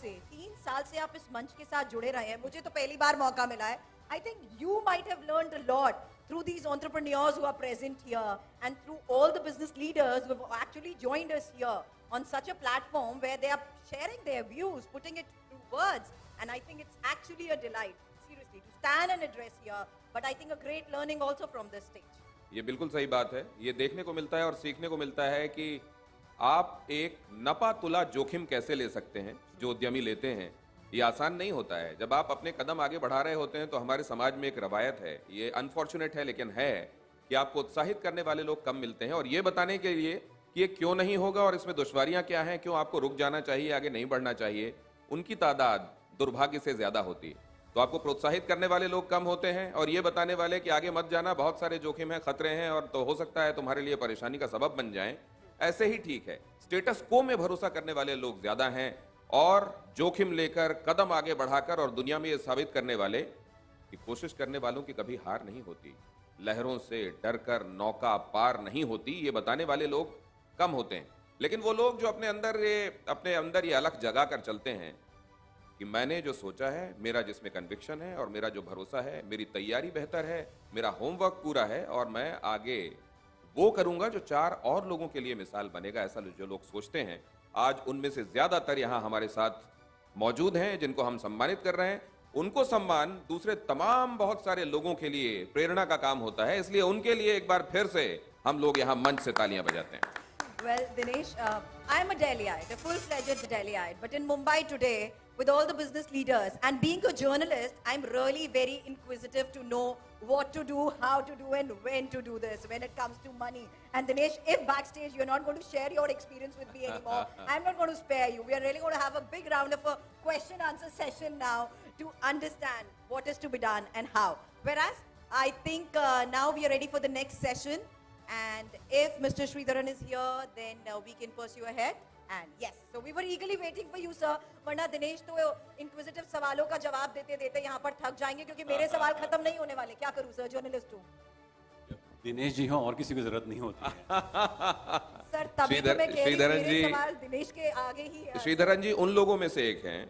से आप इस मंच के साथ जुड़े रहे हैं, मुझे तो पहली बार मौका मिला है। I think you might have learned a lot through these entrepreneurs who are present here and through all the business leaders who have actually joined us here on such a platform where they are sharing their views, putting it through words, and I think it's actually a delight, seriously, to stand and address here, but I think a great learning also from this stage. ये बिल्कुल सही बात है। ये देखने को मिलता है और सीखने को मिलता है कि आप एक नपा तुला जोखिम कैसे ले सकते हैं जो उद्यमी लेते हैं। ये आसान नहीं होता है। जब आप अपने कदम आगे बढ़ा रहे होते हैं तो हमारे समाज में एक रवायत है, ये अनफॉर्चुनेट है लेकिन है, कि आपको उत्साहित करने वाले लोग कम मिलते हैं और ये बताने के लिए कि ये क्यों नहीं होगा और इसमें दुश्वारियां क्या हैं, क्यों आपको रुक जाना चाहिए, आगे नहीं बढ़ना चाहिए, उनकी तादाद दुर्भाग्य से ज्यादा होती है। तो आपको प्रोत्साहित करने वाले लोग कम होते हैं और ये बताने वाले कि आगे मत जाना, बहुत सारे जोखिम हैं, खतरे हैं और तो हो सकता है तुम्हारे लिए परेशानी का सबब बन जाएं, ऐसे ही ठीक है। स्टेटस को में भरोसा करने वाले लोग ज्यादा हैं और जोखिम लेकर कदम आगे बढ़ाकर और दुनिया में ये साबित करने वाले कि कोशिश करने वालों की कभी हार नहीं होती, लहरों से डरकर नौका पार नहीं होती, ये बताने वाले लोग कम होते हैं। लेकिन वो लोग जो अपने अंदर ये अलख जगा कर चलते हैं कि मैंने जो सोचा है, मेरा जिसमें कन्विक्शन है और मेरा जो भरोसा है, मेरी तैयारी बेहतर है, मेरा होमवर्क पूरा है और मैं आगे वो करूंगा जो 4 और लोगों के लिए मिसाल बनेगा, ऐसा जो लोग सोचते हैं, आज उनमें से ज्यादातर यहां हमारे साथ मौजूद हैं जिनको हम सम्मानित कर रहे हैं। उनको सम्मान दूसरे तमाम बहुत सारे लोगों के लिए प्रेरणा का काम होता है, इसलिए उनके लिए एक बार फिर से हम लोग यहां मंच से तालियां बजाते हैं। Well, Dinesh, I'm a Delhiite, a full-fledged Delhiite, but in Mumbai today, with all the business leaders, and being a journalist, I'm really very inquisitive to know what to do, how to do, and when to do this when it comes to money. And Dinesh, if backstage you're not going to share your experience with me anymore, I'm not going to spare you. We are really going to have a big round of a question-answer session now to understand what is to be done and how. Whereas, I think now we are ready for the next session. And if Mr. Sridharan is here, then we can pursue ahead. And yes, so we were eagerly waiting for you, sir. वरना दिनेश तो inquisitive सवालों का जवाब देते-देते यहाँ पर थक जाएंगे क्योंकि मेरे सवाल खत्म नहीं होने वाले। क्या करूँ सर, जर्नलिस्ट हूँ। दिनेश जी हो और किसी की जरूरत नहीं होती। सर तभी तो मैं कह रही हूँ मेरे सवाल दिनेश के आगे ही है। श्रीधरन जी उन लोगों में से एक हैं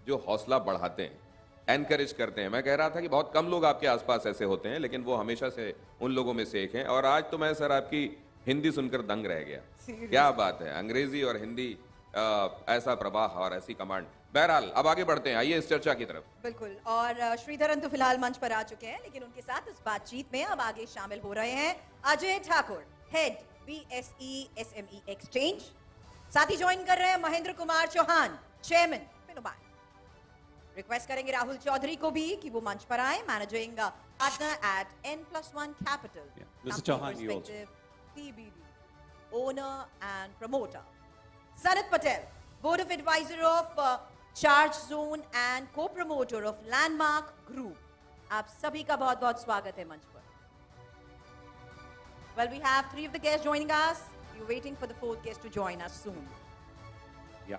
जो हौसला बढ़ाते हैं, एनकरेज करते हैं। मैं कह रहा था कि बहुत कम लोग आपके आसपास ऐसे होते हैं, लेकिन वो हमेशा से उन लोगों में से एक हैं। और आज तो मैं सर आपकी हिंदी सुनकर दंग रह गया। क्या बात है, अंग्रेजी और हिंदी ऐसा प्रवाह और ऐसी कमांड। बहरहाल अब आगे बढ़ते हैं, आइए इस चर्चा की तरफ। बिल्कुल, और श्रीधरन तो फिलहाल मंच पर आ चुके हैं, लेकिन उनके साथ इस बातचीत में अब आगे शामिल हो रहे हैं Ajay Thakur, head BSE SME exchange. साथ ही ज्वाइन कर रहे हैं महेंद्र कुमार चौहान, चेयरमैन फिनोमैन। रिक्वेस्ट करेंगे राहुल चौधरी को भी कि वो मंच पर आए, managing partner at N+1 capital, Mr. Chauhan, you also. PBD, owner and promoter. Sanat Patel, board of advisor of Charge Zone and co promoter of Landmark Group. आप सभी का बहुत बहुत स्वागत है मंच पर। Well, we have 3 of the guests joining us. We're waiting for the fourth guest to join us soon. Yeah.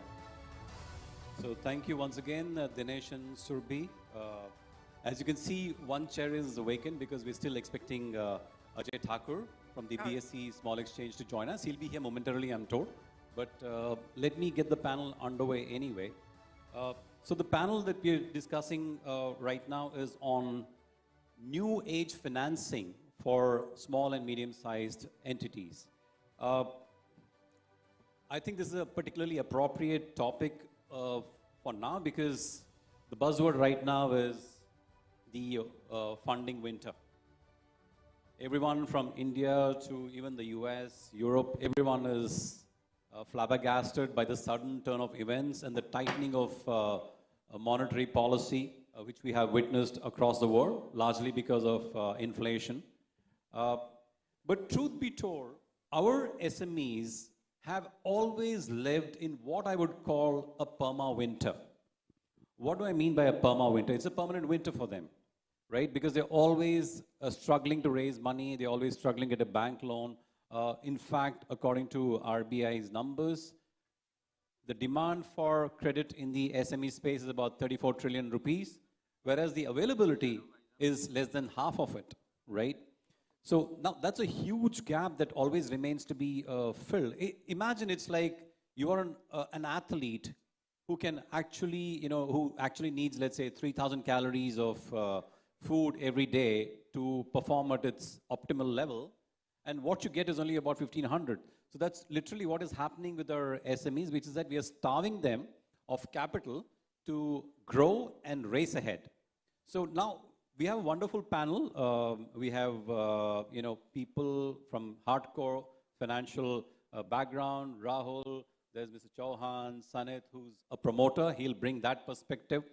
So thank you once again, Dinesh and Surbhi. As you can see, one chair is vacant because we're still expecting Ajay Thakur from the BSE Small Exchange to join us. He'll be here momentarily, I'm told. But let me get the panel underway anyway. So the panel that we're discussing right now is on new age financing for small and medium-sized entities. I think this is a particularly appropriate topic for now because the buzzword right now is the funding winter. Everyone from India to even the US, Europe, everyone is flabbergasted by the sudden turn of events and the tightening of monetary policy, which we have witnessed across the world, largely because of inflation. But truth be told, our SMEs have always lived in what I would call a perma-winter. What do I mean by a perma-winter? It's a permanent winter for them, right? Because they're always struggling to raise money. They're always struggling to get a bank loan. In fact, according to RBI's numbers, the demand for credit in the SME space is about 34 trillion rupees, whereas the availability is less than half of it, right? So now that's a huge gap that always remains to be filled. Imagine it's like you are an athlete who can actually, who actually needs, let's say, 3,000 calories of food every day to perform at its optimal level. And what you get is only about 1,500. So that's literally what is happening with our SMEs, which is that we are starving them of capital to grow and race ahead. So now we have a wonderful panel. We have, people from hardcore financial background. Rahul, there's Mr. Chauhan, Sanit, who's a promoter. He'll bring that perspective.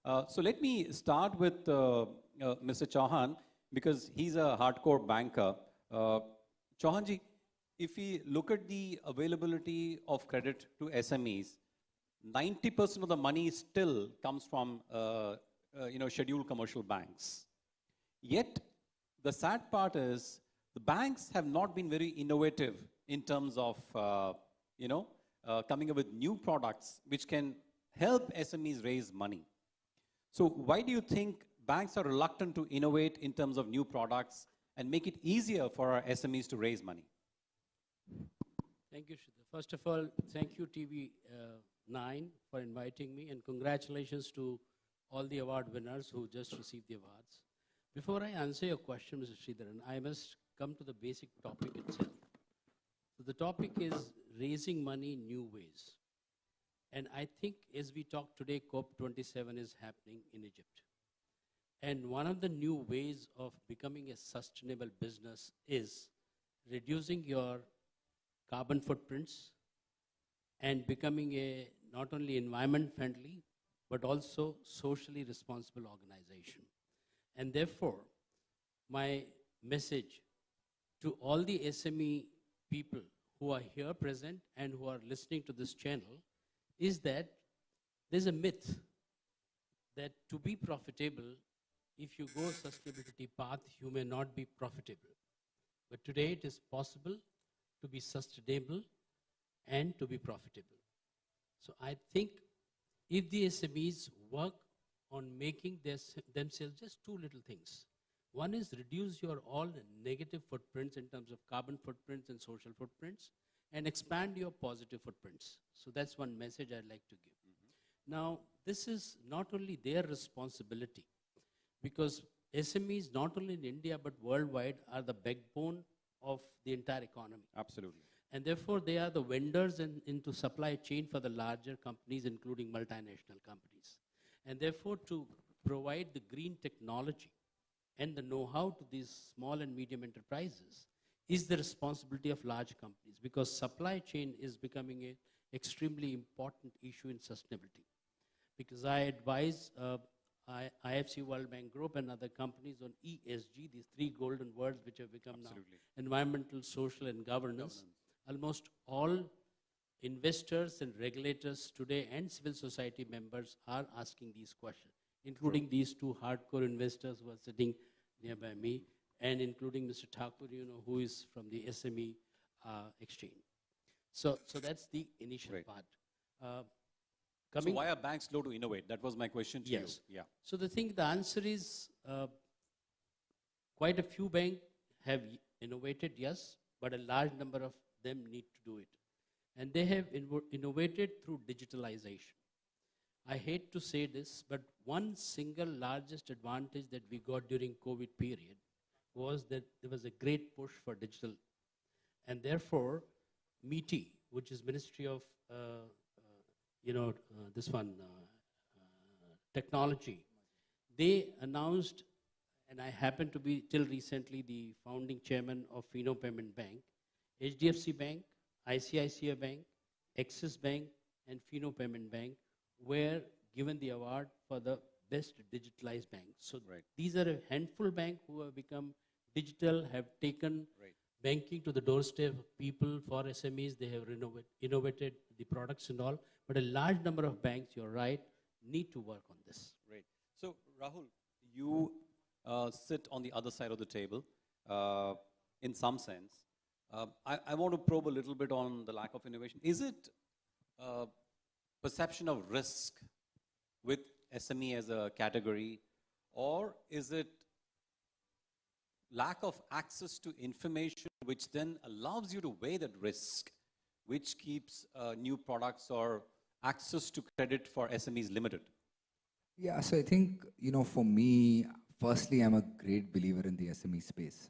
So let me start with Mr. Chauhan, because he's a hardcore banker. Chauhanji, if we look at the availability of credit to SMEs, 90% of the money still comes from scheduled commercial banks. Yet, the sad part is the banks have not been very innovative in terms of, coming up with new products which can help SMEs raise money. So why do you think banks are reluctant to innovate in terms of new products and make it easier for our SMEs to raise money? Thank you, Shridhar. First of all, thank you, TV9, for inviting me, and congratulations to all the award winners who just received the awards. Before I answer your question, Mr. Sridharan, I must come to the basic topic itself. So the topic is raising money in new ways. And I think as we talk today, COP27 is happening in Egypt. And one of the new ways of becoming a sustainable business is reducing your carbon footprints and becoming a not only environment friendly, but also socially responsible organization. And therefore, my message to all the SME people who are here present and who are listening to this channel is that there's a myth that to be profitable, if you go sustainability path, you may not be profitable. But today it is possible to be sustainable and to be profitable. So I think if the SMEs work on making themselves just two little things. One is reduce your all negative footprints in terms of carbon footprints and social footprints, and expand your positive footprints. So that's one message I'd like to give. Now, this is not only their responsibility, because SMEs, not only in India but worldwide, are the backbone of the entire economy. Absolutely. And therefore, they are the vendors into supply chain for the larger companies, including multinational companies. And therefore, to provide the green technology and the know-how to these small and medium enterprises is the responsibility of large companies, because supply chain is becoming an extremely important issue in sustainability. Because I advise IFC World Bank Group and other companies on ESG, these three golden words which have become now environmental, social, and governance. Almost all investors and regulators today and civil society members are asking these questions, including these two hardcore investors who are sitting nearby me, and including Mr. Thakur, who is from the SME exchange. So that's the initial part. So why are banks slow to innovate? That was my question to Yes. you. Yeah. So the answer is quite a few banks have innovated, yes, but a large number of them need to do it. And they have innovated through digitalization. I hate to say this, but one single largest advantage that we got during COVID period was that there was a great push for digital. And therefore, MeitY, which is Ministry of, technology, they announced, and I happen to be till recently the founding chairman of Fino Payment Bank, HDFC Bank, ICICI Bank, Axis Bank, and Fino Payment Bank were given the award for the best digitalized bank. So these are a handful of banks who have become digital, have taken banking to the doorstep of people for SMEs. They have innovated the products and all. But a large number of banks, you're right, need to work on this. Right. So Rahul, you sit on the other side of the table in some sense. I want to probe a little bit on the lack of innovation. Is it perception of risk with SME as a category, or is it lack of access to information which then allows you to weigh that risk, which keeps new products or access to credit for SMEs limited? Yeah, so I think, for me, firstly, I'm a great believer in the SME space.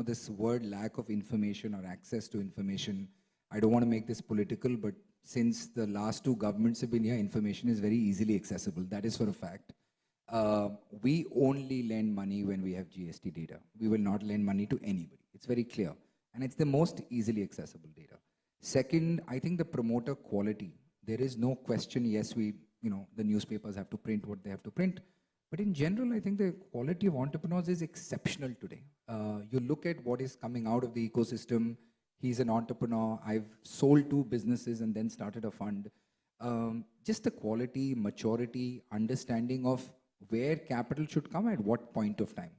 This word lack of information or access to information, I don't want to make this political, but since the last two governments have been here, information is very easily accessible. That is for a fact. We only lend money when we have GST data. We will not lend money to anybody. It's very clear. And it's the most easily accessible data. Second, I think the promoter quality. There is no question, yes, the newspapers have to print what they have to print. But in general, I think the quality of entrepreneurs is exceptional today. You look at what is coming out of the ecosystem. He's an entrepreneur. I've sold 2 businesses and then started a fund. Just the quality, maturity, understanding of where capital should come at what point of time.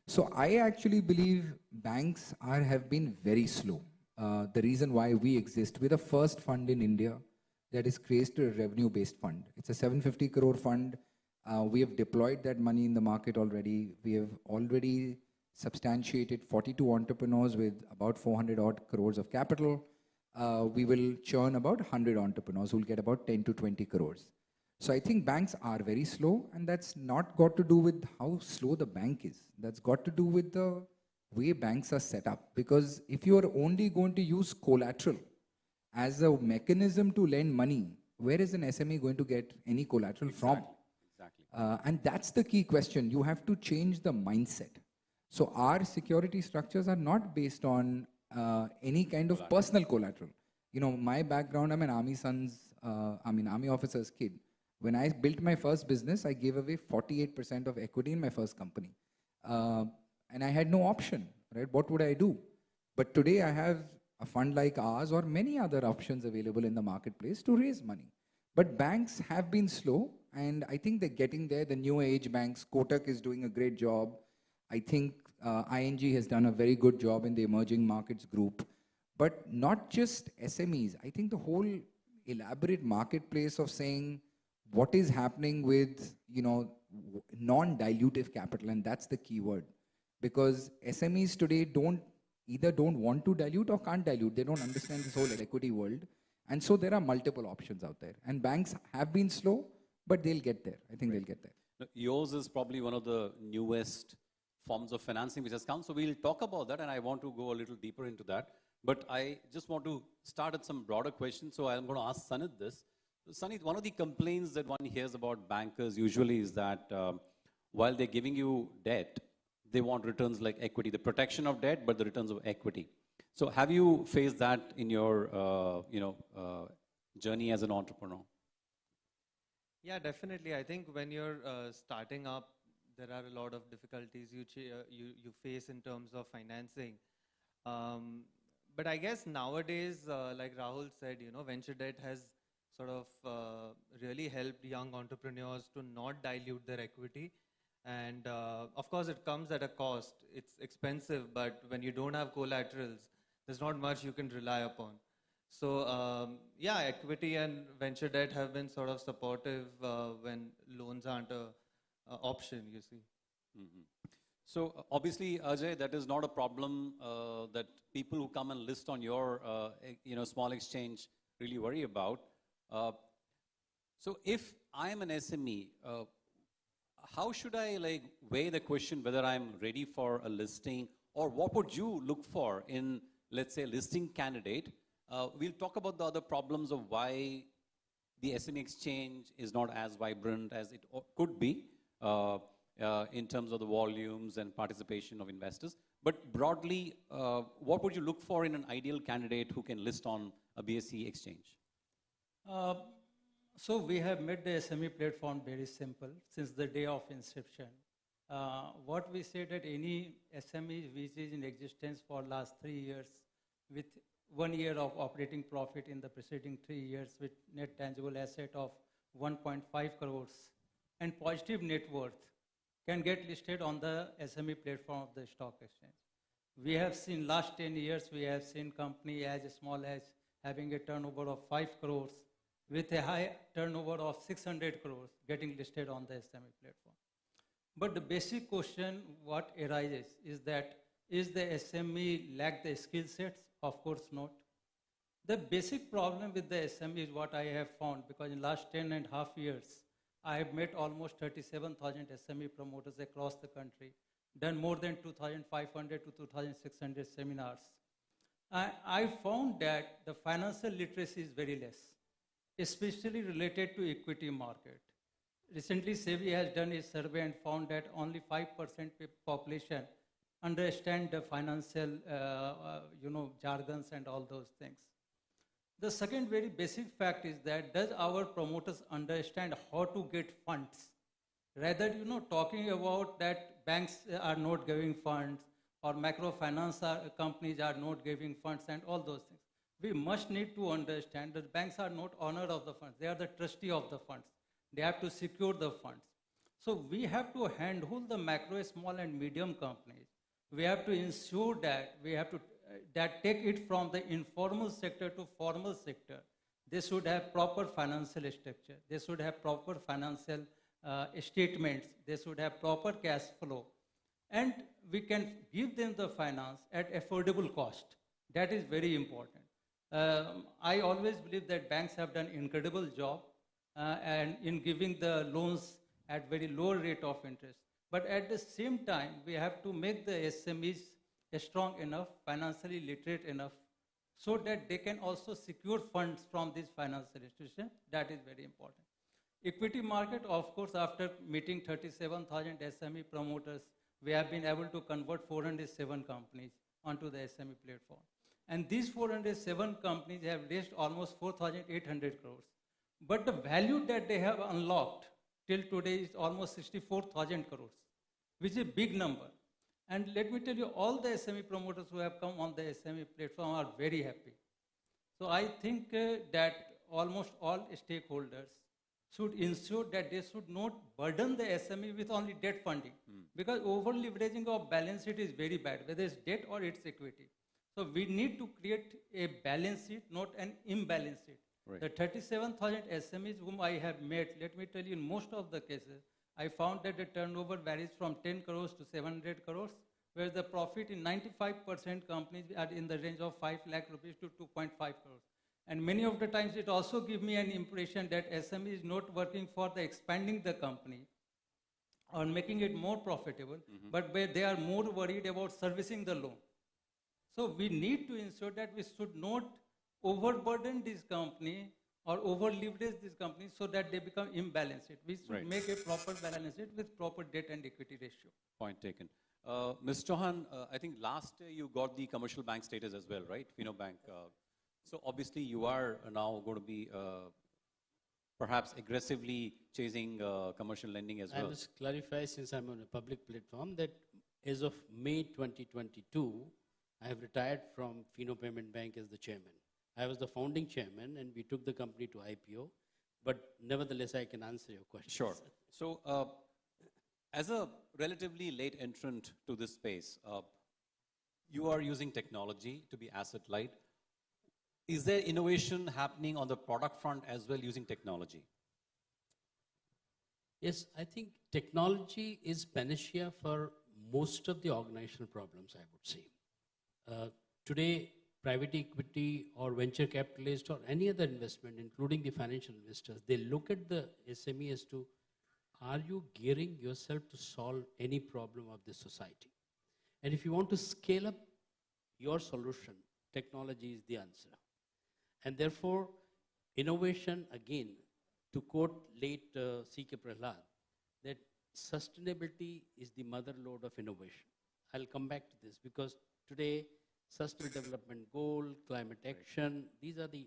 So I actually believe banks have been very slow. The reason why we exist, we're the first fund in India that is created a revenue-based fund. It's a 750 crore fund. We have deployed that money in the market already. We have already substantiated 42 entrepreneurs with about 400 odd crores of capital. We will churn about 100 entrepreneurs who will get about 10 to 20 crores. So I think banks are very slow, and that's not got to do with how slow the bank is. That's got to do with the way banks are set up. Because if you are only going to use collateral as a mechanism to lend money, where is an SME going to get any collateral from? Exactly. And that's the key question. You have to change the mindset. So our security structures are not based on any kind of personal collateral. My background, I'm an army officer's kid. When I built my first business, I gave away 48% of equity in my first company. And I had no option, right? What would I do? But today I have a fund like ours or many other options available in the marketplace to raise money. But banks have been slow, and I think they're getting there. The new age banks, Kotak is doing a great job. I think ING has done a very good job in the emerging markets group. But not just SMEs. I think the whole elaborate marketplace of saying what is happening with, non-dilutive capital, and that's the key word. Because SMEs today either don't want to dilute or can't dilute. They don't understand this whole equity world. And so there are multiple options out there. And banks have been slow, but they'll get there. I think they'll get there. Now, yours is probably one of the newest forms of financing which has come. So we'll talk about that, and I want to go a little deeper into that. But I just want to start at some broader questions. So I'm going to ask Sanit this. Sanit, one of the complaints that one hears about bankers usually is that while they're giving you debt, they want returns like equity, the protection of debt, but the returns of equity. So have you faced that in your journey as an entrepreneur? Yeah, definitely. I think when you're starting up, there are a lot of difficulties you face in terms of financing. But I guess nowadays, like Rahul said, venture debt has sort of really helped young entrepreneurs to not dilute their equity. And of course, it comes at a cost. It's expensive, but when you don't have collaterals, there's not much you can rely upon. So yeah, equity and venture debt have been sort of supportive when loans aren't a option, you see. So obviously, Ajay, that is not a problem that people who come and list on your small exchange really worry about. So if I am an SME, how should I weigh the question whether I'm ready for a listing, or what would you look for in, let's say, a listing candidate? We'll talk about the other problems of why the SME exchange is not as vibrant as it could be in terms of the volumes and participation of investors. But broadly, what would you look for in an ideal candidate who can list on a BSE exchange? So we have made the SME platform very simple since the day of inception. What we say that any SME which is in existence for last 3 years with 1 year of operating profit in the preceding 3 years with net tangible asset of 1.5 crores and positive net worth can get listed on the SME platform of the stock exchange. We have seen last 10 years, we have seen company as small as having a turnover of 5 crores with a high turnover of 600 crores getting listed on the SME platform. But the basic question what arises is that, is the SME lack the skill sets? Of course not. The basic problem with the SME is what I have found, because in last 10.5 years, I have met almost 37,000 SME promoters across the country, done more than 2,500 to 2,600 seminars. I found that the financial literacy is very less, especially related to equity market. Recently, SEBI has done a survey and found that only 5% population understand the financial, jargons and all those things. The second very basic fact is that does our promoters understand how to get funds? Rather, talking about that banks are not giving funds or microfinance companies are not giving funds and all those things. We must need to understand that banks are not owner of the funds. They are the trustee of the funds. They have to secure the funds. So we have to handhold the macro, small and medium companies. We have to ensure that we have to that take it from the informal sector to formal sector. They should have proper financial structure. They should have proper financial statements. They should have proper cash flow. And we can give them the finance at affordable cost. That is very important. I always believe that banks have done incredible job and in giving the loans at very low rate of interest. But at the same time, we have to make the SMEs strong enough, financially literate enough, so that they can also secure funds from these financial institutions. That is very important. Equity market, of course, after meeting 37,000 SME promoters, we have been able to convert 407 companies onto the SME platform. And these 407 companies have raised almost 4,800 crores. But the value that they have unlocked till today is almost 64,000 crores, which is a big number. And let me tell you, all the SME promoters who have come on the SME platform are very happy. So I think that almost all stakeholders should ensure that they should not burden the SME with only debt funding. Because over leveraging of balance sheet is very bad, whether it's debt or it's equity. So we need to create a balance sheet, not an imbalance sheet. Right. The 37,000 SMEs whom I have met, let me tell you, in most of the cases, I found that the turnover varies from 10 crores to 700 crores, where the profit in 95% companies are in the range of 5 lakh rupees to 2.5 crores. And many of the times it also gives me an impression that SME is not working for the expanding the company or making it more profitable, but where they are more worried about servicing the loan. So we need to ensure that we should not overburden this company or over leverage this company so that they become imbalanced. We should make a proper balance sheet with proper debt and equity ratio. Point taken. Ms. Chauhan, I think last year you got the commercial bank status as well, right? FinoBank. So obviously you are now going to be perhaps aggressively chasing commercial lending as well. I must clarify, since I'm on a public platform, that as of May 2022, I have retired from Fino Payment Bank as the chairman. I was the founding chairman and we took the company to IPO, but nevertheless I can answer your question. Sure. So as a relatively late entrant to this space, you are using technology to be asset light. Is there innovation happening on the product front as well using technology? Yes, I think technology is panacea for most of the organizational problems, I would say. Today, private equity or venture capitalist or any other investment, including the financial investors, they look at the SME as to, are you gearing yourself to solve any problem of the society? And if you want to scale up your solution, technology is the answer. And therefore, innovation, again, to quote late C.K. Prahlad, that sustainability is the mother lode of innovation. I'll come back to this because today, Sustainable Development Goal, climate action, these are the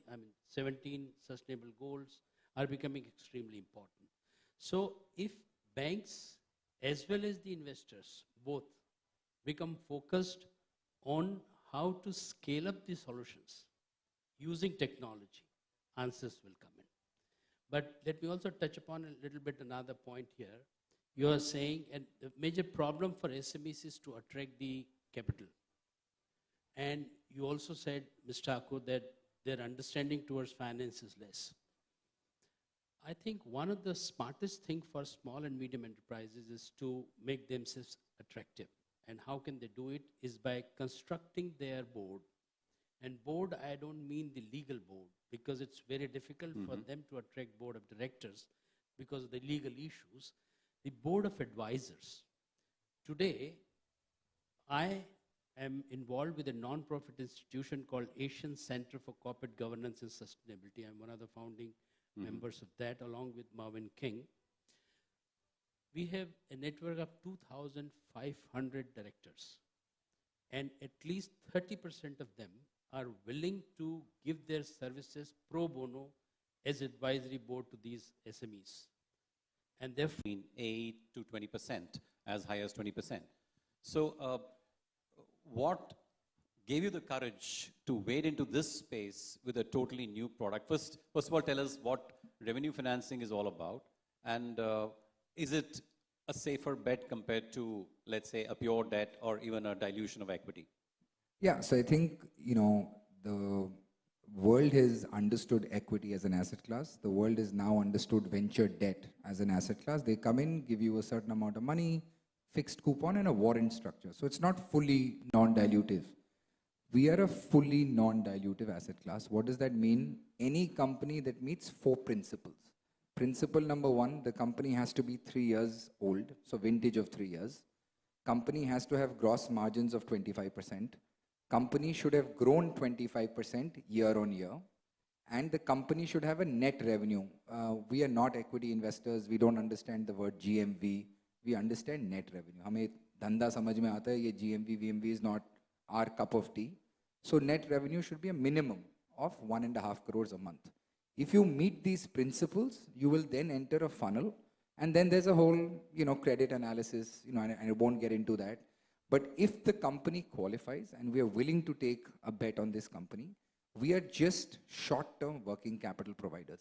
17 sustainable goals are becoming extremely important. So if banks as well as the investors both become focused on how to scale up the solutions using technology, answers will come in. But let me also touch upon a little bit another point here. You are saying, and the major problem for SMEs is to attract the capital. And you also said, Mr. Thakur, that their understanding towards finance is less. I think one of the smartest things for small and medium enterprises is to make themselves attractive. And how can they do it? Is by constructing their board. And board, I don't mean the legal board, because it's very difficult for them to attract board of directors because of the legal issues. The board of advisors. Today, I am involved with a non-profit institution called Asian Center for Corporate Governance and Sustainability. I'm one of the founding members of that, along with Marvin King. We have a network of 2,500 directors, and at least 30% of them are willing to give their services pro bono as advisory board to these SMEs. And therefore, 8 to 20%, as high as 20%. So what gave you the courage to wade into this space with a totally new product? First of all, tell us what revenue financing is all about. And is it a safer bet compared to, let's say, a pure debt or even a dilution of equity? Yeah, so I think, the world has understood equity as an asset class. The world has now understood venture debt as an asset class. They come in, give you a certain amount of money, fixed coupon, and a warrant structure. So it's not fully non-dilutive. We are a fully non-dilutive asset class. What does that mean? Any company that meets 4 principles. Principle number 1, the company has to be 3 years old, so vintage of 3 years. Company has to have gross margins of 25%. Company should have grown 25% year on year. And the company should have a net revenue. We are not equity investors. We don't understand the word GMV. We understand net revenue. हमें धंधा समझ में आता है, ये GMV, VMV is not our cup of tea. So net revenue should be a minimum of 1.5 crores a month. If you meet these principles, you will then enter a funnel, and then there's a whole, credit analysis, and I won't get into that. But if the company qualifies and we are willing to take a bet on this company, we are just short-term working capital providers.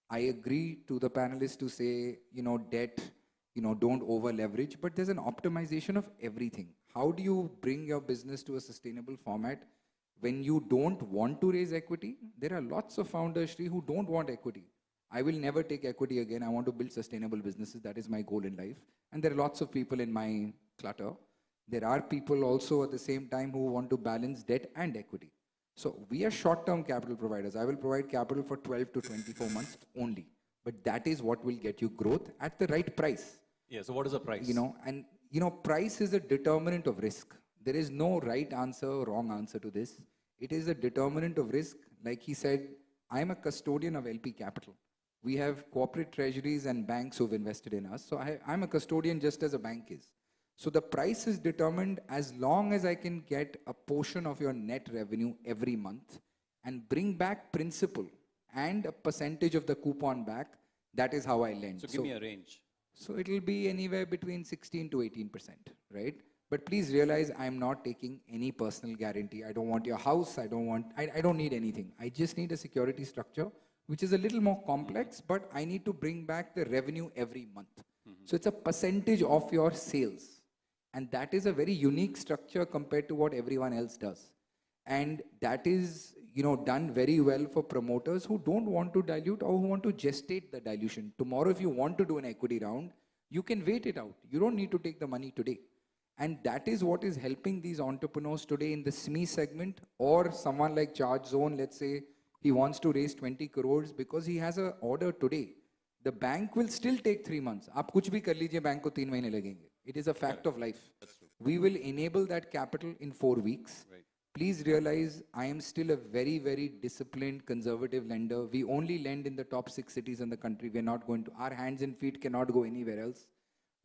I agree to the panelists to say, debt, don't over leverage, but there's an optimization of everything. How do you bring your business to a sustainable format when you don't want to raise equity? There are lots of founders, Sri, who don't want equity. I will never take equity again. I want to build sustainable businesses. That is my goal in life. And there are lots of people in my clutter. There are people also at the same time who want to balance debt and equity. So we are short-term capital providers. I will provide capital for 12 to 24 months only. But that is what will get you growth at the right price. Yeah, so what is the price? Price is a determinant of risk. There is no right answer or wrong answer to this. It is a determinant of risk. Like he said, I'm a custodian of LP Capital. We have corporate treasuries and banks who've invested in us. So I'm a custodian just as a bank is. So the price is determined as long as I can get a portion of your net revenue every month and bring back principal and a percentage of the coupon back. That is how I lend. So give me a range. So it will be anywhere between 16 to 18%, right? But please realize I'm not taking any personal guarantee. I don't want your house. I don't need anything. I just need a security structure, which is a little more complex, but I need to bring back the revenue every month. So it's a percentage of your sales. And that is a very unique structure compared to what everyone else does. And that is, done very well for promoters who don't want to dilute or who want to gestate the dilution. Tomorrow, if you want to do an equity round, you can wait it out. You don't need to take the money today. And that is what is helping these entrepreneurs today in the SME segment, or someone like Charge Zone, let's say he wants to raise 20 crores because he has an order today. The bank will still take 3 months. आप कुछ भी कर लीजिए, bank को 3 महीने लगेंगे. It is a fact of life. We will enable that capital in 4 weeks. Please realize I am still a very, very disciplined, conservative lender. We only lend in the top 6 cities in the country. We're not going to, our hands and feet cannot go anywhere else.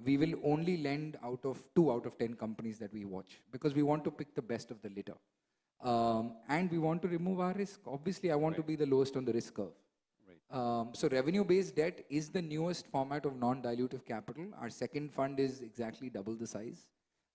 We will only lend out of 2 out of 10 companies that we watch because we want to pick the best of the litter. And we want to remove our risk. Obviously, I want to be the lowest on the risk curve. So revenue-based debt is the newest format of non-dilutive capital. Our second fund is exactly double the size.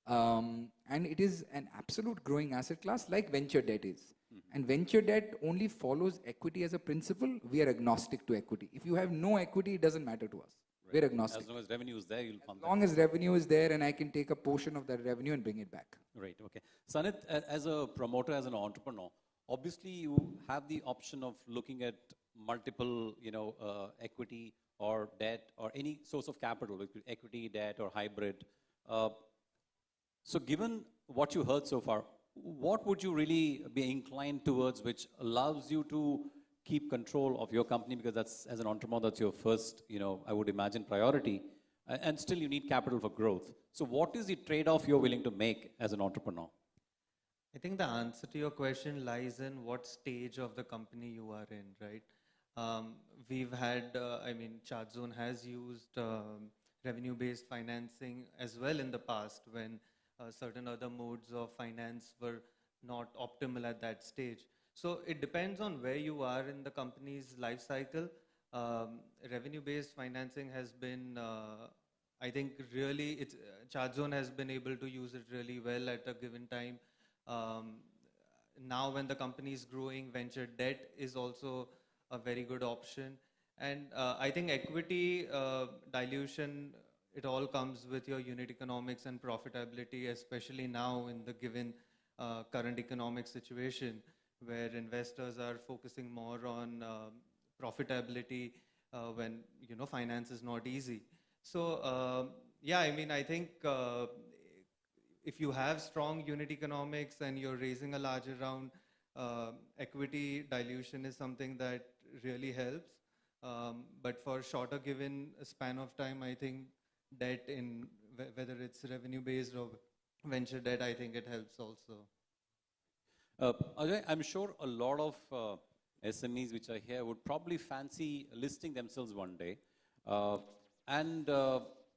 And it is an absolute growing asset class like venture debt is. And venture debt only follows equity as a principle. We are agnostic to equity. If you have no equity, it doesn't matter to us. We're agnostic. As long as revenue is there, you'll fund As long as revenue is there and I can take a portion of that revenue and bring it back. Right, okay. Sanit, as a promoter, as an entrepreneur, obviously you have the option of looking at multiple, equity or debt or any source of capital, equity, debt or hybrid. So given what you heard so far, what would you really be inclined towards which allows you to keep control of your company, because that's, as an entrepreneur, that's your first, I would imagine, priority, and still you need capital for growth. So what is the trade-off you're willing to make as an entrepreneur? I think the answer to your question lies in what stage of the company you are in, right? We've had, Charge Zone has used revenue-based financing as well in the past when certain other modes of finance were not optimal at that stage. So it depends on where you are in the company's life cycle. Revenue-based financing has been, I think, really, Charge Zone has been able to use it really well at a given time. Now when the company is growing, venture debt is also a very good option. And I think equity dilution, it all comes with your unit economics and profitability, especially now in the given current economic situation, where investors are focusing more on profitability when finance is not easy. So I think if you have strong unit economics and you're raising a larger round, equity dilution is something that really helps. But for shorter given span of time, I think debt, in whether it's revenue based or venture debt, I think it helps also. Ajay, I'm sure a lot of SMEs which are here would probably fancy listing themselves one day. And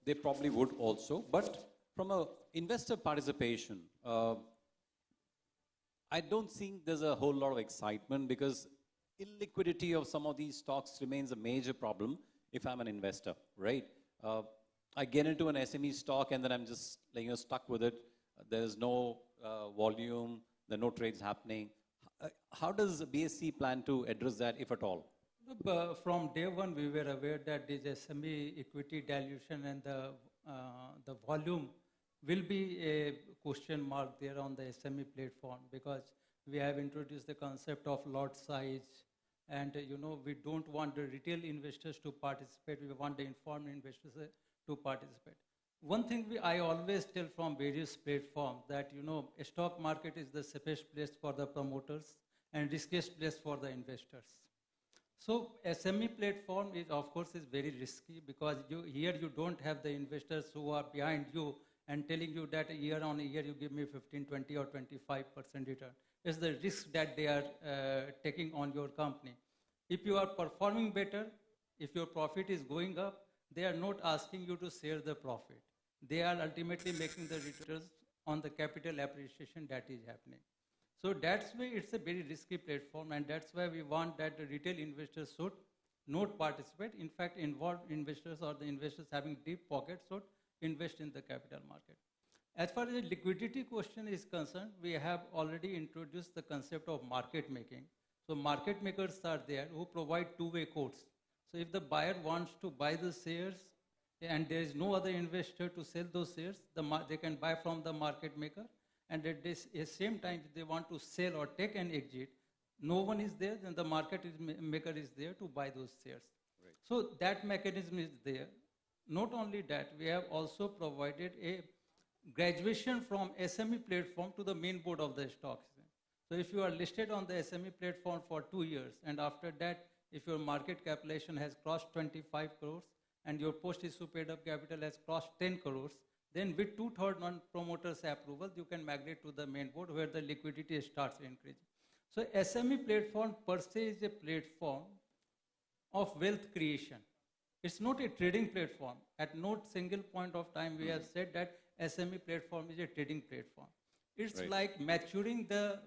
they probably would also. But from an investor participation, I don't think there's a whole lot of excitement because illiquidity of some of these stocks remains a major problem if I'm an investor, right? I get into an SME stock and then I'm just stuck with it. There's no volume, there are no trades happening. How does BSE plan to address that, if at all? From day one, we were aware that this SME equity dilution and the volume will be a question mark there on the SME platform, because we have introduced the concept of lot size, and we don't want the retail investors to participate. We want the informed investors to participate. One thing I always tell from various platforms that a stock market is the safest place for the promoters and riskiest place for the investors. So SME platform is, of course, is very risky because here you don't have the investors who are behind you and telling you that year on year you give me 15, 20 or 25% return. It's the risk that they are taking on your company. If you are performing better, if your profit is going up, they are not asking you to share the profit. They are ultimately making the returns on the capital appreciation that is happening. So that's why it's a very risky platform, and that's why we want that the retail investors should not participate. In fact, involved investors or the investors having deep pockets should invest in the capital market. As far as the liquidity question is concerned, we have already introduced the concept of market making. So market makers are there who provide two-way quotes. So if the buyer wants to buy the shares and there is no other investor to sell those shares, they can buy from the market maker. And at the same time, if they want to sell or take an exit, no one is there, then the maker is there to buy those shares. So that mechanism is there. Not only that, we have also provided a graduation from SME platform to the main board of the stock exchange. So if you are listed on the SME platform for 2 years, and after that, if your market capitalization has crossed 25 crores, and your post-issue paid-up capital has crossed 10 crores, then with 2/3 non-promoters approval, you can migrate to the main board where the liquidity starts increasing. So SME platform per se is a platform of wealth creation. It's not a trading platform. At no single point of time we have said that SME platform is a trading platform. It's like maturing the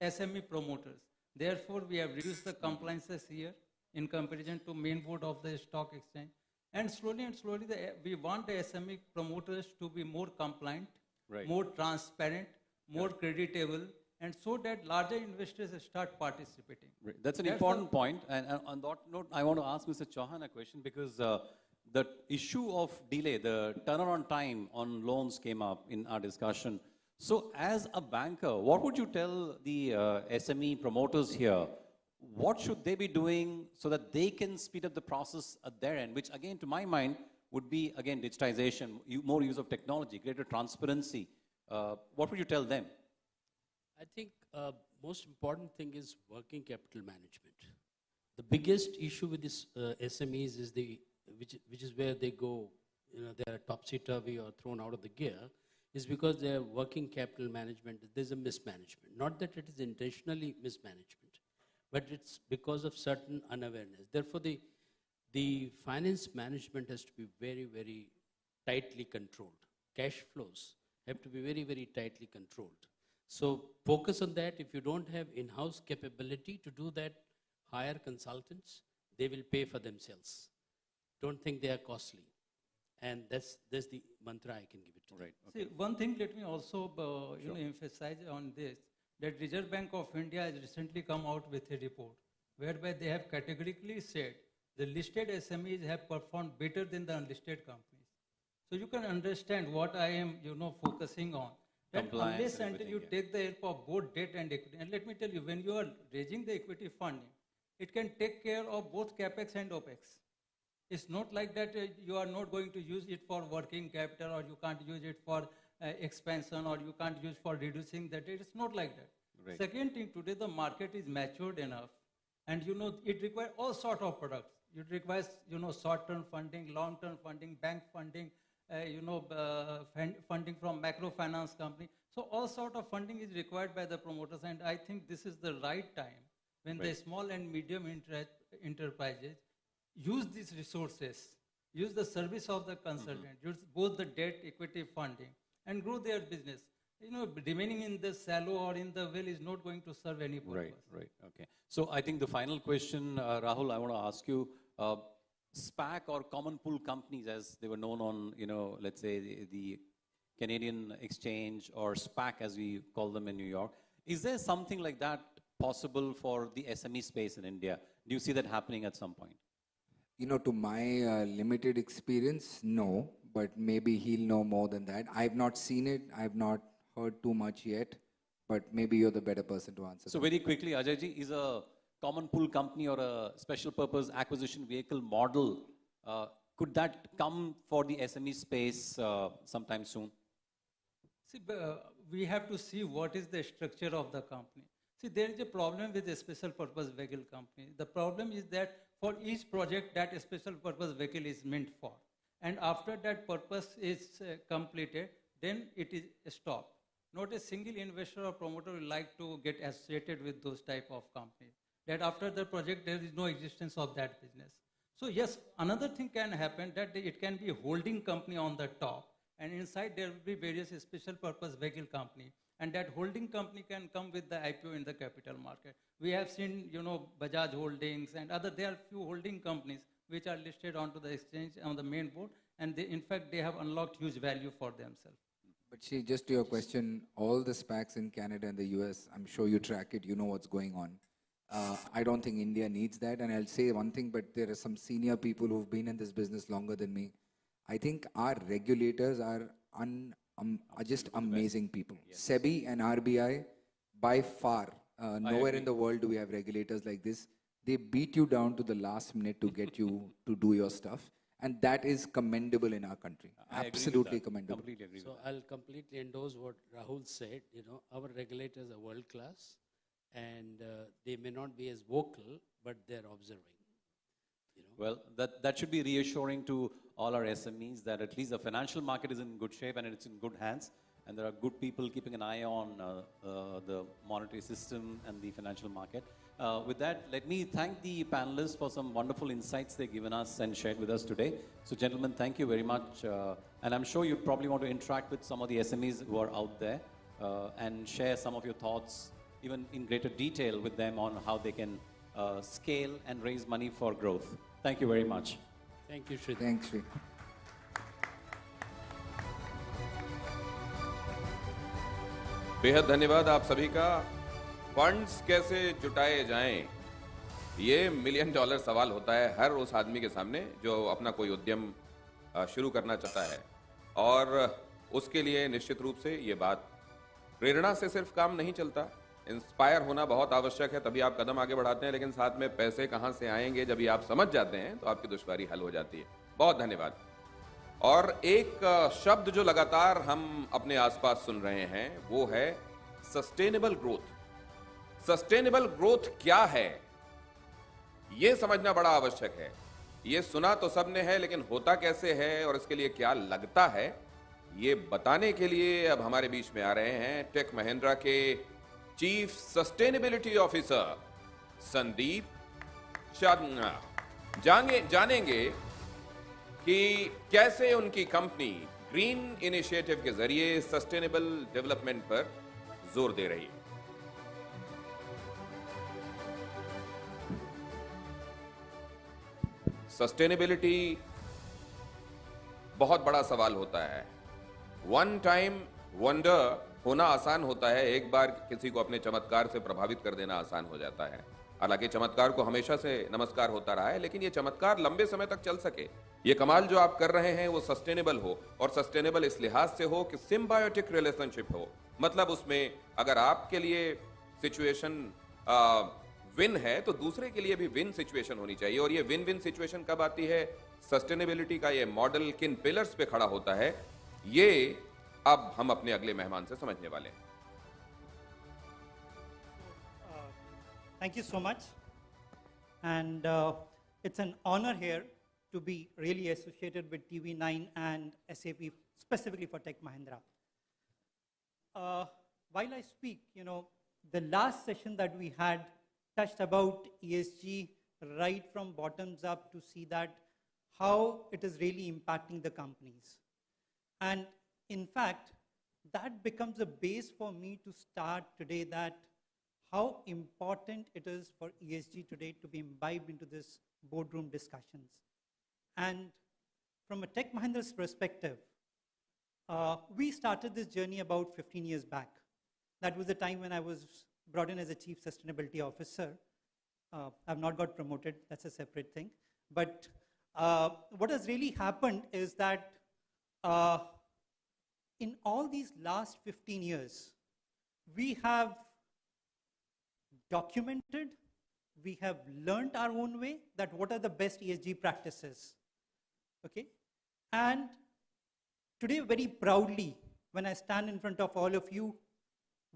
SME promoters. Therefore, we have reduced the compliances here in comparison to main board of the stock exchange. And slowly, we want the SME promoters to be more compliant, more transparent, more creditable, and so that larger investors start participating. That's an important point. And on that note, I want to ask Mr. Chauhan a question because the issue of delay, the turnaround time on loans came up in our discussion. So as a banker, what would you tell the SME promoters here? What should they be doing so that they can speed up the process at their end, which again, to my mind, would be, again, digitization, more use of technology, greater transparency. What would you tell them? I think most important thing is working capital management. The biggest issue with this SMEs is which is where they go, they're topsy-turvy or thrown out of the gear, is because their working capital management, there's a mismanagement. Not that it is intentionally mismanagement, but it's because of certain unawareness. Therefore, the finance management has to be very, very tightly controlled. Cash flows have to be very, very tightly controlled. So focus on that. If you don't have in-house capability to do that, hire consultants. They will pay for themselves. Don't think they are costly. And that's the mantra I can give it to them. See, one thing, let me also emphasize on this, that Reserve Bank of India has recently come out with a report whereby they have categorically said the listed SMEs have performed better than the unlisted companies. So you can understand what I am, focusing on. That unless until you take the help of both debt and equity, and let me tell you, when you are raising the equity funding, it can take care of both CapEx and OpEx. It's not like that you are not going to use it for working capital, or you can't use it for expansion, or you can't use for reducing the debt. It's not like that. Second thing, today the market is matured enough, and it requires all sort of products. It requires short-term funding, long-term funding, bank funding, funding from microfinance company. So all sort of funding is required by the promoters, and I think this is the right time when the small and medium enterprises use these resources, use the service of the consultant, use both the debt, equity funding, and grow their business. Remaining in the shallow or in the well is not going to serve any purpose. Right. Okay. So I think the final question, Rahul, I want to ask you, SPAC or common pool companies, as they were known on, let's say the Canadian exchange, or SPAC as we call them in New York. Is there something like that possible for the SME space in India? Do you see that happening at some point? To my limited experience, no, but maybe he'll know more than that. I've not seen it. I've not heard too much yet, but maybe you're the better person to answer. So very quickly, Ajayji, is a common pool company or a special purpose acquisition vehicle model, could that come for the SME space sometime soon? See, we have to see what is the structure of the company. See, there is a problem with a special purpose vehicle company. The problem is that for each project that a special purpose vehicle is meant for, and after that purpose is completed, then it is stopped. Not a single investor or promoter will like to get associated with those type of companies. That after the project, there is no existence of that business. So yes, another thing can happen, that it can be a holding company on the top, and inside there will be various special purpose vehicle company, and that holding company can come with the IPO in the capital market. We have seen, Bajaj Holdings and other, there are few holding companies which are listed onto the exchange on the main board, and in fact, they have unlocked huge value for themselves. But see, just to your question, all the SPACs in Canada and the US, I'm sure you track it, you know what's going on. I don't think India needs that, and I'll say one thing, but there are some senior people who've been in this business longer than me. I think our regulators are just amazing people. Yes. SEBI and RBI, by far, Nowhere in the world do we have regulators like this. They beat you down to the last minute to get you to do your stuff. And that is commendable in our country. Absolutely commendable. Completely agree So I'll completely endorse what Rahul said. You know, our regulators are world class, and they may not be as vocal, but they're observing. Well, that should be reassuring to all our SMEs that at least the financial market is in good shape and it's in good hands, and there are good people keeping an eye on the monetary system and the financial market. With that, let me thank the panelists for some wonderful insights they've given us and shared with us today. So gentlemen, thank you very much. And I'm sure you probably want to interact with some of the SMEs who are out there and share some of your thoughts, even in greater detail with them on how they can scale and raise money for growth. Thank you very much. Thank you, Shri. Thanks, Shri. बेहद धन्यवाद आप सभी का। Funds कैसे जुटाए जाएं, ये $1 million सवाल होता है हर उस आदमी के सामने जो अपना कोई उद्यम शुरू करना चाहता है, और उसके लिए निश्चित रूप से ये बात प्रेरणा से सिर्फ काम नहीं चलता, इंस्पायर होना बहुत आवश्यक है, तभी आप कदम आगे बढ़ाते हैं। लेकिन साथ में पैसे कहां से आएंगे जब ये आप समझ जाते हैं तो आपकी दुश्वारी हल हो जाती है। बहुत धन्यवाद। और एक शब्द जो लगातार हम अपने आसपास सुन रहे हैं वो है सस्टेनेबल ग्रोथ। सस्टेनेबल ग्रोथ क्या है ये समझना बड़ा आवश्यक है। ये सुना तो सबने है, लेकिन होता कैसे है और इसके लिए क्या लगता है, ये बताने के लिए अब हमारे बीच में आ रहे हैं टेक महिंद्रा के chief sustainability officer Sandeep Chandna. जानेंगे कि कैसे उनकी कंपनी ग्रीन इनिशिएटिव के जरिए सस्टेनेबल डेवलपमेंट पर जोर दे रही है। सस्टेनेबिलिटी बहुत बड़ा सवाल होता है। वन टाइम वंडर होना आसान होता है, एक बार किसी को अपने चमत्कार से प्रभावित कर देना आसान हो जाता है। हालांकि चमत्कार को हमेशा से नमस्कार होता रहा है, लेकिन ये चमत्कार लंबे समय तक चल सके, ये कमाल जो आप कर रहे हैं वो सस्टेनेबल हो, और सस्टेनेबल इस लिहाज से हो कि सिम्बायोटिक रिलेशनशिप हो। मतलब उसमें अगर आपके लिए सिचुएशन विन है तो दूसरे के लिए भी विन सिचुएशन होनी चाहिए। और ये विन विन सिचुएशन कब आती है, सस्टेनेबिलिटी का ये मॉडल किन पिलर्स पे खड़ा होता है, ये अब हम अपने अगले मेहमान से समझने वाले हैं। Thank you so much. And it's an honor here to be really associated with TV9 and SAP, specifically for Tech Mahindra. While I speak, you know, the last session that we had touched about ESG right from bottoms up to see that how it is really impacting the companies. And in fact, that becomes a base for me to start today that how important it is for ESG today to be imbibed into this boardroom discussions. And from a Tech Mahindra's perspective, we started this journey about 15 years back. That was the time when I was brought in as a Chief Sustainability Officer. I've not got promoted, that's a separate thing. But what has really happened is that in all these last 15 years, we have documented, we have learned our own way that what are the best ESG practices, okay? And today, very proudly, when I stand in front of all of you,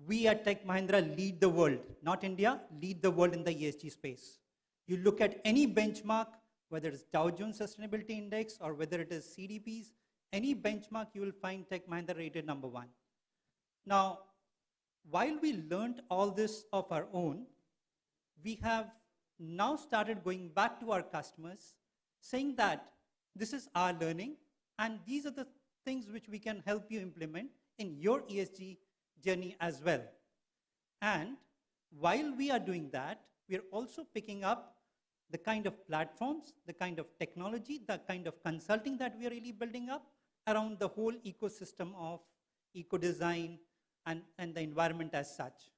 we at Tech Mahindra lead the world, not India, lead the world in the ESG space. You look at any benchmark, whether it's Dow Jones Sustainability Index or whether it is CDP's, any benchmark you will find Tech Mahindra rated #1. Now, while we learned all this of our own, we have now started going back to our customers saying that this is our learning and these are the things which we can help you implement in your ESG journey as well. And while we are doing that, we are also picking up the kind of platforms, the kind of technology, the kind of consulting that we are really building up around the whole ecosystem of eco-design and the environment as such.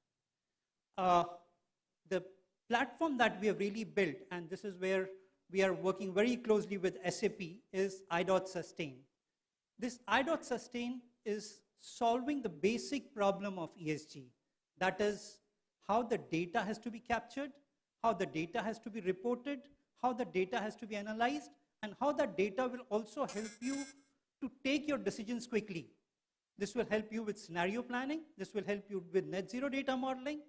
The platform that we have really built, and this is where we are working very closely with SAP, is i.Sustain. This i.Sustain is solving the basic problem of ESG. That is, how the data has to be captured, how the data has to be reported, how the data has to be analyzed, and how that data will also help you to take your decisions quickly. This will help you with scenario planning. This will help you with net zero data modeling.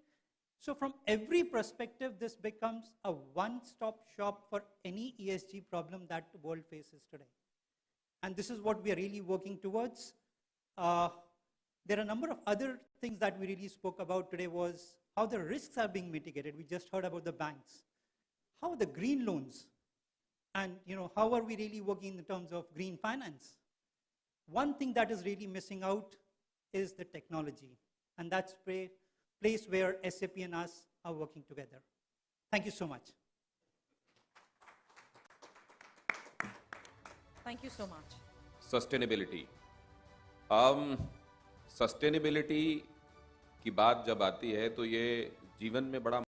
So from every perspective, this becomes a one-stop shop for any ESG problem that the world faces today. And this is what we are really working towards. There are a number of other things that we really spoke about today was how the risks are being mitigated. We just heard about the banks. How the green loans, and how are we really working in terms of green finance? One thing that is really missing out is the technology. And that's a place where SAP and us are working together. Thank you so much. Thank you so much. Sustainability. Sustainability की बात जब आती है तो ये जीवन में बड़ा